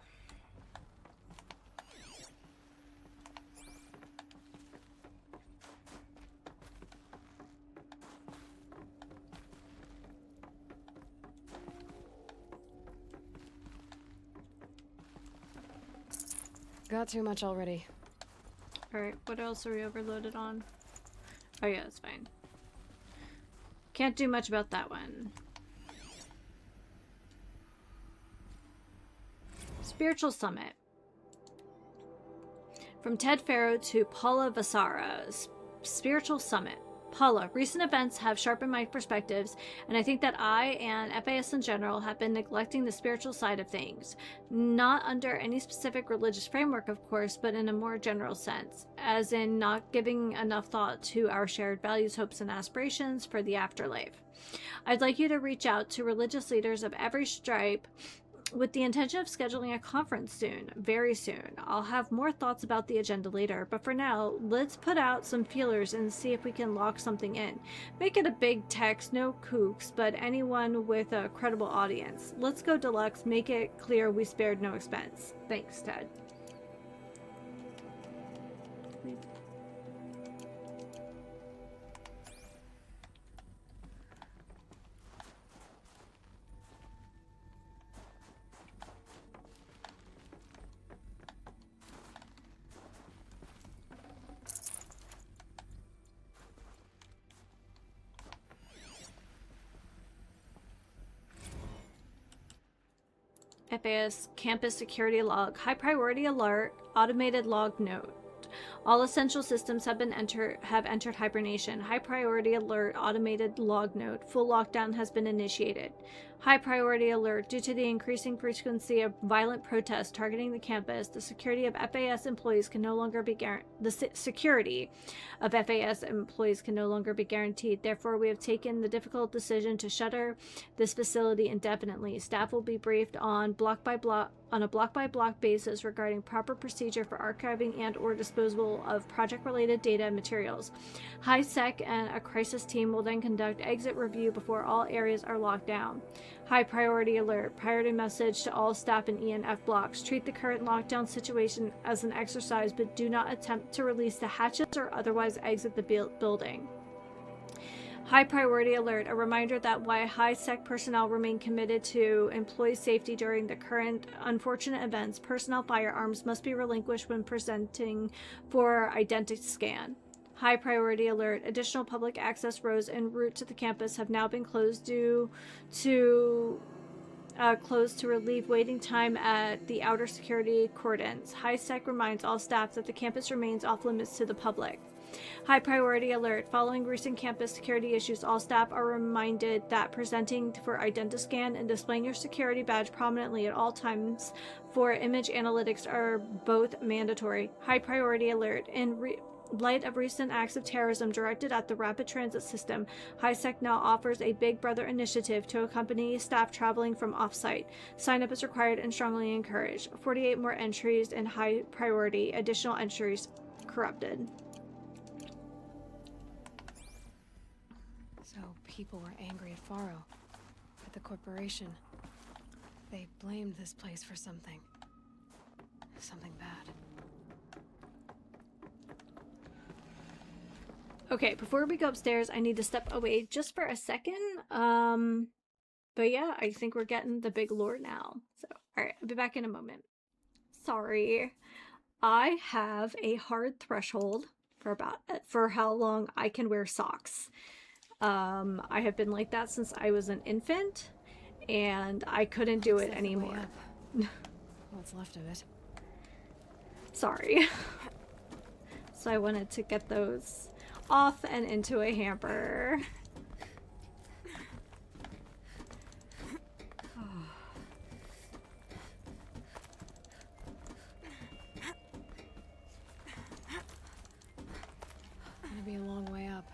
Got too much already. Alright, what else are we overloaded on? Oh yeah, that's fine. Can't do much about that one. Spiritual Summit. From Ted Farrow to Paula Vasara. Spiritual Summit. Paula, recent events have sharpened my perspectives, and I think that I and FAS in general have been neglecting the spiritual side of things. Not under any specific religious framework, of course, but in a more general sense, as in not giving enough thought to our shared values, hopes, and aspirations for the afterlife. I'd like you to reach out to religious leaders of every stripe with the intention of scheduling a conference soon, very soon. I'll have more thoughts about the agenda later, but for now, let's put out some feelers and see if we can lock something in. Make it a big text, no kooks, but anyone with a credible audience. Let's go Deluxe, make it clear we spared no expense. Thanks, Ted. FAS Campus Security Log. High Priority Alert. Automated Log Note. All essential systems have entered hibernation. High Priority Alert. Automated Log Note. Full lockdown has been initiated. High Priority Alert. Due to the increasing frequency of violent protests targeting the campus, the security of FAS employees can no longer be guaranteed. Therefore, we have taken the difficult decision to shutter this facility indefinitely. Staff will be briefed on a block-by-block basis regarding proper procedure for archiving and or disposal of project-related data and materials. High Sec and a crisis team will then conduct exit review before all areas are locked down. High priority alert. Priority message to all staff in ENF blocks. Treat the current lockdown situation as an exercise, but do not attempt to release the hatches or otherwise exit the building. High priority alert. A reminder that while high-sec personnel remain committed to employee safety during the current unfortunate events, personnel firearms must be relinquished when presenting for identity scan. High priority alert. Additional public access roads en route to the campus have now been closed to relieve waiting time at the outer security cordons. High-sec reminds all staff that the campus remains off limits to the public. High priority alert. Following recent campus security issues, all staff are reminded that presenting for Identiscan and displaying your security badge prominently at all times for image analytics are both mandatory. High priority alert. In light of recent acts of terrorism directed at the rapid transit system, HighSec now offers a Big Brother initiative to accompany staff traveling from off-site. Sign up is required and strongly encouraged. 48 more entries in high priority. Additional entries corrupted. So people were angry at Faro, at the corporation. They blamed this place for something. Something bad. Okay, before we go upstairs, I need to step away just for a second. But yeah, I think we're getting the big lore now. So, alright, I'll be back in a moment. Sorry. I have a hard threshold for how long I can wear socks. I have been like that since I was an infant, and I couldn't do it anymore. What's left of it. Sorry. So I wanted to get those off and into a hamper. Gonna be a long way up.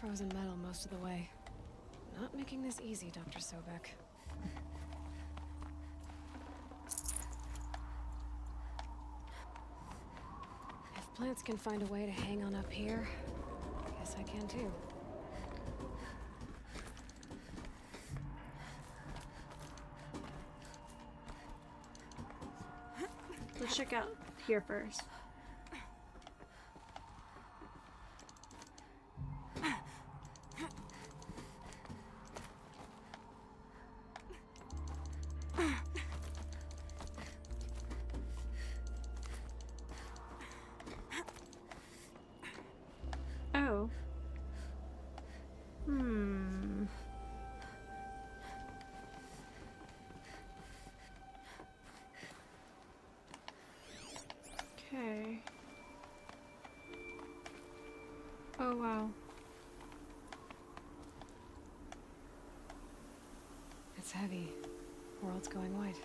Frozen metal most of the way. Not making this easy, Dr. Sobek. If plants can find a way to hang on up here, I guess I can too. Let's check out here first. Oh. Okay. Oh, wow. It's heavy. World's going white.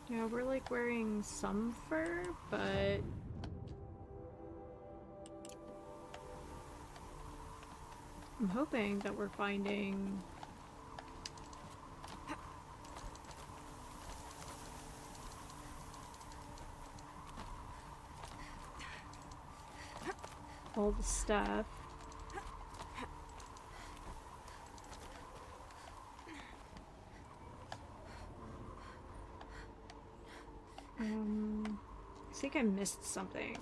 Yeah, we're like wearing some fur, but I'm hoping that we're finding all the stuff. I think I missed something.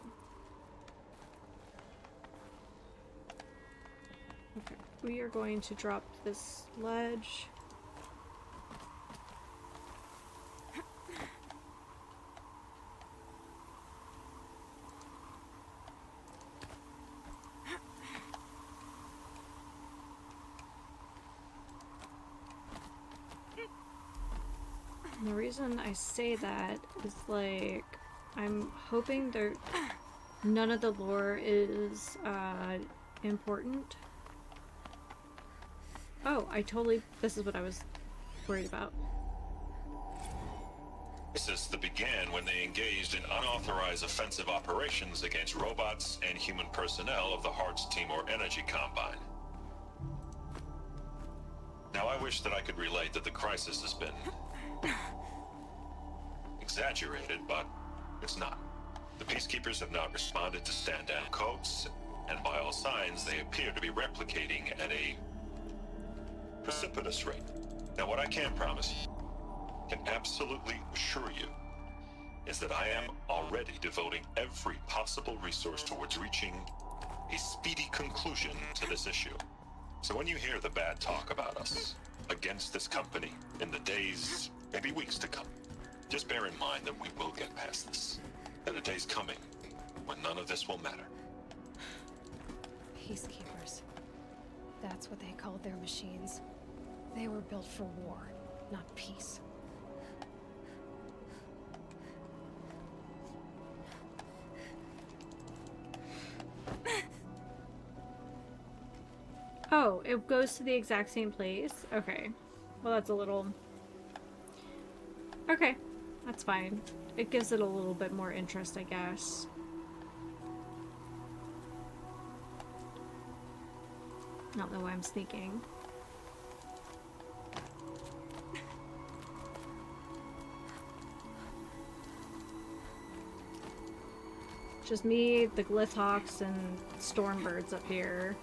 Okay, we are going to drop this ledge. And the reason I say that is like, I'm hoping that none of the lore is important. Oh, this is what I was worried about. Crisis that began when they engaged in unauthorized offensive operations against robots and human personnel of the Hearts Timor Energy Combine. Now, I wish that I could relate that the crisis has been exaggerated, but it's not. The peacekeepers have not responded to stand-down codes, and by all signs, they appear to be replicating at a precipitous rate. Now, what I can promise you, can absolutely assure you, is that I am already devoting every possible resource towards reaching a speedy conclusion to this issue. So when you hear the bad talk about us against this company in the days, maybe weeks to come, just bear in mind that we will get past this. And a day's coming when none of this will matter. Peacekeepers. That's what they called their machines. They were built for war, not peace. Oh, it goes to the exact same place? Okay. Well, that's a little... Okay. That's fine. It gives it a little bit more interest, I guess. I don't know why I'm sneaking. Just me, the Glithawks, and Stormbirds up here.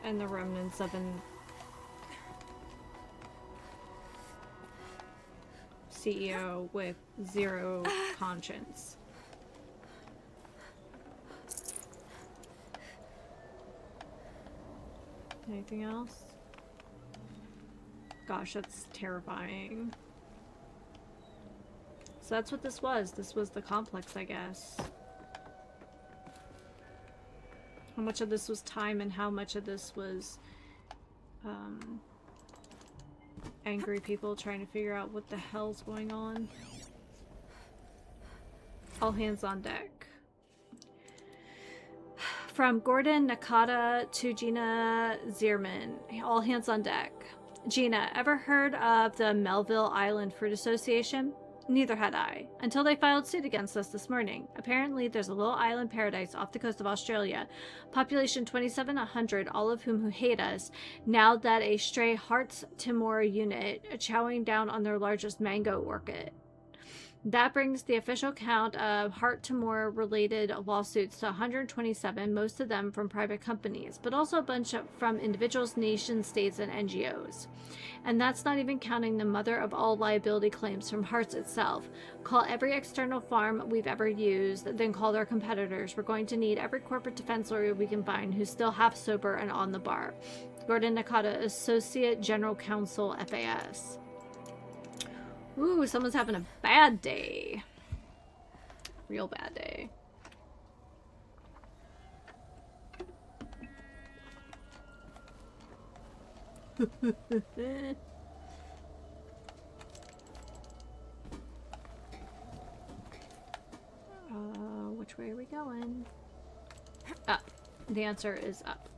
And the remnants of an CEO with zero conscience. Anything else? Gosh, that's terrifying. So that's what this was. This was the complex, I guess. How much of this was time and how much of this was angry people trying to figure out what the hell's going on. All hands on deck. From Gordon Nakata to Gina Zierman. All hands on deck. Gina, ever heard of the Melville Island Fruit Association? Neither had I, until they filed suit against us this morning. Apparently, there's a little island paradise off the coast of Australia. Population 2,700, all of whom who hate us, now that a stray Hearts Timor unit chowing down on their largest mango orchid. That brings the official count of Heart Timor related lawsuits to 127, most of them from private companies, but also a bunch from individuals, nations, states, and NGOs. And that's not even counting the mother of all liability claims from Hearts itself. Call every external farm we've ever used, then call their competitors. We're going to need every corporate defense lawyer we can find who's still half sober and on the bar. Gordon Nakata, Associate General Counsel, FAS. Ooh, someone's having a bad day. Real bad day. Which way are we going? Up. The answer is up.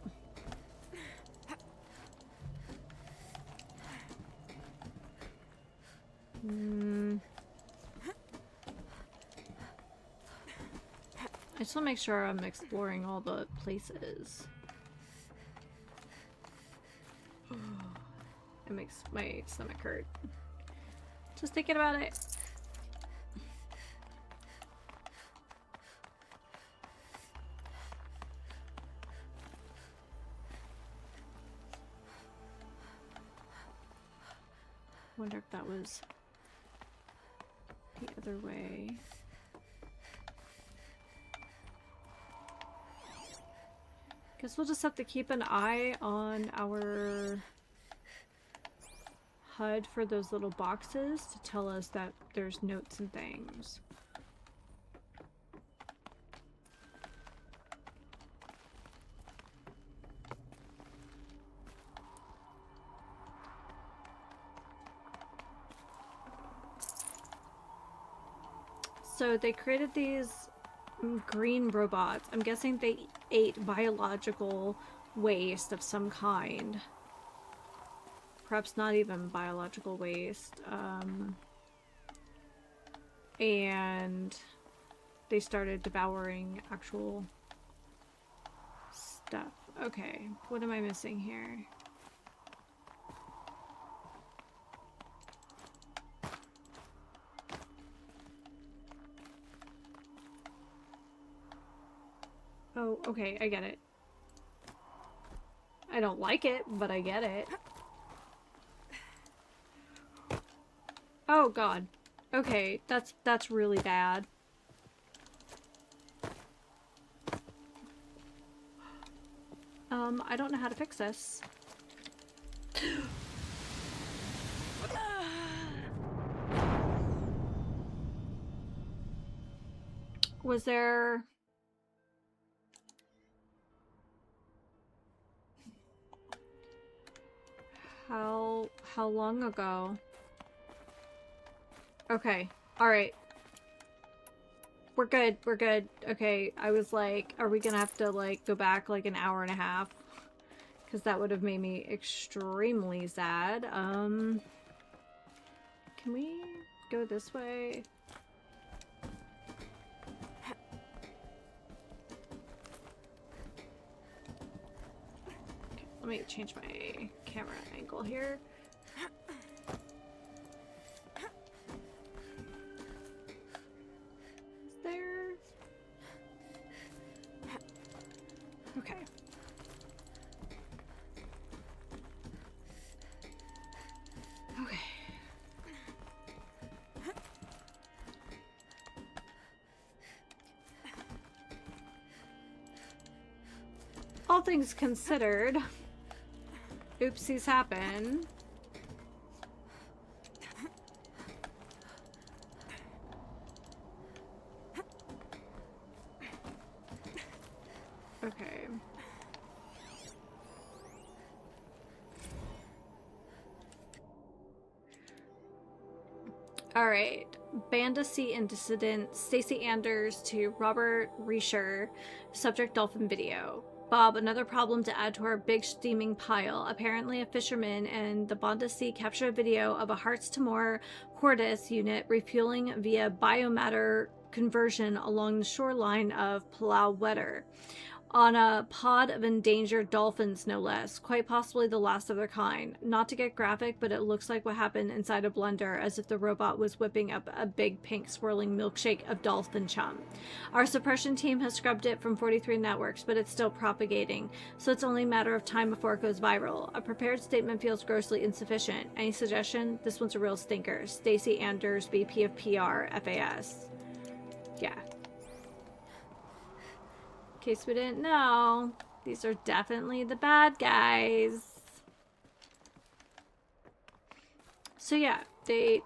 I just want to make sure I'm exploring all the places. It makes my stomach hurt. Just thinking about it. Wonder if that was the other way. Guess we'll just have to keep an eye on our HUD for those little boxes to tell us that there's notes and things. So they created these green robots. I'm guessing they ate biological waste of some kind. Perhaps not even biological waste. And they started devouring actual stuff. Okay, what am I missing here? Oh, okay, I get it. I don't like it, but I get it. Oh god. Okay, that's really bad. I don't know how to fix this. Was there... How long ago? Okay. Alright. We're good. We're good. Okay. I was like, are we gonna have to, like, go back, like, an hour and a half? Because that would have made me extremely sad. Can we go this way? Okay, let me change my camera angle here. There. Okay. Okay. All things considered, oopsies happen. Okay. All right. Bandacy incident. Stacey Anders to Robert Reisher. Subject dolphin video. Bob, another problem to add to our big steaming pile. Apparently a fisherman and the Bondasea captured a video of a Hearts to Moor Cordis unit refueling via biomatter conversion along the shoreline of Palau Wetter on a pod of endangered dolphins, no less. Quite possibly the last of their kind. Not to get graphic, but it looks like what happened inside a blender, as if the robot was whipping up a big pink swirling milkshake of dolphin chum. Our suppression team has scrubbed it from 43 networks, but it's still propagating, so it's only a matter of time before it goes viral. A prepared statement feels grossly insufficient. Any suggestion? This one's a real stinker. Stacey Anders, VP of PR, FAS. Yeah. In case we didn't know, these are definitely the bad guys. So yeah, they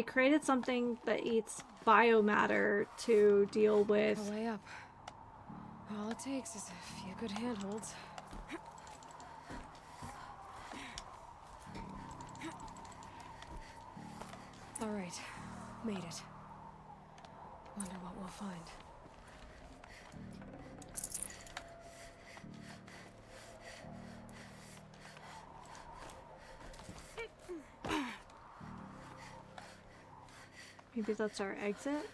created something that eats biomatter to deal with. The way up. All it takes is a few good handholds. All right, made it. Wonder what we'll find. Maybe that's our exit?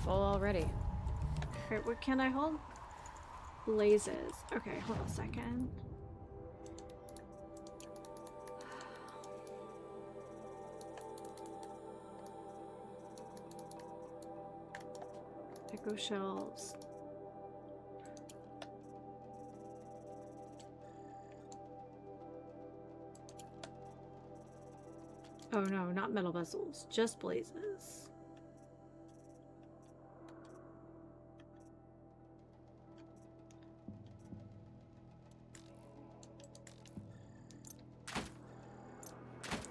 Full already. Alright, what can I hold? Blazes. Okay, hold on a second. Echo shells. Oh no, not metal vessels, just blazes.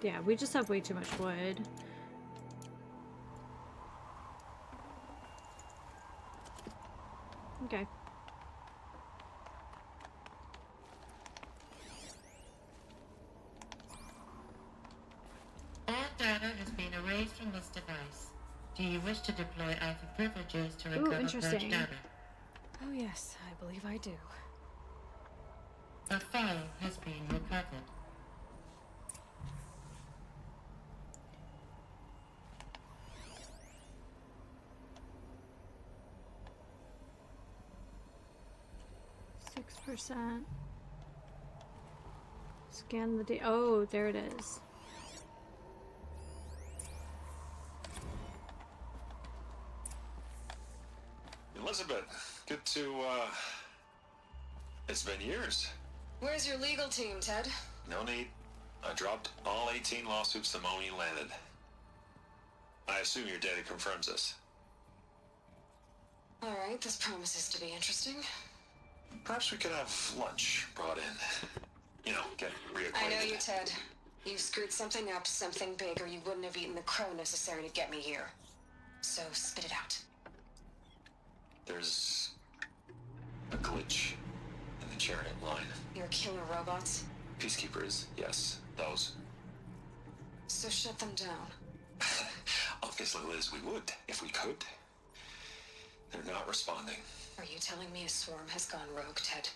Yeah, we just have way too much wood. Okay. All data has been erased from this device. Do you wish to deploy alpha privileges to recover purged data? Oh yes, I believe I do. A file has been recovered. %. Scan the data. Oh, there it is. Elizabeth, good to, it's been years. Where's your legal team, Ted? No need. I dropped all 18 lawsuits the moment you landed. I assume your data confirms this. Alright, this promises to be interesting. Perhaps we could have lunch brought in. You know, get reacquainted. I know you, Ted. You screwed something up, something big, or you wouldn't have eaten the crow necessary to get me here. So, spit it out. There's a glitch in the chariot line. Your killer robots? Peacekeepers, yes, those. So shut them down. Obviously, Liz, we would, if we could. They're not responding. Are you telling me a swarm has gone rogue, Ted?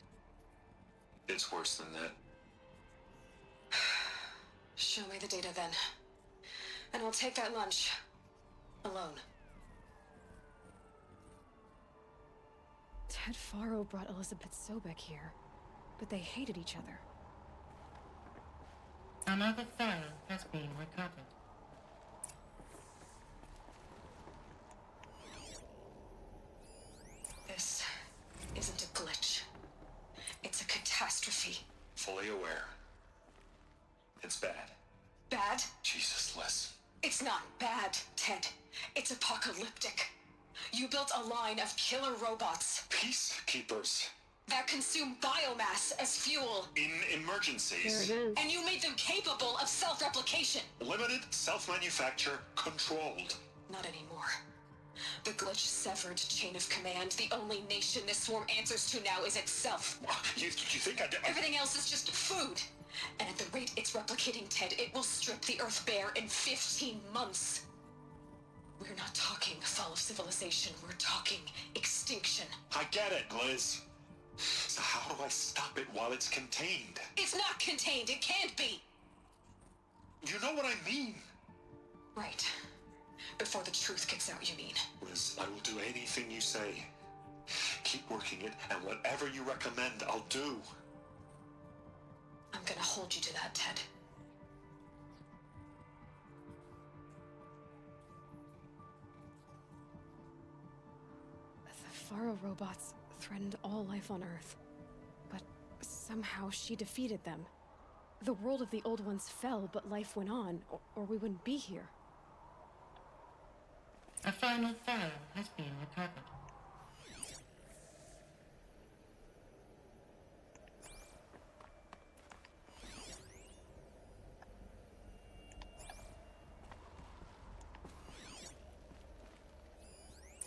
It's worse than that. Show me the data then. And I'll take that lunch. Alone. Ted Faro brought Elizabeth Sobek here, but they hated each other. Another file has been recovered. This isn't a glitch. It's a catastrophe. Fully aware. It's bad. Bad? Jesus, Liz. It's not bad, Ted. It's apocalyptic. You built a line of killer robots. Peacekeepers. That consume biomass as fuel. In emergencies. There it is. And you made them capable of self-replication. Limited, self-manufacture, controlled. Not anymore. The glitch severed chain of command. The only nation this swarm answers to now is itself. You think Everything else is just food. And at the rate it's replicating, Ted, it will strip the Earth bare in 15 months. We're not talking fall of civilization. We're talking extinction. I get it, Liz. So how do I stop it while it's contained? It's not contained. It can't be. You know what I mean. Right. Before the truth gets out, you mean? Liz, I will do anything you say. Keep working it, and whatever you recommend, I'll do. I'm gonna hold you to that, Ted. The Faro robots threatened all life on Earth, but somehow she defeated them. The world of the old ones fell, but life went on, or we wouldn't be here. A final file has been recovered.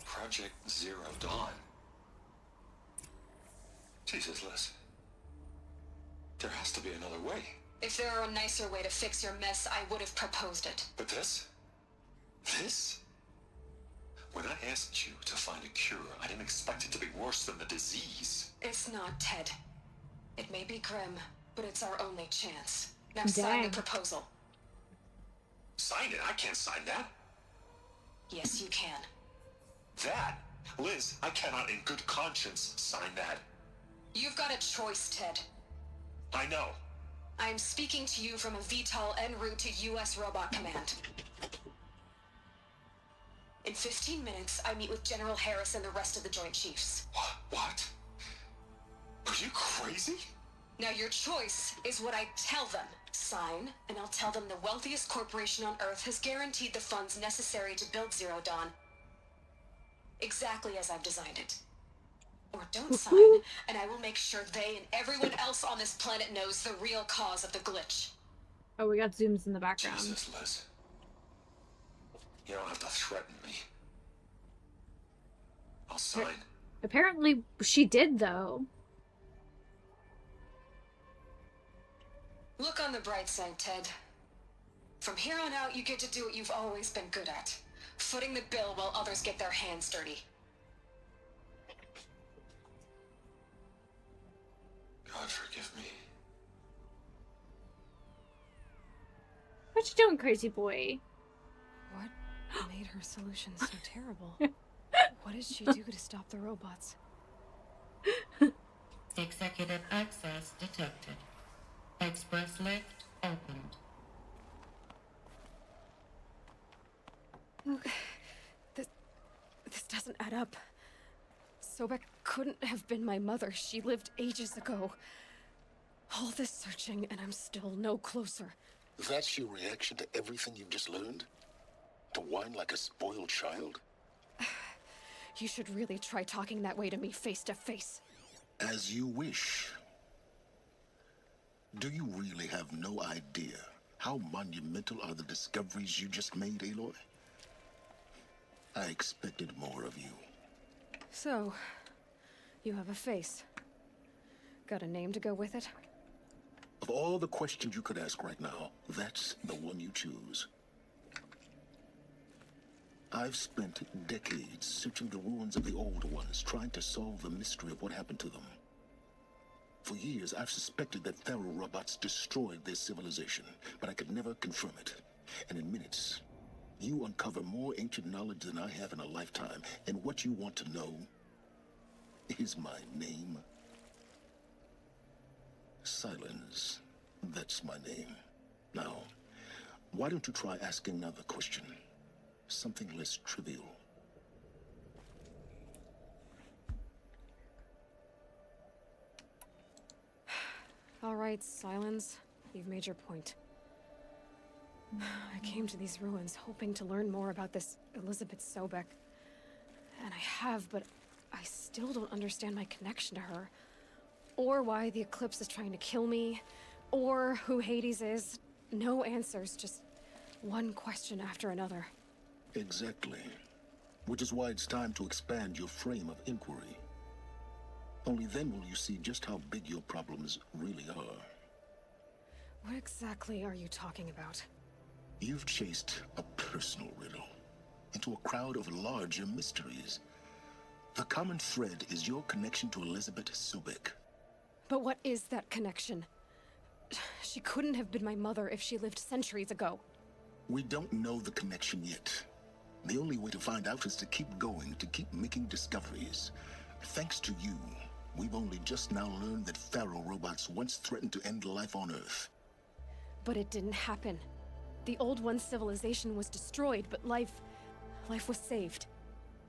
Project Zero Dawn. Jesus, Liz. There has to be another way. If there were a nicer way to fix your mess, I would have proposed it. But this? This? When I asked you to find a cure, I didn't expect it to be worse than the disease. It's not, Ted. It may be grim, but it's our only chance. Now sign the proposal. Sign it? I can't sign that. Yes, you can. That? Liz, I cannot in good conscience sign that. You've got a choice, Ted. I know. I'm speaking to you from a VTOL en route to U.S. Robot Command. In 15 minutes, I meet with General Harris and the rest of the Joint Chiefs. What? Are you crazy? Now your choice is what I tell them. Sign, and I'll tell them the wealthiest corporation on Earth has guaranteed the funds necessary to build Zero Dawn. Exactly as I've designed it. Or don't sign, and I will make sure they and everyone else on this planet knows the real cause of the glitch. Oh, we got zooms in the background. Jesus, Liz. You don't have to threaten me. I'll sign. Apparently, she did, though. Look on the bright side, Ted. From here on out, you get to do what you've always been good at. Footing the bill while others get their hands dirty. God forgive me. What you doing, crazy boy? What made her solution so terrible? What did she do to stop the robots? Executive access detected. Express lift opened. Look, this doesn't add up. Sobek couldn't have been my mother. She lived ages ago. All this searching, and I'm still no closer. That's your reaction to everything you've just learned? To whine like a spoiled child? You should really try talking that way to me face to face. As you wish. Do you really have no idea how monumental are the discoveries you just made, Aloy? I expected more of you. So, you have a face. Got a name to go with it? Of all the questions you could ask right now, that's the one you choose. I've spent decades searching the ruins of the old ones, trying to solve the mystery of what happened to them. For years, I've suspected that Pharaoh robots destroyed their civilization, but I could never confirm it. And in minutes, you uncover more ancient knowledge than I have in a lifetime, and what you want to know is my name. Silence. That's my name. Now, why don't you try asking another question? Something less trivial. All right, Silence. You've made your point. I came to these ruins hoping to learn more about this Elizabeth Sobek. And I have, but I still don't understand my connection to her. Or why the Eclipse is trying to kill me. Or who Hades is. No answers, just one question after another. Exactly. Which is why it's time to expand your frame of inquiry. Only then will you see just how big your problems really are. What exactly are you talking about? You've chased a personal riddle into a crowd of larger mysteries. The common thread is your connection to Elizabeth Sobek. But what is that connection? She couldn't have been my mother if she lived centuries ago. We don't know the connection yet. The only way to find out is to keep going, to keep making discoveries. Thanks to you, we've only just now learned that Pharaoh robots once threatened to end life on Earth. But it didn't happen. The Old One's civilization was destroyed, but life was saved.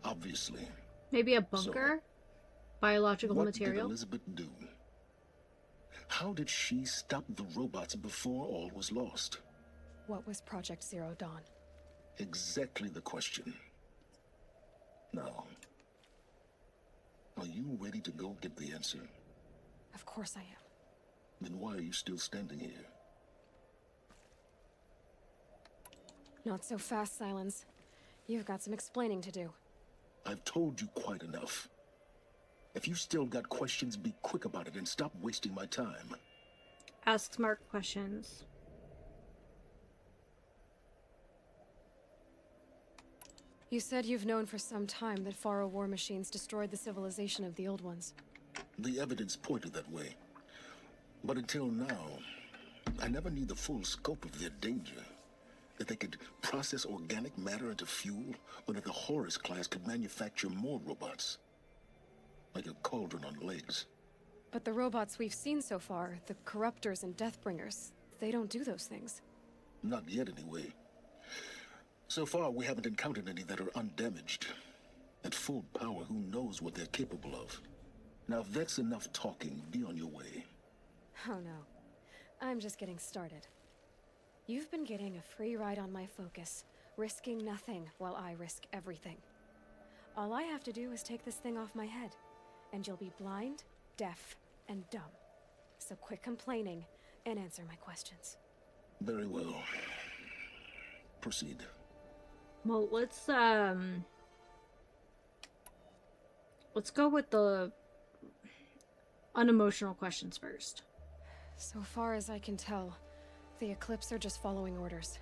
Obviously. Maybe a bunker? Biological What material? did Elizabeth do? How did she stop the robots before all was lost? What was Project Zero Dawn? Exactly the question. Now, are you ready to go get the answer? Of course I am. Then why are you still standing here? Not so fast, Silence. You've got some explaining to do. I've told you quite enough. If you still got questions, be quick about it and stop wasting my time. Ask smart questions. You said you've known for some time that Pharaoh war machines destroyed the civilization of the Old Ones. The evidence pointed that way. But until now, I never knew the full scope of their danger. That they could process organic matter into fuel, or that the Horus class could manufacture more robots. Like a cauldron on legs. But the robots we've seen so far, the Corruptors and Deathbringers, they don't do those things. Not yet, anyway. So far, we haven't encountered any that are undamaged. At full power, who knows what they're capable of? Now, if that's enough talking, be on your way. Oh no. I'm just getting started. You've been getting a free ride on my focus, risking nothing while I risk everything. All I have to do is take this thing off my head, and you'll be blind, deaf, and dumb. So quit complaining and answer my questions. Very well. Proceed. Well, let's go with the unemotional questions first. So far as I can tell, the Eclipse are just following orders.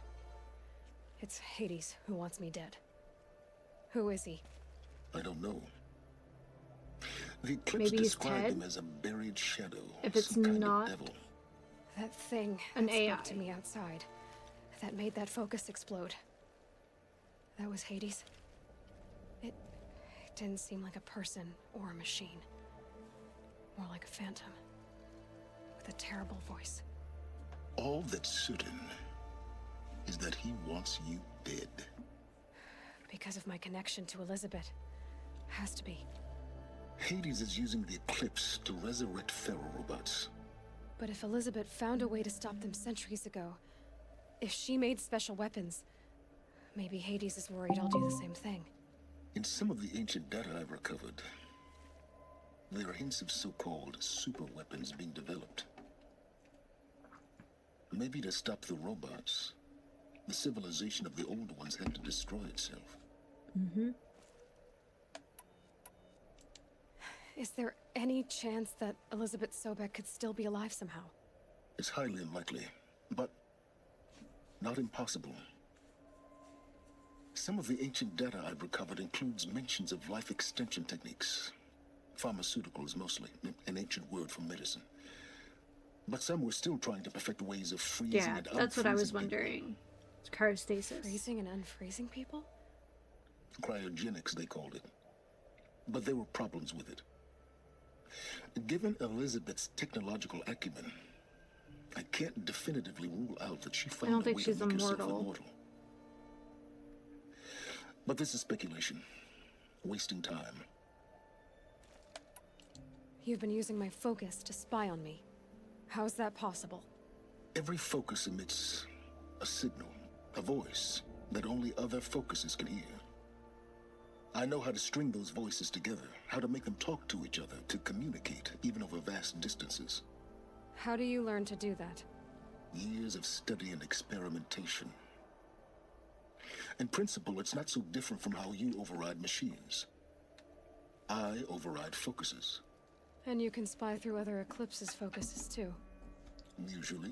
It's Hades who wants me dead. Who is he? I don't know. The Eclipse Maybe he's described Ted? him as a buried shadow. If it's some kind not of devil. That thing an that AI. spoke to me outside. that made that focus explode. That was Hades. It didn't seem like a person or a machine. More like a phantom. With a terrible voice. All that's certain is that he wants you dead. Because of my connection to Elizabeth. Has to be. Hades is using the Eclipse to resurrect ferrorobots. But if Elizabeth found a way to stop them centuries ago, if she made special weapons, maybe Hades is worried I'll do the same thing. In some of the ancient data I've recovered, there are hints of so-called super weapons being developed. Maybe to stop the robots, the civilization of the old ones had to destroy itself. Mm-hmm. Is there any chance that Elizabeth Sobek could still be alive somehow? It's highly unlikely, but not impossible. Some of the ancient data I've recovered includes mentions of life extension techniques. Pharmaceuticals mostly, an ancient word for medicine. But some were still trying to perfect ways of freezing and unfreezing. Yeah, that's what I was people. wondering. It's cryostasis. Freezing and unfreezing people? Cryogenics, they called it. But there were problems with it. Given Elizabeth's technological acumen, I can't definitively rule out that she found a way to make herself immortal. But this is speculation. Wasting time. You've been using my focus to spy on me. How's that possible? Every focus emits a signal, a voice, that only other focuses can hear. I know how to string those voices together, how to make them talk to each other, to communicate, even over vast distances. How do you learn to do that? Years of study and experimentation. In principle, it's not so different from how you override machines. I override focuses. And you can spy through other Eclipse's focuses too. Usually.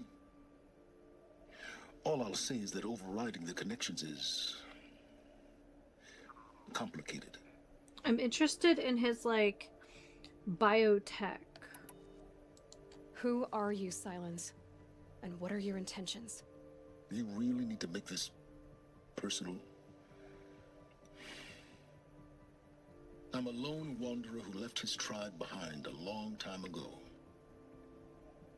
All I'll say is that overriding the connections is complicated. I'm interested in his, like, biotech. Who are you, Silence? And what are your intentions? You really need to make this personal? I'm a lone wanderer who left his tribe behind a long time ago.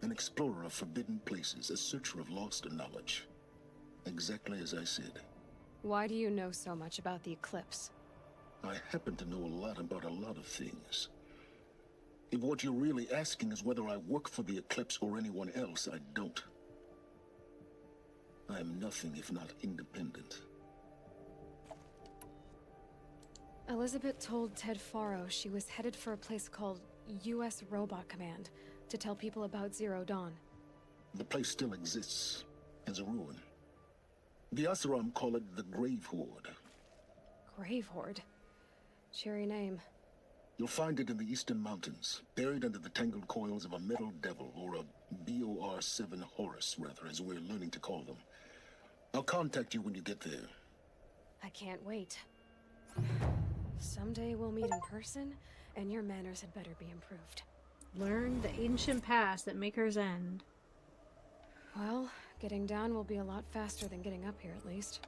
An explorer of forbidden places, a searcher of lost knowledge. Exactly as I said. Why do you know so much about the Eclipse? I happen to know a lot about a lot of things. If what you're really asking is whether I work for the Eclipse or anyone else, I don't. I am nothing if not independent. Elizabeth told Ted Faro she was headed for a place called U.S. Robot Command to tell people about Zero Dawn. The place still exists as a ruin. The Asuram call it the Grave Horde. Grave Horde? Cheery name. You'll find it in the Eastern Mountains, buried under the tangled coils of a metal devil, or a BOR-7 Horus, rather, as we're learning to call them. I'll contact you when you get there. I can't wait. Someday we'll meet in person, and your manners had better be improved. Learn the ancient past at Maker's End. Well, getting down will be a lot faster than getting up here, at least.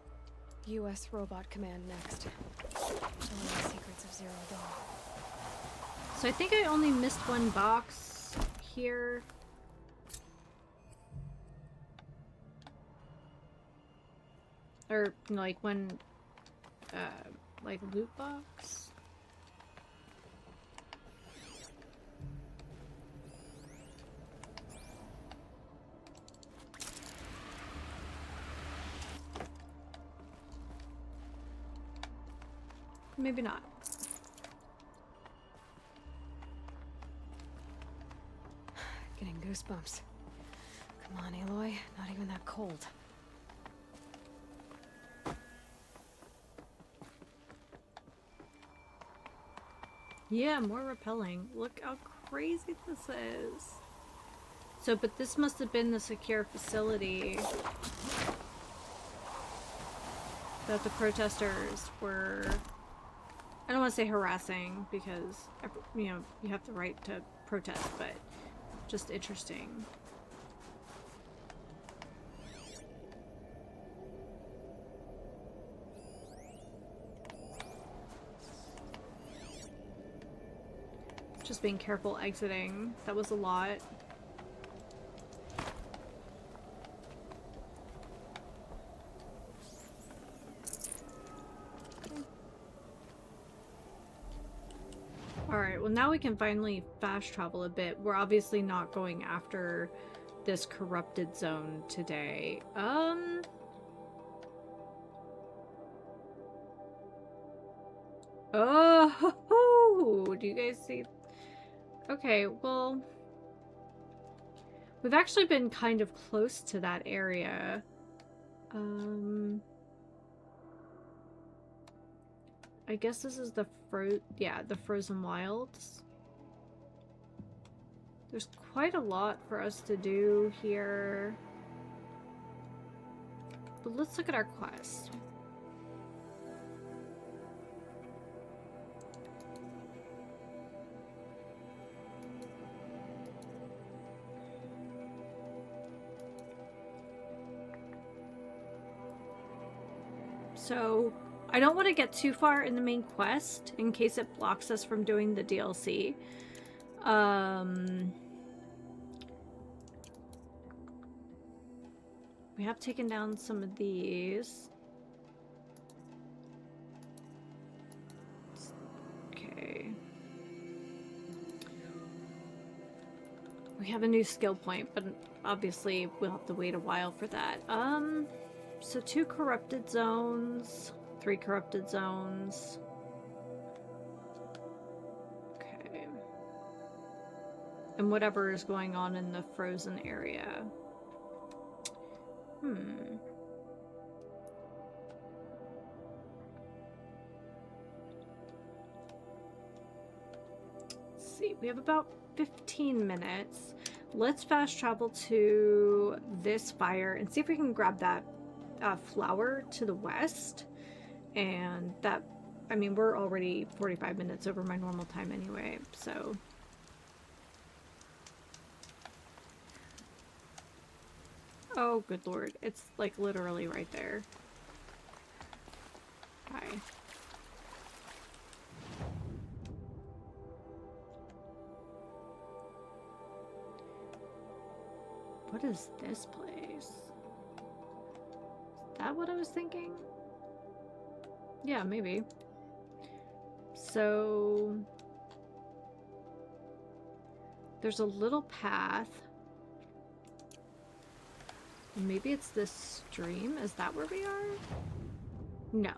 U.S. Robot Command next. Showing the secrets of Zero Dawn. So I think I only missed one box here. Or, like, one, like, loot box? Maybe not. Getting goosebumps. Come on, Aloy. Not even that cold. Yeah, more repelling. Look how crazy this is. So, but this must have been the secure facility that the protesters were, I don't want to say harassing, because, you know, you have the right to protest, but just interesting. Just being careful exiting. That was a lot. Alright, well now we can finally fast travel a bit. We're obviously not going after this corrupted zone today. Oh, do you guys see? Okay, well, we've actually been kind of close to that area. I guess this is the the Frozen Wilds. There's quite a lot for us to do here. But let's look at our quest. So, I don't want to get too far in the main quest in case it blocks us from doing the DLC. We have taken down some of these. Okay. We have a new skill point, but obviously we'll have to wait a while for that. So 2 corrupted zones, 3 corrupted zones. Okay. And whatever is going on in the frozen area. Let's see, we have about 15 minutes. Let's fast travel to this fire and see if we can grab that flower to the west. And that, I mean, we're already 45 minutes over my normal time anyway, so. Oh, good lord. It's like literally right there. Hi. What is this place? Is that what I was thinking? Yeah, maybe. So there's a little path. Maybe it's this stream? Is that where we are? No.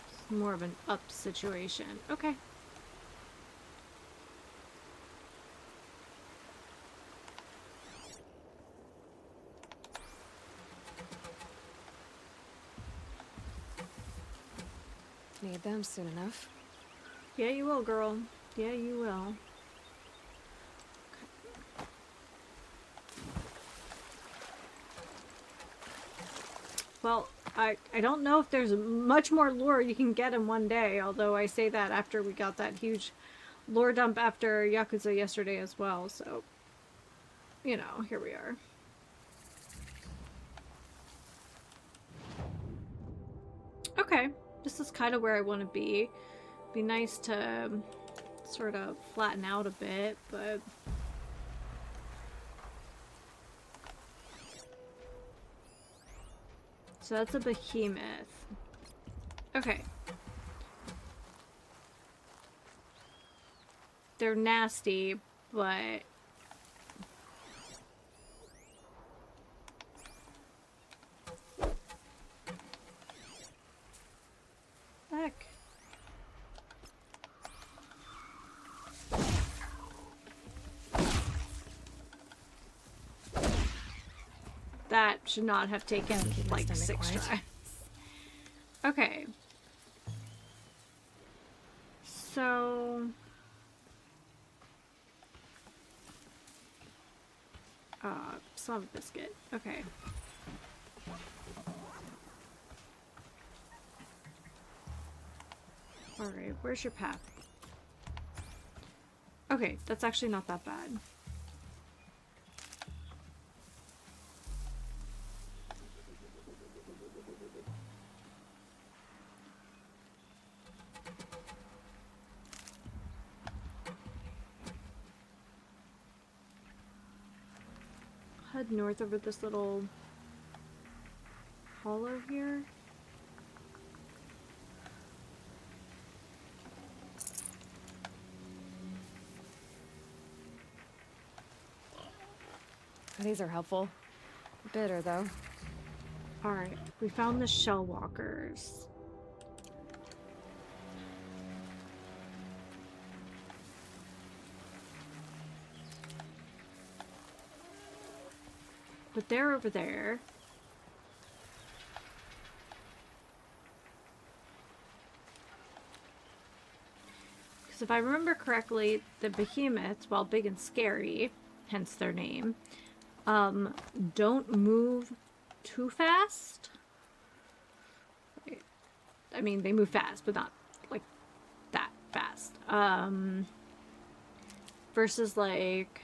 It's more of an up situation. Okay. Need them soon enough. Yeah, you will, girl. Yeah, you will. Well, I don't know if there's much more lore you can get in one day, although I say that after we got that huge lore dump after Yakuza yesterday as well, so, you know, here we are. Okay, this is kind of where I want to be. Be nice to sort of flatten out a bit, but... So that's a behemoth. Okay. They're nasty, but... Heck. That should not have taken like 6 tries. Okay. So... son of a biscuit. Okay. Alright, where's your path? Okay, that's actually not that bad. head north over this little hollow here. These are helpful. Bitter, though. Alright, we found the shell walkers. But they're over there. Because if I remember correctly, the behemoths, while big and scary, hence their name, don't move too fast. I mean, they move fast, but not like that fast. Versus like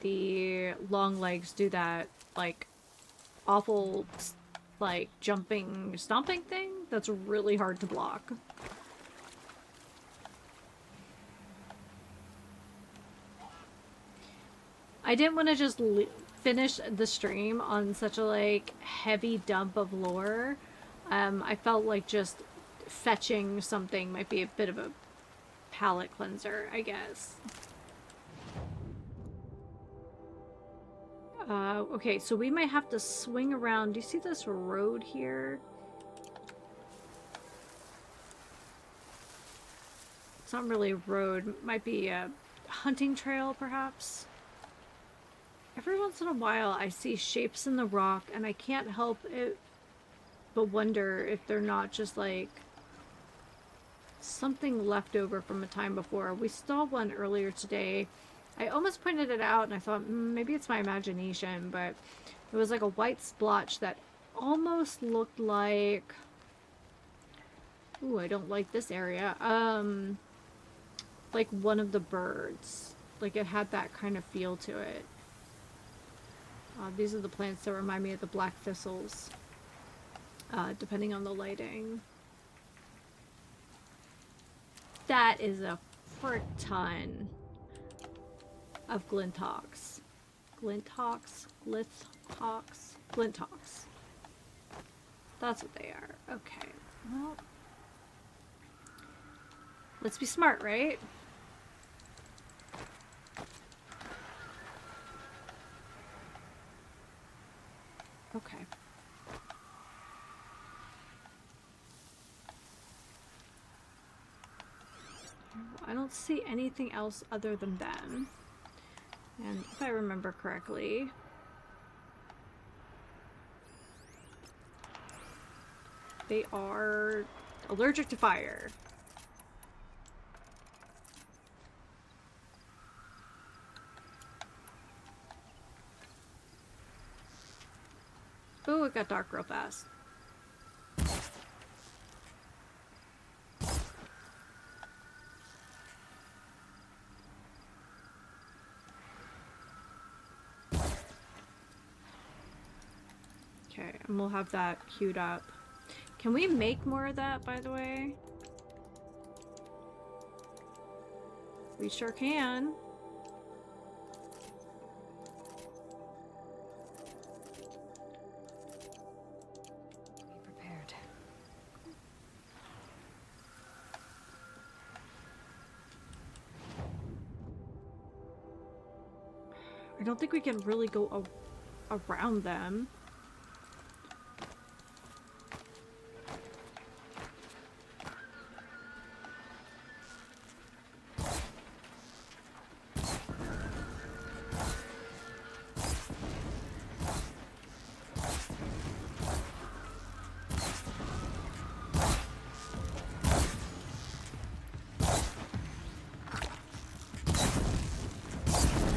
the long legs do that like awful like jumping, stomping thing that's really hard to block. I didn't want to just finish the stream on such a like heavy dump of lore. I felt like just fetching something might be a bit of a palate cleanser, I guess. Okay, so we might have to swing around. Do you see this road here? It's not really a road. It might be a hunting trail, perhaps. Every once in a while, I see shapes in the rock, and I can't help it but wonder if they're not just like something left over from a time before. We saw one earlier today. I almost pointed it out, and I thought, maybe it's my imagination, but it was like a white splotch that almost looked like... Ooh, I don't like this area. Like one of the birds. Like it had that kind of feel to it. These are the plants that remind me of the black thistles, depending on the lighting. That is a frick ton of glintox. Glintox? Glintox? Glintox. That's what they are. Okay. Well, let's be smart, right? Okay. I don't see anything else other than them. And if I remember correctly, they are allergic to fire. Oh, it got dark real fast. Okay, and we'll have that queued up. Can we make more of that, by the way? We sure can. I don't think we can really go around them.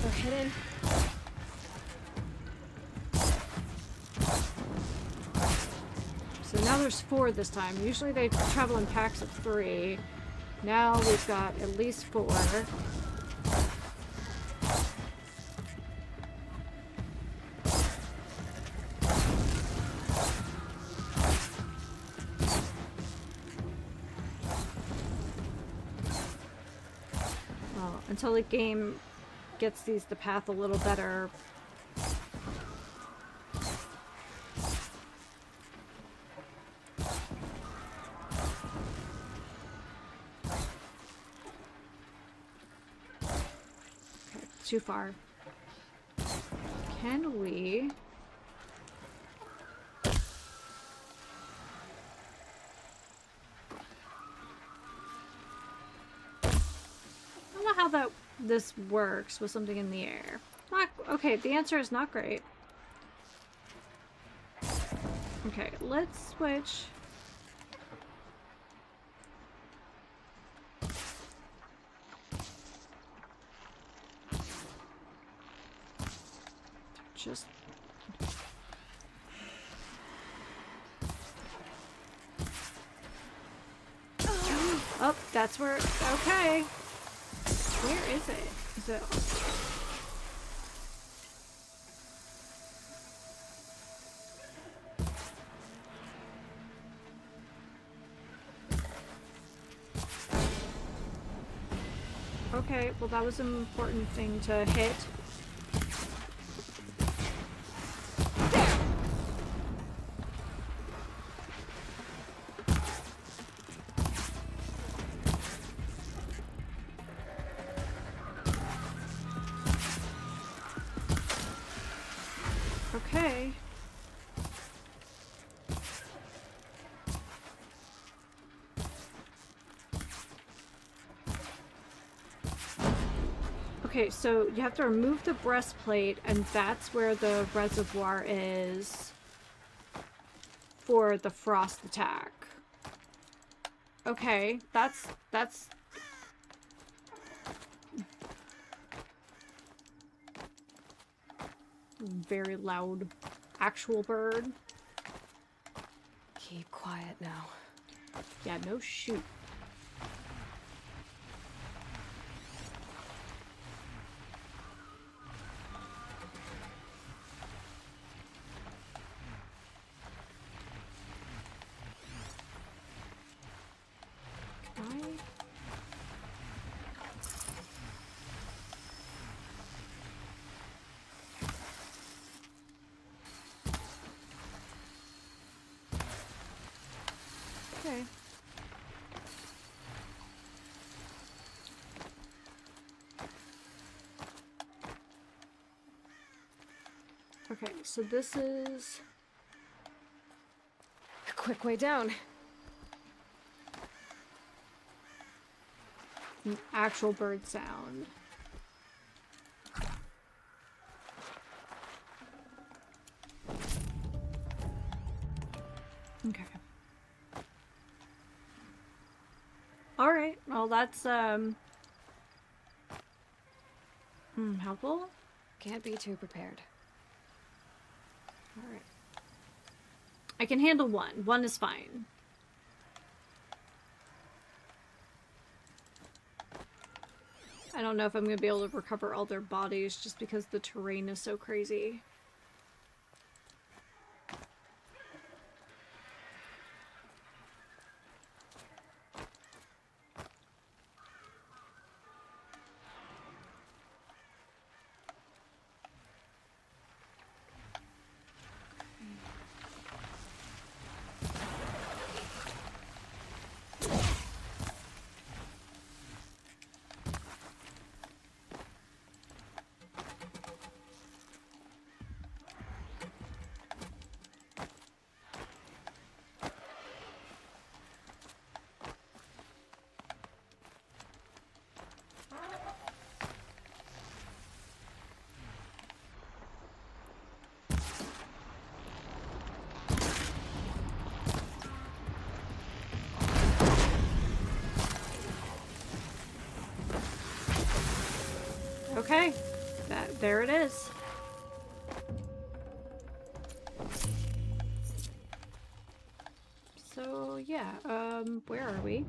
They're hidden. So now there's 4 this time. Usually they travel in packs of 3. Now we've got at least 4. Well, until the game gets these to path a little better. Okay, too far. Can we... I don't know how this works with something in the air. Not okay, the answer is not great. Okay, let's switch. Just oh, that's where. Okay. Where is it? Is it? Okay, well that was an important thing to hit. Okay. Okay, so you have to remove the breastplate, and that's where the reservoir is for the frost attack. Okay, that's very loud actual bird. Keep quiet now. Yeah, no shoot. Okay. Okay, so this is A quick way down. an actual bird sound. Okay. Alright, well that's helpful? Can't be too prepared. Alright. I can handle one. One is fine. I don't know if I'm going to be able to recover all their bodies just because the terrain is so crazy. Okay, there it is. So yeah, where are we?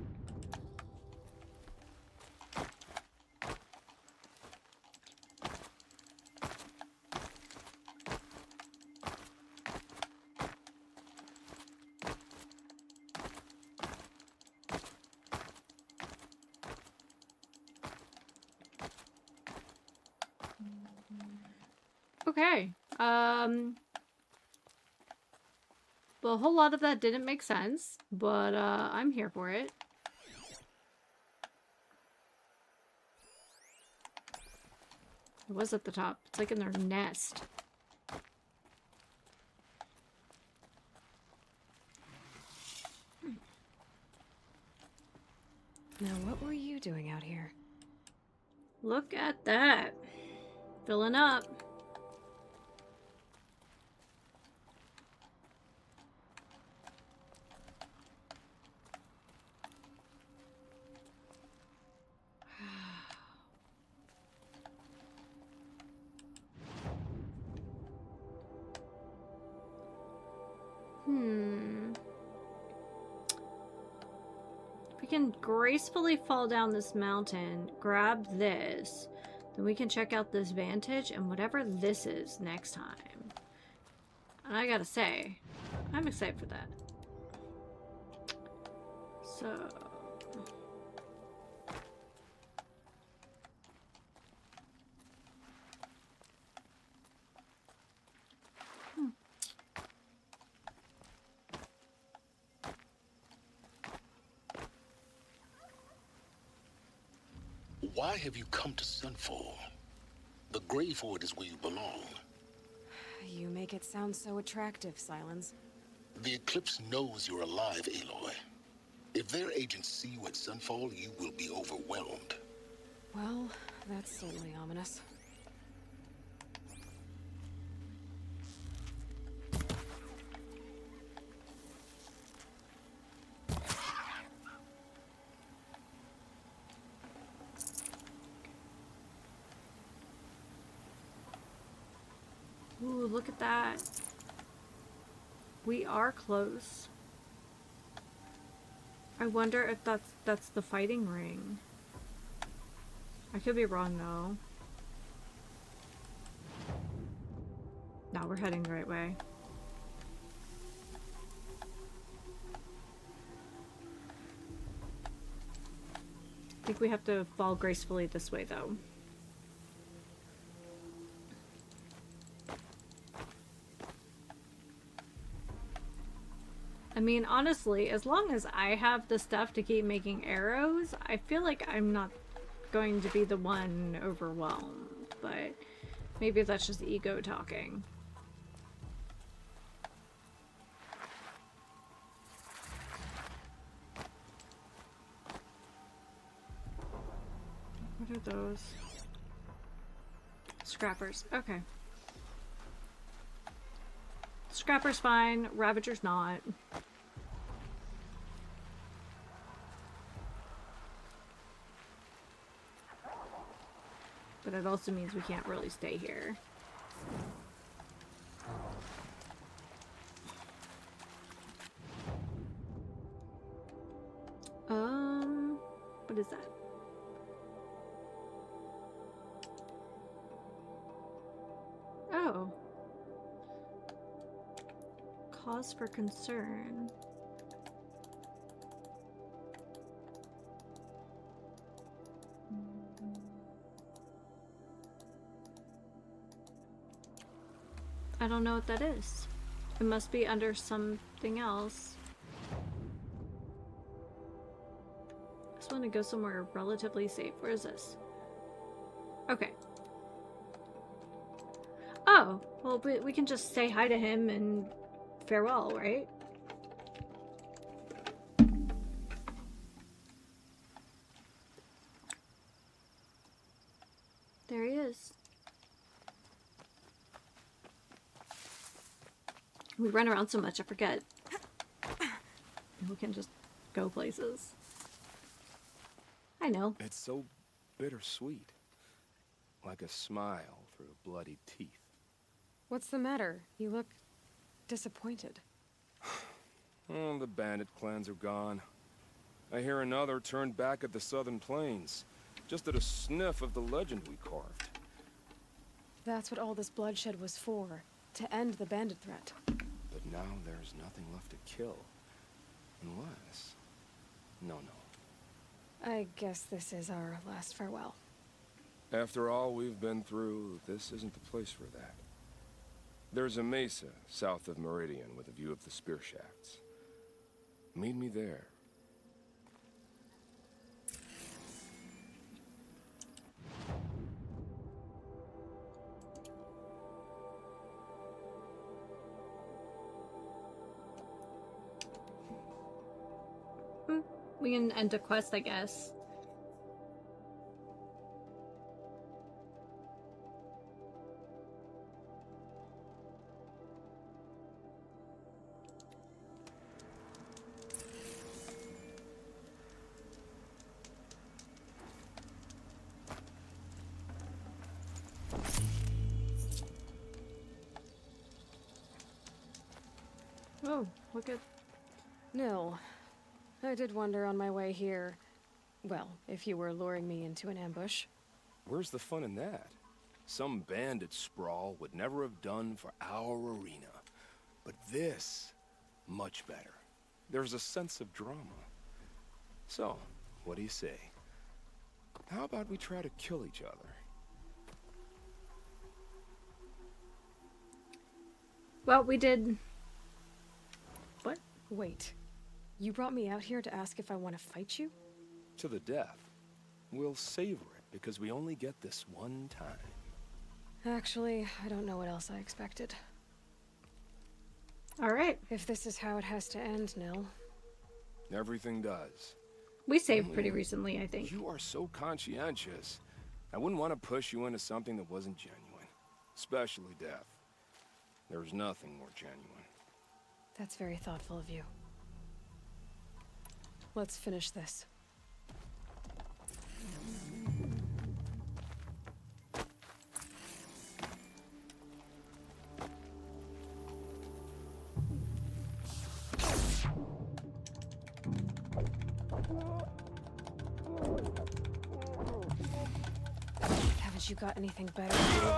Okay. Well, a whole lot of that didn't make sense, but I'm here for it. It was at the top. It's like in their nest. Now, what were you doing out here? Look at that. Filling up. We can gracefully fall down this mountain, grab this, then we can check out this vantage and whatever this is next time. And I gotta say, I'm excited for that. So... Why have you come to Sunfall? The Gravehoard is where you belong. You make it sound so attractive, Silence. The Eclipse knows you're alive, Aloy. If their agents see you at Sunfall, you will be overwhelmed. Well, that's certainly ominous. Ooh, look at that. We are close. I wonder if that's the fighting ring. I could be wrong though. No, we're heading the right way. I think we have to fall gracefully this way though. I mean, honestly, as long as I have the stuff to keep making arrows, I feel like I'm not going to be the one overwhelmed, but maybe that's just ego talking. What are those? Scrappers. Okay. Scrapper's fine. Ravager's not. But it also means we can't really stay here. What is that? Oh. Cause for concern. I don't know what that is. It must be under something else. I just want to go somewhere relatively safe. Where is this? Okay. Oh, well, we can just say hi to him and farewell, right? There he is. We run around so much, I forget. We can just go places. I know. It's so bittersweet. Like a smile through bloody teeth. What's the matter? You look disappointed. Oh, the bandit clans are gone. I hear another turned back at the southern plains, just at a sniff of the legend we carved. That's what all this bloodshed was for, to end the bandit threat. But now there's nothing left to kill. Unless... No. I guess this is our last farewell. After all we've been through, this isn't the place for that. There's a mesa south of Meridian with a view of the spear shafts. Meet me there. We can end a quest, I guess. Oh, look at... Nil. I did wonder on my way here. Well, if you were luring me into an ambush. Where's the fun in that? Some bandit sprawl would never have done for our arena. But this, much better. There's a sense of drama. So, what do you say? How about we try to kill each other? Well, we did... What? Wait. You brought me out here to ask if I want to fight you? To the death. We'll savor it, because we only get this one time. Actually, I don't know what else I expected. Alright. If this is how it has to end, Nil. Everything does. We saved pretty recently, I think. You are so conscientious. I wouldn't want to push you into something that wasn't genuine. Especially death. There's nothing more genuine. That's very thoughtful of you. Let's finish this. Haven't you got anything better to do?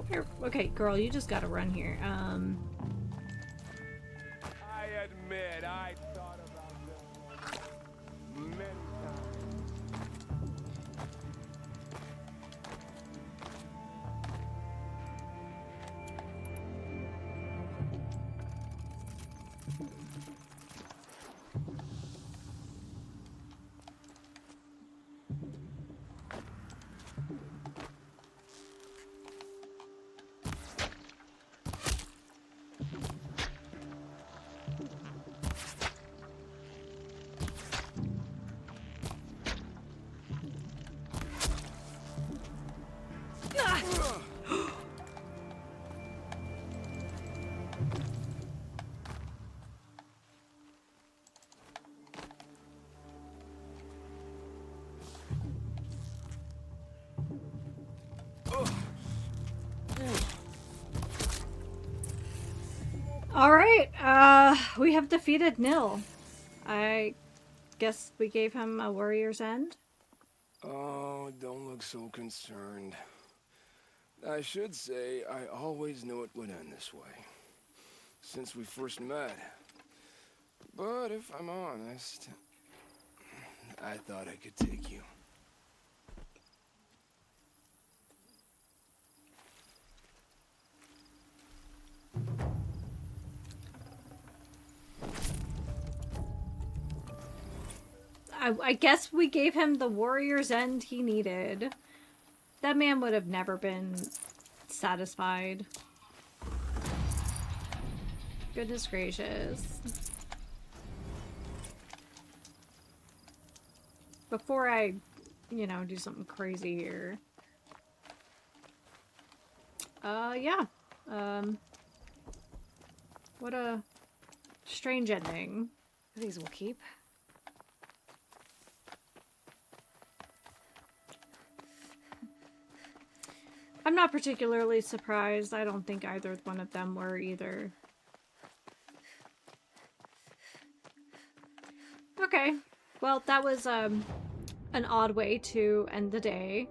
Here, okay, girl, you just gotta run here. I admit, I thought about this many times. Alright, we have defeated Nil. I guess we gave him a warrior's end. Oh, don't look so concerned. I should say, I always knew it would end this way. Since we first met. But if I'm honest, I thought I could take you. I guess we gave him the warrior's end he needed. That man would have never been satisfied. Goodness gracious. Before I, you know, do something crazy here. Yeah. What a strange ending. These will keep. I'm not particularly surprised. I don't think either one of them were either. Okay. Well, that was an odd way to end the day.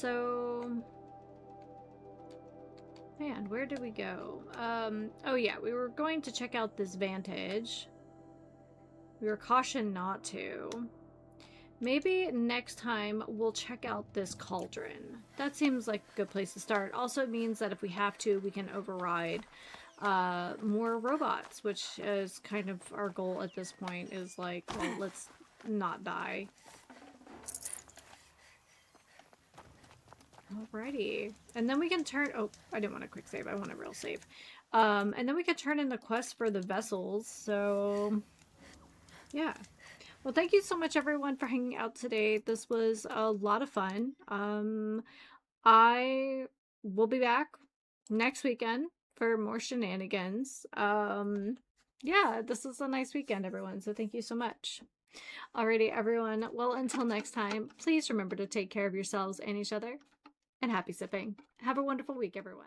so... Man, where did we go? Oh yeah, we were going to check out this Vantage. We were cautioned not to. Maybe next time we'll check out this Cauldron. That seems like a good place to start. Also, it means that if we have to, we can override more robots, which is kind of our goal at this point, is like, well, let's not die. Alrighty. And then we can turn... Oh, I didn't want a quick save. I want a real save. And then we can turn in the quest for the vessels. So, yeah. Well, thank you so much, everyone, for hanging out today. This was a lot of fun. I will be back next weekend for more shenanigans. Yeah, this was a nice weekend, everyone. So thank you so much. Alrighty, everyone. Well, until next time, please remember to take care of yourselves and each other. And happy sipping. Have a wonderful week, everyone.